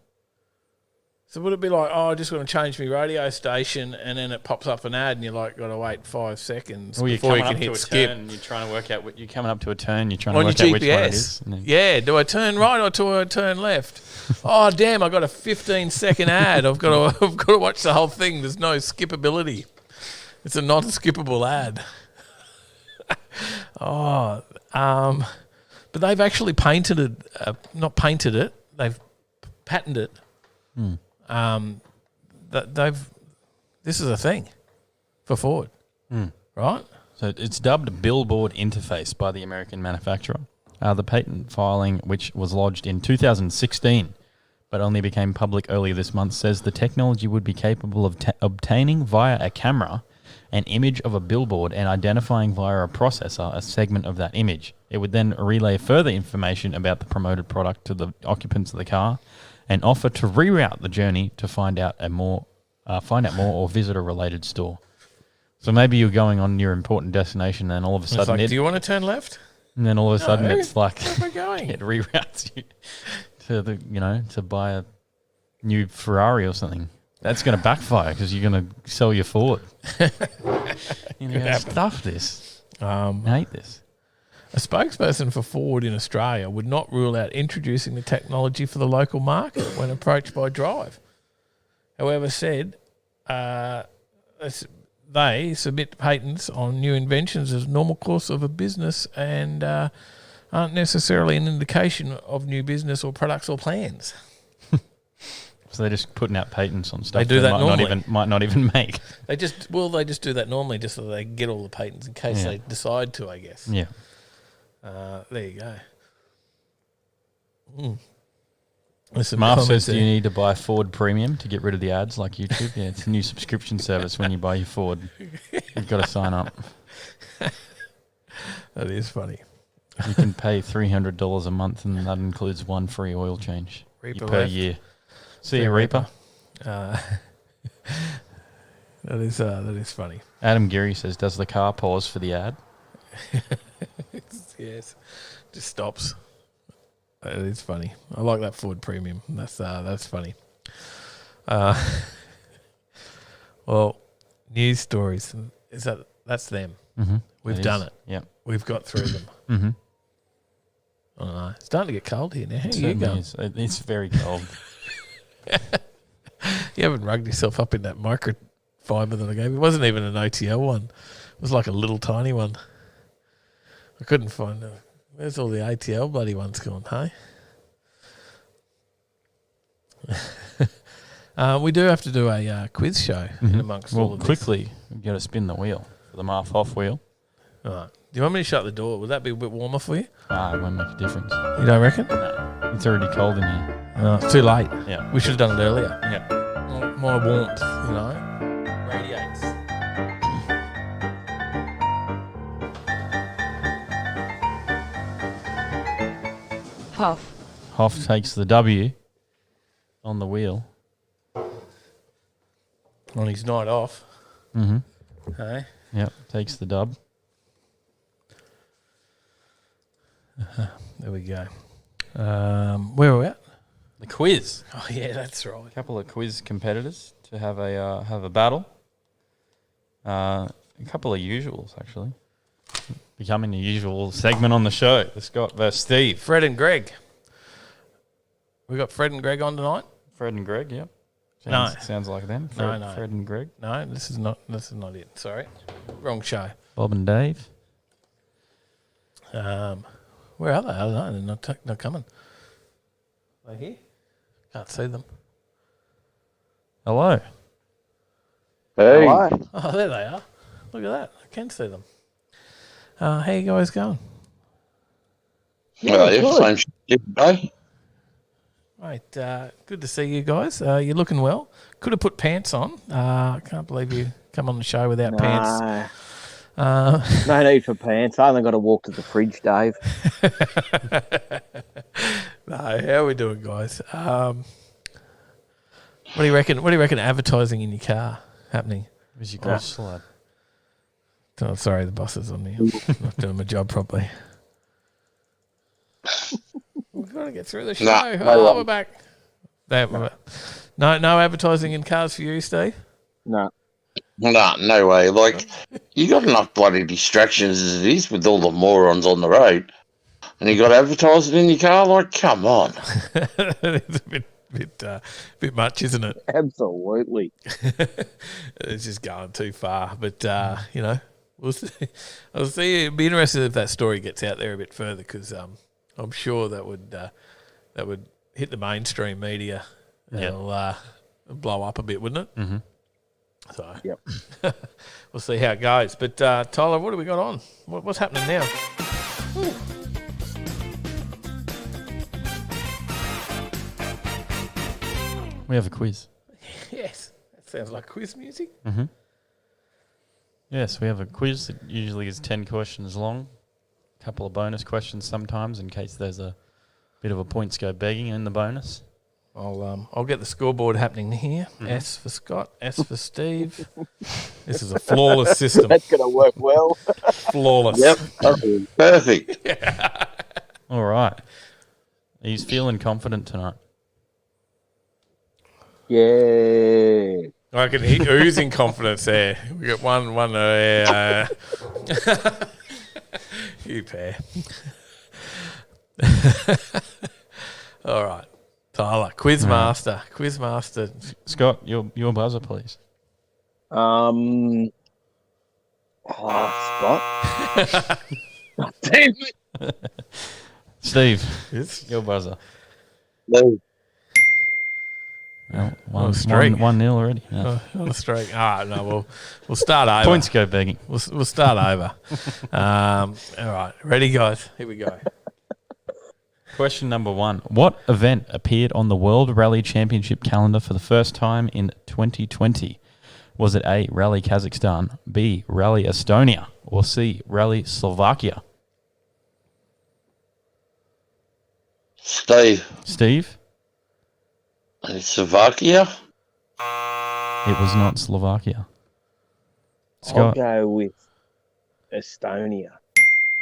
Speaker 4: So would it be like, I just want to change my radio station, and then it pops up an ad, and you're like, got to wait 5 seconds before you can hit skip?
Speaker 5: Turn, you're trying to work out what you're coming up to a turn. You're trying
Speaker 4: On
Speaker 5: to work
Speaker 4: your
Speaker 5: out which one it
Speaker 4: GPS.
Speaker 5: is.
Speaker 4: Yeah, do I turn right or do I turn left? Oh damn! I got a 15-second ad. I've got to watch the whole thing. There's no skippability. It's a non-skippable ad. But they've actually painted it. Not painted it. They've patented it. This is a thing for Ford, right?
Speaker 5: So it's dubbed Billboard Interface by the American manufacturer. The patent filing, which was lodged in 2016, but only became public earlier this month, says the technology would be capable of obtaining via a camera an image of a billboard and identifying via a processor a segment of that image. It would then relay further information about the promoted product to the occupants of the car and offer to reroute the journey to find out more or visit a related store. So maybe you're going on your important destination and all of a sudden
Speaker 4: It's like, do you want to turn left?
Speaker 5: And then all of a sudden it's like
Speaker 4: Where am I going?
Speaker 5: it reroutes you to to buy a new Ferrari or something. That's going to backfire because you're going to sell your Ford. Stuff this. I hate this.
Speaker 4: A spokesperson for Ford in Australia would not rule out introducing the technology for the local market when approached by Drive. However, said they submit patents on new inventions as normal course of a business and aren't necessarily an indication of new business or products or plans.
Speaker 5: So they're just putting out patents on stuff
Speaker 4: They do that
Speaker 5: normally. Might not even make.
Speaker 4: They just do that normally just so they get all the patents in case they decide to, I guess.
Speaker 5: Yeah.
Speaker 4: There you go.
Speaker 5: Marv says, do you need to buy Ford Premium to get rid of the ads like YouTube? Yeah, it's a new subscription service when you buy your Ford. You've got to sign up.
Speaker 4: That is funny.
Speaker 5: You can pay $300 a month and that includes one free oil change per year. See you, Reaper.
Speaker 4: That is funny.
Speaker 5: Adam Geary says, does the car pause for the ad?
Speaker 4: Yes, just stops. It is funny. I like that Ford Premium. That's funny. Well, news stories. That's them?
Speaker 5: Mm-hmm.
Speaker 4: We've done it.
Speaker 5: Yeah,
Speaker 4: we've got through them.
Speaker 5: Mm-hmm.
Speaker 4: I don't know. It's starting to get cold here now. How are you
Speaker 5: Certainly
Speaker 4: going?
Speaker 5: is. It's very cold.
Speaker 4: You haven't rugged yourself up in that microfiber that I gave you. It wasn't even an OTL one. It was like a little tiny one. I couldn't find it. Where's all the ATL bloody ones gone, hey? We do have to do a quiz show in amongst all of this.
Speaker 5: Quickly, you've got to spin the wheel for the off wheel.
Speaker 4: All right. Do you want me to shut the door? Would that be a bit warmer for you?
Speaker 5: It won't make a difference.
Speaker 4: You don't reckon?
Speaker 5: No, it's already cold in here.
Speaker 4: It's too late.
Speaker 5: Yeah.
Speaker 4: We should have done it earlier.
Speaker 5: Yeah.
Speaker 4: More warmth, you know.
Speaker 5: Radiates.
Speaker 6: Huff.
Speaker 5: Hoff takes the W on the wheel.
Speaker 4: On his night off.
Speaker 5: Mm-hmm.
Speaker 4: Hey?
Speaker 5: Yep, takes the dub.
Speaker 4: There we go. Where are we at?
Speaker 5: The quiz.
Speaker 4: Oh, yeah, that's right.
Speaker 5: A couple of quiz competitors to have a battle. A couple of usuals, actually. Becoming the usual segment on the show. The Scott versus Steve.
Speaker 4: Fred and Greg. We got Fred and Greg on tonight?
Speaker 5: Fred and Greg, yep.
Speaker 4: No.
Speaker 5: Sounds like them.
Speaker 4: No.
Speaker 5: Fred and Greg.
Speaker 4: No, this is not it. Sorry. Wrong show.
Speaker 5: Bob and Dave.
Speaker 4: Where are they? I don't know. They're not coming. Are they here? Can't see them.
Speaker 5: Hello.
Speaker 7: Hey.
Speaker 4: Oh, there they are. Look at that. I can see them. How you guys going?
Speaker 7: Well, yeah, same shit, bro.
Speaker 4: Right, good to see you guys. You're looking well. Could have put pants on. I can't believe you come on the show without pants.
Speaker 7: No need for pants. I only got to walk to the fridge, Dave.
Speaker 4: No, how are we doing, guys? What do you reckon? What do you reckon? Advertising in your car happening?
Speaker 5: Where's your golf slide?
Speaker 4: Oh, sorry, the boss is on me. I'm not doing my job properly. We've got to get through the show. We're back. No advertising in cars for you, Steve?
Speaker 7: No.
Speaker 8: No way. Like, you got enough bloody distractions as it is with all the morons on the road. And you got advertising in your car? Like, come on.
Speaker 4: It's a bit much, isn't it?
Speaker 7: Absolutely.
Speaker 4: It's just going too far. But, you know, we'll see. I'll see. It'd be interesting if that story gets out there a bit further because I'm sure that would hit the mainstream media.
Speaker 5: Yeah.
Speaker 4: It'll blow up a bit, wouldn't it?
Speaker 5: Mm-hmm.
Speaker 4: So
Speaker 7: Yep.
Speaker 4: We'll see how it goes. But Tyler, what do we got on? What's happening now? Ooh.
Speaker 5: We have a quiz.
Speaker 4: Yes, that sounds like quiz music.
Speaker 5: Mm-hmm. Yes, we have a quiz that usually is 10 questions long. A couple of bonus questions sometimes in case there's a bit of a points go begging in the bonus.
Speaker 4: I'll get the scoreboard happening here. S for Scott, S for Steve. This is a flawless system.
Speaker 7: That's going to work well.
Speaker 4: Flawless.
Speaker 8: Yep. Perfect.
Speaker 5: All right. He's feeling confident tonight.
Speaker 7: Yeah.
Speaker 4: I can hear oozing confidence there. We got one. You pair. All right, Tyler, Quizmaster.
Speaker 5: Scott, your buzzer, please.
Speaker 7: Scott. Damn it.
Speaker 5: Steve,
Speaker 4: Yes.
Speaker 5: your buzzer.
Speaker 8: No.
Speaker 5: Well,
Speaker 4: On a streak.
Speaker 5: 1-0 already. Yeah.
Speaker 4: On the streak. No, we'll start over.
Speaker 5: Points go begging.
Speaker 4: We'll start over. All right, ready, guys? Here we go.
Speaker 5: Question number 1. What event appeared on the World Rally Championship calendar for the first time in 2020? Was it A, Rally Kazakhstan, B, Rally Estonia, or C, Rally Slovakia? Steve?
Speaker 8: Slovakia?
Speaker 5: It was not Slovakia.
Speaker 7: I'll
Speaker 5: Scott?
Speaker 7: go with Estonia.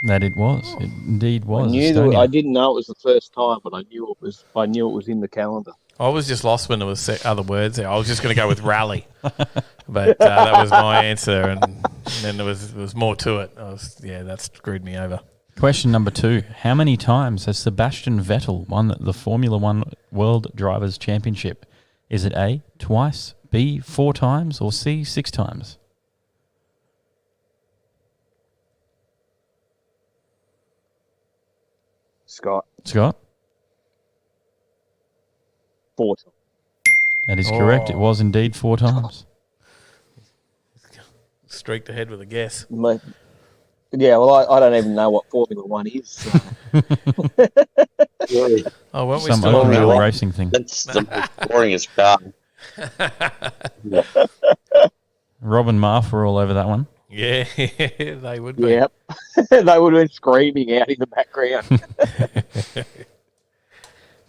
Speaker 5: That it was. It indeed was.
Speaker 7: I
Speaker 5: Estonia.
Speaker 7: I didn't know it was the first time, but I knew it was in the calendar.
Speaker 4: I was just lost when there was other words there. I was just going to go with rally, but that was my answer, and then there was more to it. That screwed me over.
Speaker 5: Question number 2. How many times has Sebastian Vettel won the Formula One World Drivers' Championship? Is it A, twice, B, 4 times, or C, 6 times?
Speaker 7: Scott.
Speaker 5: Scott?
Speaker 7: 4 times.
Speaker 5: That is correct. It was indeed 4 times.
Speaker 4: Streaked ahead with a guess.
Speaker 7: Yeah, well, I don't even know what Formula One is. So.
Speaker 4: Oh, weren't we
Speaker 5: Some
Speaker 4: still on
Speaker 5: unreal
Speaker 4: rally?
Speaker 5: racing thing.
Speaker 8: That's the boringest car.
Speaker 5: Rob and Marf were all over that one.
Speaker 4: Yeah, they would be.
Speaker 7: Yep. They would have been screaming out in the background.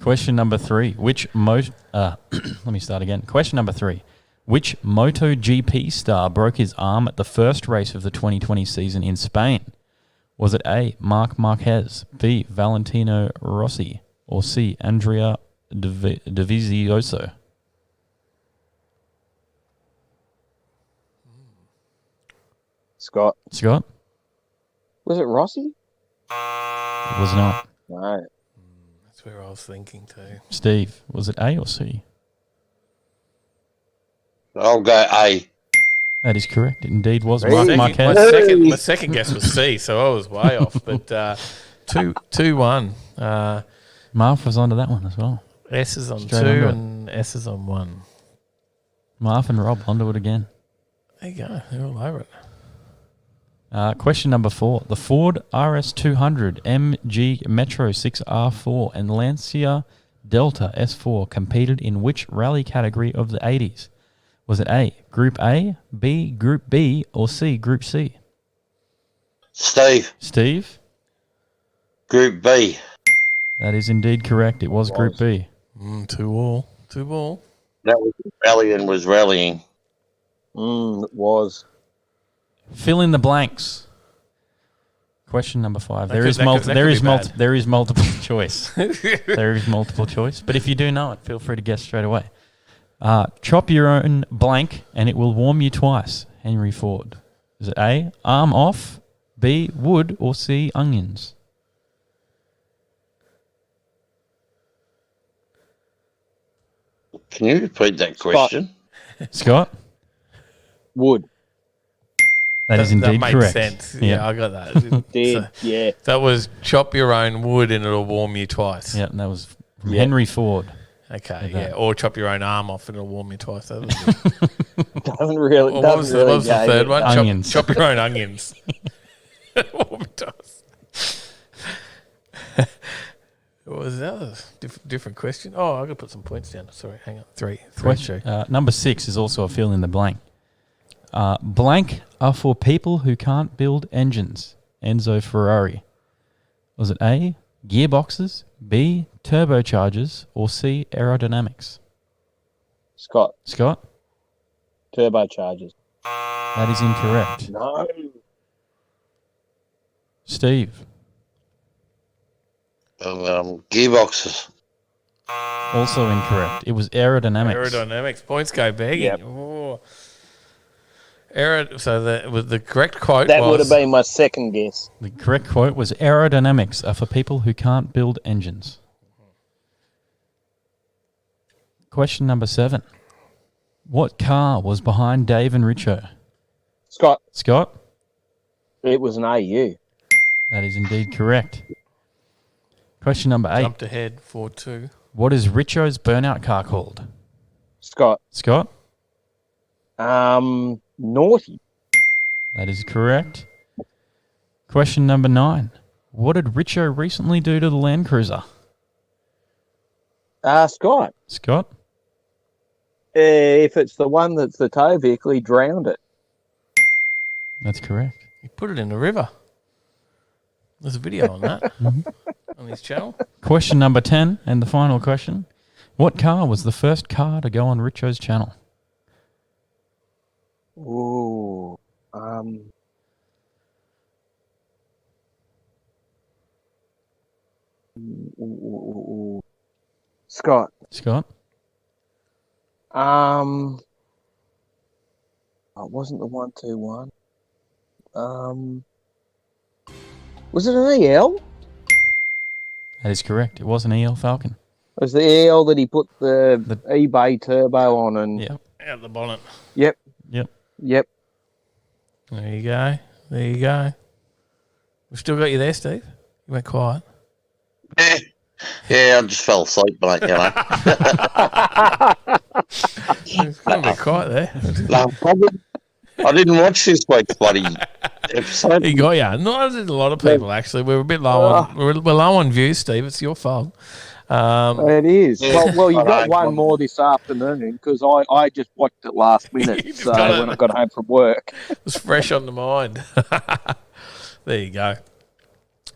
Speaker 5: Question number 3. Let me start again. Question number 3. Which MotoGP star broke his arm at the first race of the 2020 season in Spain? Was it A, Marc Marquez, B, Valentino Rossi, or C, Andrea Dovizioso?
Speaker 7: Scott.
Speaker 5: Scott?
Speaker 7: Was it Rossi?
Speaker 5: It was not.
Speaker 7: No.
Speaker 4: That's where I was thinking too.
Speaker 5: Steve, was it A or C?
Speaker 8: I'll go A.
Speaker 5: That is correct. It indeed was
Speaker 7: Hey.
Speaker 5: Marc
Speaker 4: My
Speaker 5: Marquez.
Speaker 4: second guess was C, so I was way off. But 2-1.
Speaker 5: Marf was onto that one as well.
Speaker 4: S is on
Speaker 5: Straight
Speaker 4: 2
Speaker 5: onto it.
Speaker 4: and S is on 1.
Speaker 5: Marf and Rob onto it again.
Speaker 4: There you go. They're all over it.
Speaker 5: Question number 4. The Ford RS200, MG Metro 6R4, and Lancia Delta S4 competed in which rally category of the 80s? Was it A, Group A, B, Group B, or C, Group C?
Speaker 8: Steve,
Speaker 5: Steve?
Speaker 8: Group B.
Speaker 5: That is indeed correct. It was Group B.
Speaker 4: 2-all. 2-ball.
Speaker 8: That was rallying was rallying.
Speaker 7: It was.
Speaker 5: Fill in the blanks. Question number 5. There is multiple choice. There is multiple choice. But if you do know it, feel free to guess straight away. Chop your own blank and it will warm you twice. Henry Ford. Is it A, arm off, B, wood, or C, onions?
Speaker 8: Can you repeat that question?
Speaker 5: Scott?
Speaker 7: Wood.
Speaker 5: That is indeed
Speaker 4: that
Speaker 5: correct.
Speaker 4: makes sense. Yeah, I got that.
Speaker 7: Did. Yeah.
Speaker 4: That was chop your own wood and it'll warm you twice.
Speaker 5: Yeah, that was from Henry Ford.
Speaker 4: Okay,
Speaker 5: that.
Speaker 4: yeah. Or chop your own arm off and it'll warm you twice. That was
Speaker 7: Doesn't really.
Speaker 4: Well, what was the third one?
Speaker 5: Onions.
Speaker 4: Chop your own onions. Warm you twice. What was the other different question? Oh, I've got to put some points down. Sorry, hang on. Three.
Speaker 5: Number 6 is also a fill in the blank. Blank are for people who can't build engines. Enzo Ferrari. Was it A, gearboxes, B, turbochargers, or C, aerodynamics?
Speaker 7: Scott.
Speaker 5: Scott?
Speaker 7: Turbochargers.
Speaker 5: That is incorrect.
Speaker 7: No.
Speaker 5: Steve?
Speaker 8: Gearboxes.
Speaker 5: Also incorrect. It was aerodynamics.
Speaker 4: Aerodynamics. Points go begging.
Speaker 7: Yep.
Speaker 4: Oh. So the correct quote
Speaker 7: That
Speaker 4: was...
Speaker 7: would have been my second guess.
Speaker 5: The correct quote was aerodynamics are for people who can't build engines. Question number 7. What car was behind Dave and Richo?
Speaker 7: Scott.
Speaker 5: Scott?
Speaker 7: It was an AU.
Speaker 5: That is indeed correct. Question number 8.
Speaker 4: Jumped ahead 4-2.
Speaker 5: What is Richo's burnout car called?
Speaker 7: Scott.
Speaker 5: Scott?
Speaker 7: Naughty.
Speaker 5: That is correct. Question number 9. What did Richo recently do to the Land Cruiser?
Speaker 7: Scott.
Speaker 5: Scott?
Speaker 7: If it's the one that's the tow vehicle, he drowned it.
Speaker 5: That's correct.
Speaker 4: He put it in the river. There's a video on that on his channel.
Speaker 5: Question number 10 and the final question. What car was the first car to go on Richo's channel?
Speaker 7: Ooh. Scott.
Speaker 5: Scott?
Speaker 7: It wasn't the 121. Was it an EL?
Speaker 5: That is correct. It was an EL Falcon.
Speaker 7: was the EL that he put the eBay turbo on, and
Speaker 5: Yep.
Speaker 4: Out the bonnet.
Speaker 7: Yep.
Speaker 4: There you go. There you go. We've still got you there, Steve. You went quiet.
Speaker 8: Yeah, I just fell asleep, mate, you know.
Speaker 4: It's got a bit quiet there.
Speaker 8: No, I didn't watch this week's bloody episode.
Speaker 4: He got you. No, there's a lot of people, actually. We're a bit low on we're low on views, Steve. It's your fault.
Speaker 7: It is.
Speaker 8: Yeah.
Speaker 7: Well, you got
Speaker 8: Alright,
Speaker 7: one more this afternoon because I just watched it last minute.
Speaker 4: just
Speaker 7: So
Speaker 4: got it.
Speaker 7: when I got home from work,
Speaker 4: It was fresh on the mind. There you go.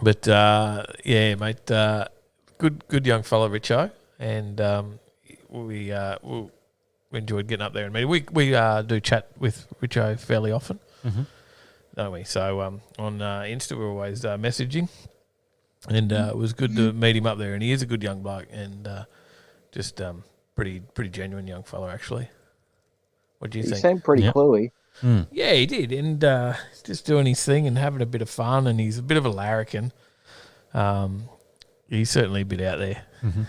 Speaker 4: But, yeah, mate, good young fella, Richo. And we enjoyed getting up there and meeting. We do chat with Richo fairly often, don't we? So on Insta, we're always messaging. And it was good to meet him up there. And he is a good young bloke and just pretty genuine young fella, actually. What do you
Speaker 7: he
Speaker 4: think?
Speaker 7: seemed pretty cluey.
Speaker 4: Yeah, he did. And just doing his thing and having a bit of fun. And he's a bit of a larrikin. He's certainly a bit out there.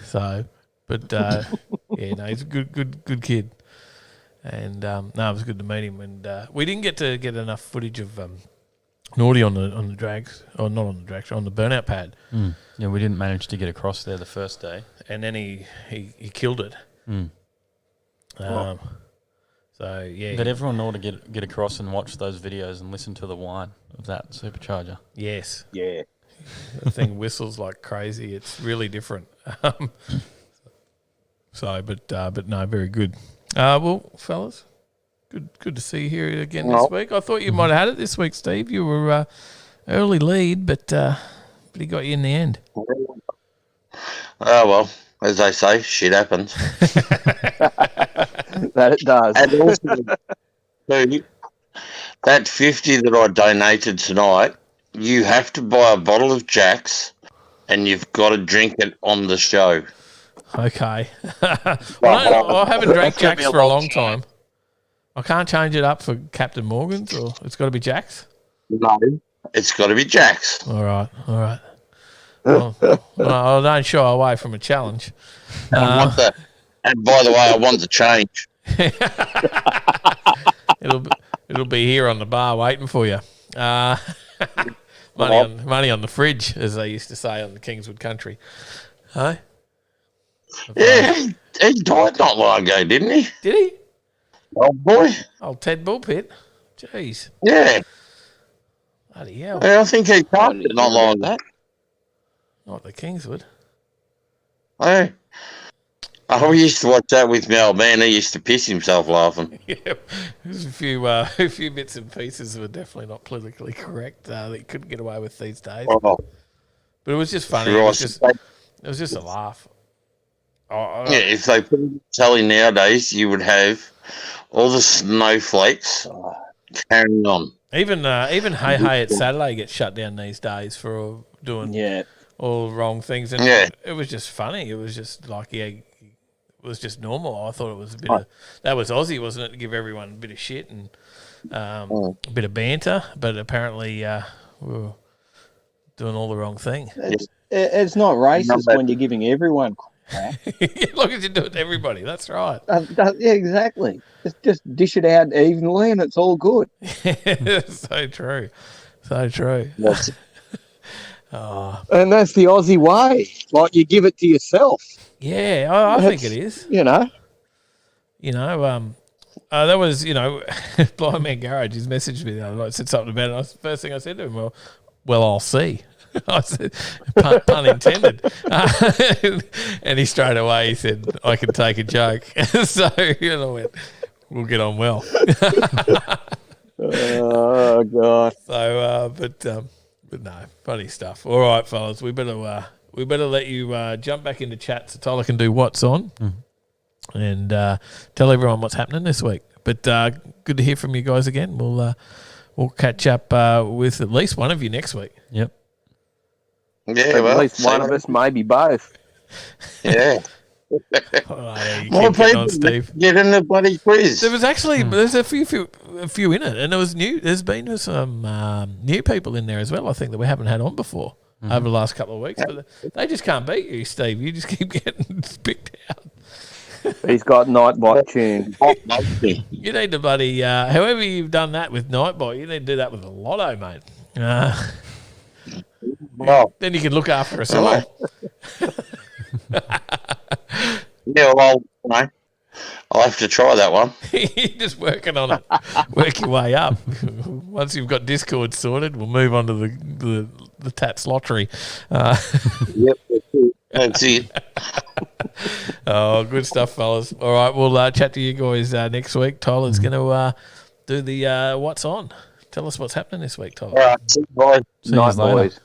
Speaker 4: So, but yeah, no, he's a good kid. And no, it was good to meet him. And we didn't get enough footage of Naughty on the drags, or not on the drags, on the burnout pad.
Speaker 5: Yeah, we didn't manage to get across there the first day.
Speaker 4: And then he killed it. So yeah,
Speaker 5: But everyone ought to get across and watch those videos and listen to the whine of that supercharger.
Speaker 4: yes,
Speaker 7: Yeah.
Speaker 4: the thing whistles like crazy. It's really different. But no, very good. Well, fellas, good to see you here again this week. I thought you might have had it this week, Steve. You were early lead, but he got you in the end.
Speaker 8: Oh, well, as they say, shit happens.
Speaker 7: That it does.
Speaker 8: And also, too, that 50 that I donated tonight, you have to buy a bottle of Jack's and you've got to drink it on the show.
Speaker 4: Okay. Well, I haven't drank Jack's for a long time. I can't change it up for Captain Morgan's, or it's got to be Jack's?
Speaker 8: No, it's got to be Jack's.
Speaker 4: All right. Well, I don't shy away from a challenge.
Speaker 8: And by the way, I want the change.
Speaker 4: It'll be here on the bar waiting for you. Money on the fridge, as they used to say on the Kingswood Country. Hey?
Speaker 8: Yeah, he died not long ago, didn't he?
Speaker 4: Did he?
Speaker 8: Oh, boy.
Speaker 4: Old Ted Bullpit. Jeez.
Speaker 8: Yeah.
Speaker 4: Bloody hell.
Speaker 8: I think he passed it not long ago.
Speaker 4: Not the Kingswood.
Speaker 8: Hey. Oh, we used to watch that with my old man. He used to piss himself laughing.
Speaker 4: Yeah, there's a few bits and pieces that were definitely not politically correct that you couldn't get away with these days.
Speaker 8: Oh,
Speaker 4: But it was just funny.
Speaker 8: right.
Speaker 4: It was just a laugh.
Speaker 8: Yeah, if they put it on telly nowadays, you would have all the snowflakes carrying on.
Speaker 4: Even Hey Hey at Saturday gets shut down these days for doing all the wrong things, and it was just funny. It was just like it was just normal. I thought it was a bit of that was Aussie, wasn't it? To give everyone a bit of shit and a bit of banter, but apparently we were doing all the wrong thing.
Speaker 7: It's not racist when you're giving everyone crap.
Speaker 4: As long as you do it to everybody, that's right.
Speaker 7: Yeah, exactly. Just dish it out evenly and it's all good.
Speaker 4: So true. So true.
Speaker 7: And that's the Aussie way. Like you give it to yourself.
Speaker 4: Yeah, I think it is.
Speaker 7: You know,
Speaker 4: that was, Blind Man Garage, he's messaged me the other night, said something about it. First thing I said to him, well, I'll see. I said, pun intended. And he straight away, he said, I can take a joke. So, I went, we'll get on well.
Speaker 7: oh, God.
Speaker 4: So, but no, funny stuff. All right, fellas, we better let you jump back into chat so Tyler can do what's on and tell everyone what's happening this week. But good to hear from you guys again. We'll catch up with at least one of you next week.
Speaker 5: Yep.
Speaker 8: Yeah, well,
Speaker 7: at least one of us, maybe both.
Speaker 8: Yeah.
Speaker 4: More people, Steve.
Speaker 8: Get in the bloody quiz.
Speaker 4: There was actually there's a few in it, and there was new. There's been some new people in there as well. I think that we haven't had on before. over the last couple of weeks. But they just can't beat you, Steve. You just keep getting picked out.
Speaker 7: He's got Nightbot tuned.
Speaker 4: You need to bloody, however you've done that with Nightbot, you need to do that with a lotto, mate.
Speaker 8: Well,
Speaker 4: Then you can look after us all.
Speaker 8: yeah, well, I'll have to try that one.
Speaker 4: You're just working on it. Work your way up. Once you've got Discord sorted, we'll move on to the Tats Lottery.
Speaker 8: Yep, that's it.
Speaker 4: Oh, good stuff, fellas. All right, we'll chat to you guys next week. Tyler's going to do the What's On. Tell us what's happening this week, Tyler.
Speaker 8: All right, see you guys.
Speaker 5: See
Speaker 7: Night,
Speaker 5: yous later.
Speaker 7: boys.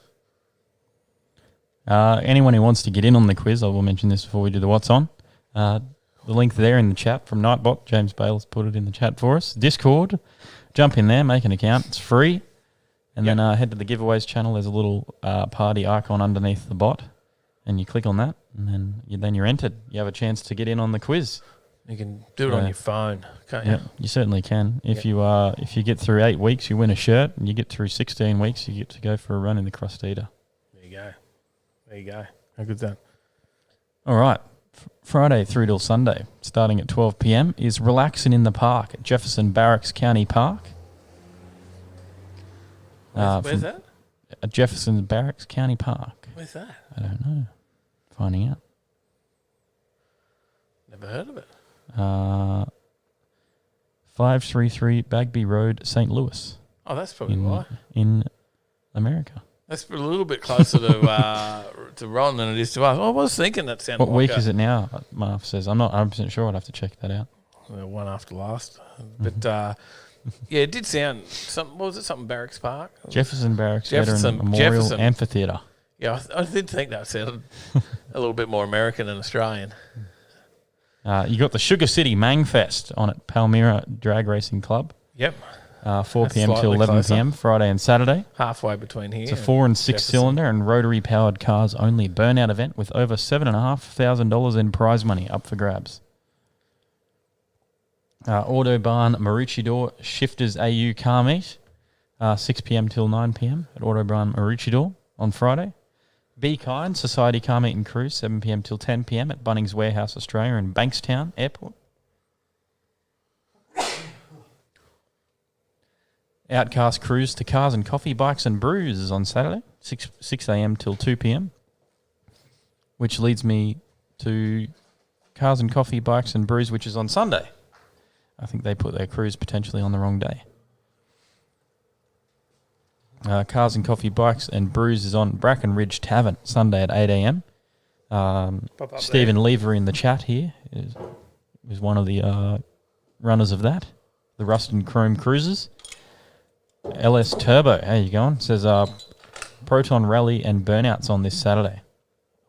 Speaker 5: Anyone who wants to get in on the quiz, I will mention this before we do the What's On. The link there in the chat from Nightbot. James Bale's put it in the chat for us. Discord. Jump in there, make an account. It's free. And then head to the giveaways channel. There's a little party icon underneath the bot. And you click on that. And then you're entered. You have a chance to get in on the quiz.
Speaker 4: You can do it on your phone, can't you?
Speaker 5: Yeah, you certainly can. If you get through 8 weeks, you win a shirt. And you get through 16 weeks, you get to go for a run in the Crust Eater.
Speaker 4: There you go. How good's that?
Speaker 5: All right. Friday through till Sunday, starting at 12 p.m, is Relaxing in the Park at Jefferson Barracks County Park.
Speaker 4: Where's that?
Speaker 5: At Jefferson Barracks County Park.
Speaker 4: Where's that?
Speaker 5: I don't know. Finding out.
Speaker 4: Never heard of it.
Speaker 5: 533 Bagby Road, St. Louis.
Speaker 4: Oh, that's probably why.
Speaker 5: In America.
Speaker 4: That's a little bit closer to Ron than it is to us. I was thinking that sounded
Speaker 5: What
Speaker 4: like
Speaker 5: week is it now? Marv says. I'm not 100% sure. I'd have to check that out.
Speaker 4: One after last. But, yeah, it did sound... What was it? Something Barracks Park?
Speaker 5: Jefferson Barracks Veteran Memorial
Speaker 4: Jefferson.
Speaker 5: Amphitheatre.
Speaker 4: Yeah, I did think that sounded a little bit more American than Australian.
Speaker 5: You got the Sugar City Mangfest on at Palmyra Drag Racing Club.
Speaker 4: Yep.
Speaker 5: 4 p.m. till 11 p.m. Friday and Saturday.
Speaker 4: Halfway between here.
Speaker 5: It's a 4 and 6
Speaker 4: Jefferson.
Speaker 5: cylinder and rotary powered cars only burnout event with over $7,500 in prize money up for grabs. Autobahn Maroochydore Shifters AU car meet. 6 p.m. till 9 p.m. at Autobahn Maroochydore on Friday. Be Kind Society car meet and cruise 7 p.m. till 10 p.m. at Bunnings Warehouse Australia in Bankstown Airport. Outcast Cruise to Cars and Coffee, Bikes and Brews is on Saturday, 6 a.m. till 2 p.m. Which leads me to Cars and Coffee, Bikes and Brews, which is on Sunday. I think they put their cruise potentially on the wrong day. Cars and Coffee, Bikes and Brews is on Bracken Ridge Tavern, Sunday at 8 a.m. Stephen Lever in the chat here is one of the runners of that. The Rust and Chrome Cruisers. LS Turbo, how you going? Says Proton Rally and Burnouts on this Saturday.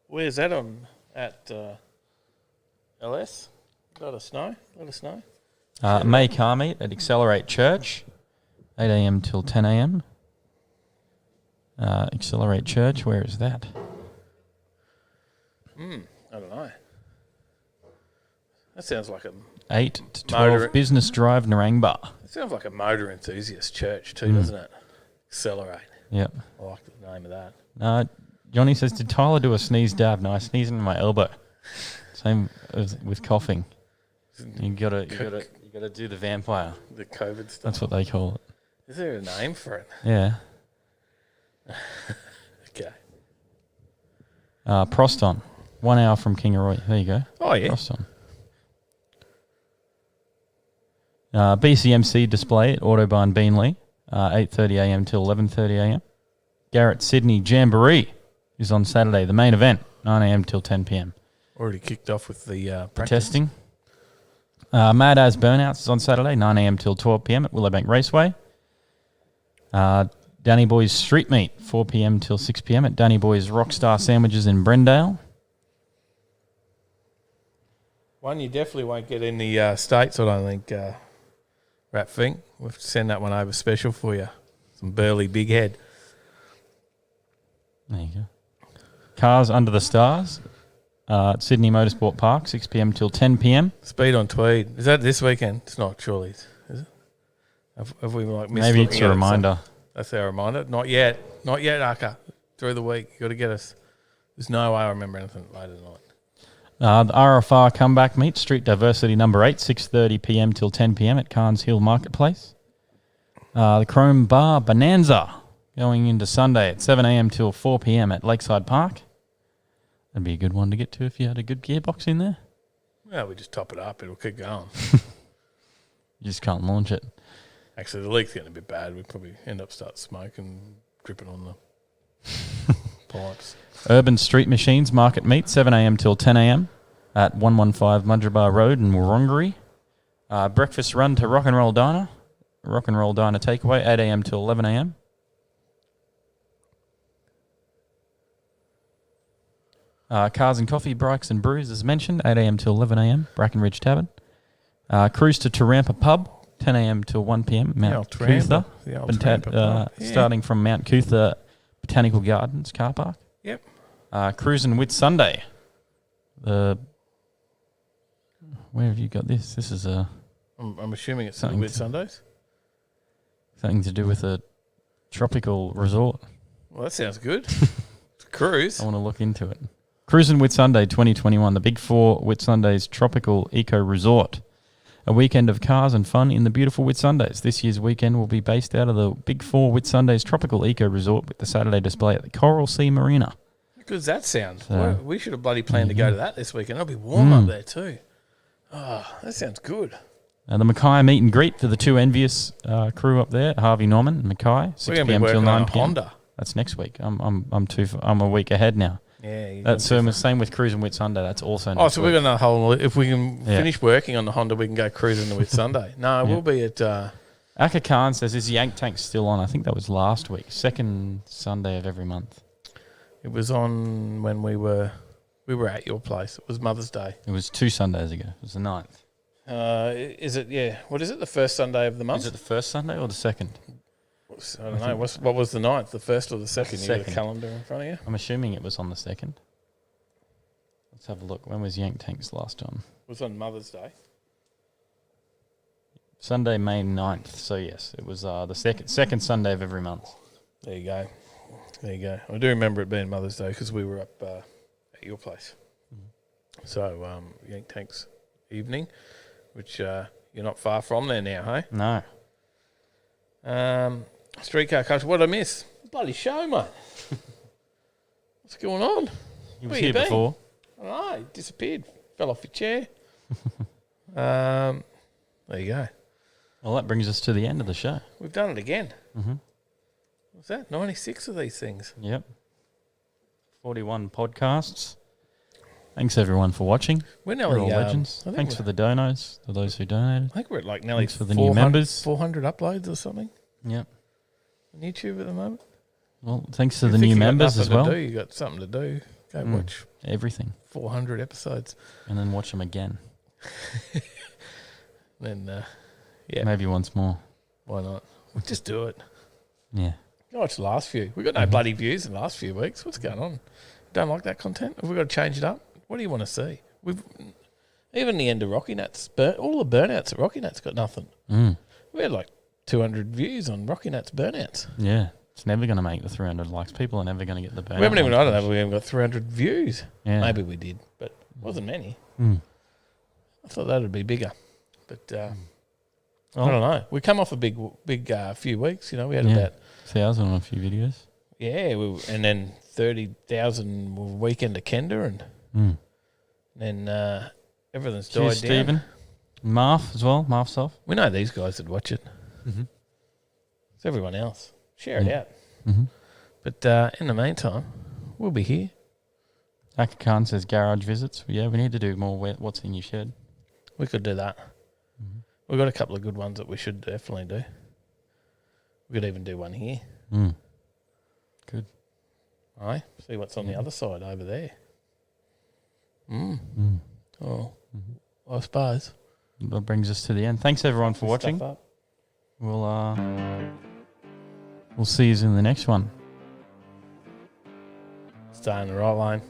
Speaker 4: Where's that on? At LS? Let us know.
Speaker 5: May Car Meet at Accelerate Church, 8 a.m. till 10 a.m. Accelerate Church, where is that?
Speaker 4: I don't know. That sounds like a
Speaker 5: 8 to 12 Business Drive, Narangba.
Speaker 4: It sounds like a motor enthusiast church too, doesn't it? Accelerate.
Speaker 5: Yep.
Speaker 4: I like the name of that.
Speaker 5: Johnny says, did Tyler do a sneeze dab? No, I sneezed in my elbow. Same as with coughing. You gotta do the vampire.
Speaker 4: The COVID stuff.
Speaker 5: That's what they call it.
Speaker 4: Is there a name for it?
Speaker 5: Yeah.
Speaker 4: Okay.
Speaker 5: Proston, 1 hour from Kingaroy. There you go.
Speaker 4: Oh yeah.
Speaker 5: Proston. BCMC display at Autobahn Beanley, 8:30 a.m. till 11:30 a.m. Garrett Sydney Jamboree is on Saturday, the main event, 9 a.m. till 10 p.m.
Speaker 4: Already kicked off with the practice.
Speaker 5: Testing. Mad As Burnouts is on Saturday, 9 a.m. till 12 p.m. at Willowbank Raceway. Danny Boy's Street Meet, 4 p.m. till 6 p.m. at Danny Boy's Rockstar Sandwiches in Brendale.
Speaker 4: One you definitely won't get in the States, I don't think, Rat Fink. We'll have to send that one over special for you. Some burly big head.
Speaker 5: There you go. Cars Under the Stars at Sydney Motorsport Park, 6 p.m. till 10 p.m.
Speaker 4: Speed on Tweed. Is that this weekend? It's not, surely. Is it? Have we missed
Speaker 5: Maybe it's a reminder.
Speaker 4: That's our reminder. Not yet. Not yet, Aka. through the week. You got to get us. There's no way I remember anything later tonight.
Speaker 5: The RFR comeback meet, Street Diversity number 8, 6:30 p.m. till 10 p.m. at Carnes Hill Marketplace. The Chrome Bar Bonanza going into Sunday at 7 a.m. till 4 p.m. at Lakeside Park. That'd be a good one to get to if you had a good gearbox in there.
Speaker 4: Well, we just top it up. It'll keep going.
Speaker 5: You just can't launch it.
Speaker 4: Actually, the leak's getting a bit bad. We'd probably end up start smoking, dripping on the pipes.
Speaker 5: Urban Street Machines Market Meet, 7 a.m. till 10 a.m. at 115 Mudgebar Road in Wurrungree. Breakfast run to Rock and Roll Diner. Rock and Roll Diner takeaway, 8 a.m. till 11 a.m. Cars and Coffee, Bikes and Brews, as mentioned, 8 a.m. till 11 a.m. Brackenridge Tavern. Cruise to Tarampa Pub, 10 a.m. till 1 p.m. Mount Cootha. Starting from Mount Cootha Botanical Gardens car park.
Speaker 4: Yep.
Speaker 5: Cruising with Sunday. Where have you got this? This is a...
Speaker 4: I'm assuming it's
Speaker 5: something
Speaker 4: with Sundays.
Speaker 5: Something to do with a tropical resort.
Speaker 4: Well, that sounds good. It's a cruise.
Speaker 5: I want to look into it. Cruising with Sunday 2021, the Big Four Whitsundays Tropical Eco Resort. A weekend of cars and fun in the beautiful Whitsundays. This year's weekend will be based out of the Big Four Whitsundays Tropical Eco Resort with the Saturday display at the Coral Sea Marina.
Speaker 4: Good as that sounds. We should have bloody planned to go to that this weekend. It'll be warm up there too. Oh, that sounds good.
Speaker 5: The Mackay meet and greet for the two envious crew up there, Harvey Norman and Mackay, 6 p.m. till 9 p.m.
Speaker 4: Honda.
Speaker 5: That's next week. I'm a week ahead now.
Speaker 4: Yeah,
Speaker 5: that's same with Cruising with Sunday. That's also next
Speaker 4: week. So we're going to hold. If we can finish working on the Honda, we can go cruising with Sunday. No, we'll be at.
Speaker 5: Aka Khan says, "Is Yank Tank still on?" I think that was last week, second Sunday of every month.
Speaker 4: It was on when we were at your place. It was Mother's Day.
Speaker 5: It was 2 Sundays ago. It was the 9th.
Speaker 4: Is it? Yeah. What is it? The first Sunday of the month?
Speaker 5: Is it the first Sunday or the second?
Speaker 4: I don't know. What was the 9th? The first or the second? You got a calendar in front of you?
Speaker 5: I'm assuming it was on the 2nd. Let's have a look. When was Yank Tank's last on?
Speaker 4: It was on Mother's Day.
Speaker 5: Sunday, May 9th. So, yes, it was the second Sunday of every month.
Speaker 4: There you go. I do remember it being Mother's Day because we were up at your place. Mm-hmm. So, Yank Tank's evening, which you're not far from there now, hey?
Speaker 5: No.
Speaker 4: Streetcar Culture. What did I miss? Bloody show, mate. What's going on?
Speaker 5: You was here before.
Speaker 4: I don't know. You disappeared. Fell off your chair. There you go.
Speaker 5: Well, that brings us to the end of the show.
Speaker 4: We've done it again.
Speaker 5: Mm-hmm.
Speaker 4: What's that? 96 of these things.
Speaker 5: Yep. 41 podcasts. Thanks, everyone, for watching.
Speaker 4: We're nearly
Speaker 5: all legends. Thanks for the donos, for those who donated.
Speaker 4: I think we're at like nearly
Speaker 5: for the new members.
Speaker 4: 400 uploads or something.
Speaker 5: Yep.
Speaker 4: On YouTube at the moment.
Speaker 5: Well, thanks to the new members as well.
Speaker 4: You got something to do. Go watch
Speaker 5: everything.
Speaker 4: 400 episodes.
Speaker 5: And then watch them again.
Speaker 4: Then, yeah.
Speaker 5: Maybe once more.
Speaker 4: Why not? We'll just do it.
Speaker 5: Yeah.
Speaker 4: Go watch the last few. We've got no bloody views in the last few weeks. What's going on? Don't like that content? Have we got to change it up? What do you want to see? Even the end of Rocky Nuts, all the burnouts at Rocky Nuts got nothing. We had like 200 views on Rocky Nuts burnouts.
Speaker 5: Yeah. It's never going to make the 300 likes. People are never going to get the burnout.
Speaker 4: We haven't even, I don't know, we haven't got 300 views.
Speaker 5: Yeah.
Speaker 4: Maybe we did, but it wasn't many. I thought that would be bigger. But I don't know. We come off a big few weeks. You know, we had about
Speaker 5: 1,000 on a few videos.
Speaker 4: Yeah, and then 30,000 weekend at Kenda, and then everything's died down.
Speaker 5: Stephen, Marv as well. Marv's off.
Speaker 4: We know these guys that watch it. It's everyone else. Share it out. But in the meantime, we'll be here.
Speaker 5: Aka Khan says garage visits. Yeah, we need to do more what's in your shed.
Speaker 4: We could do that. We've got a couple of good ones that we should definitely do. We could even do one here.
Speaker 5: Good.
Speaker 4: All right. See what's on the other side over there. Oh, I suppose.
Speaker 5: That brings us to the end. Thanks everyone for watching. We'll see you in the next one.
Speaker 4: Stay in the right line.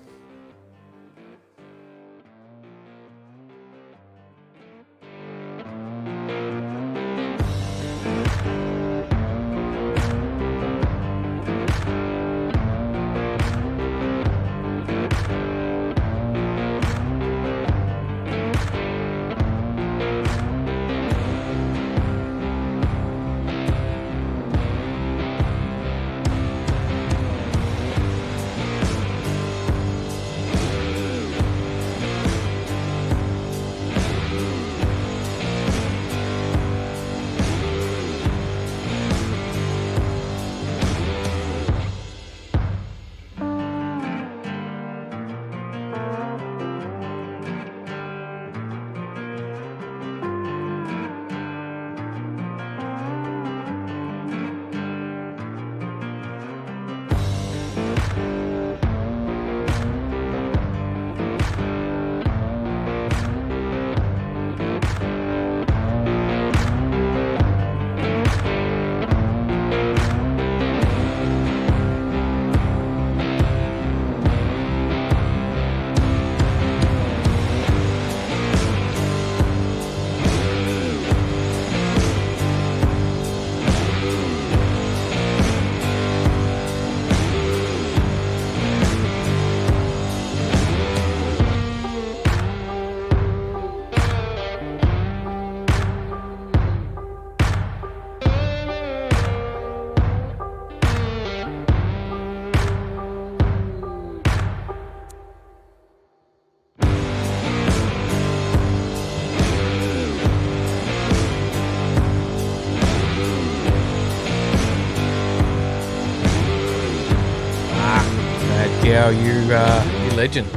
Speaker 4: Gow, you legend.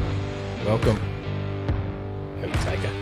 Speaker 4: Welcome. Overtaker.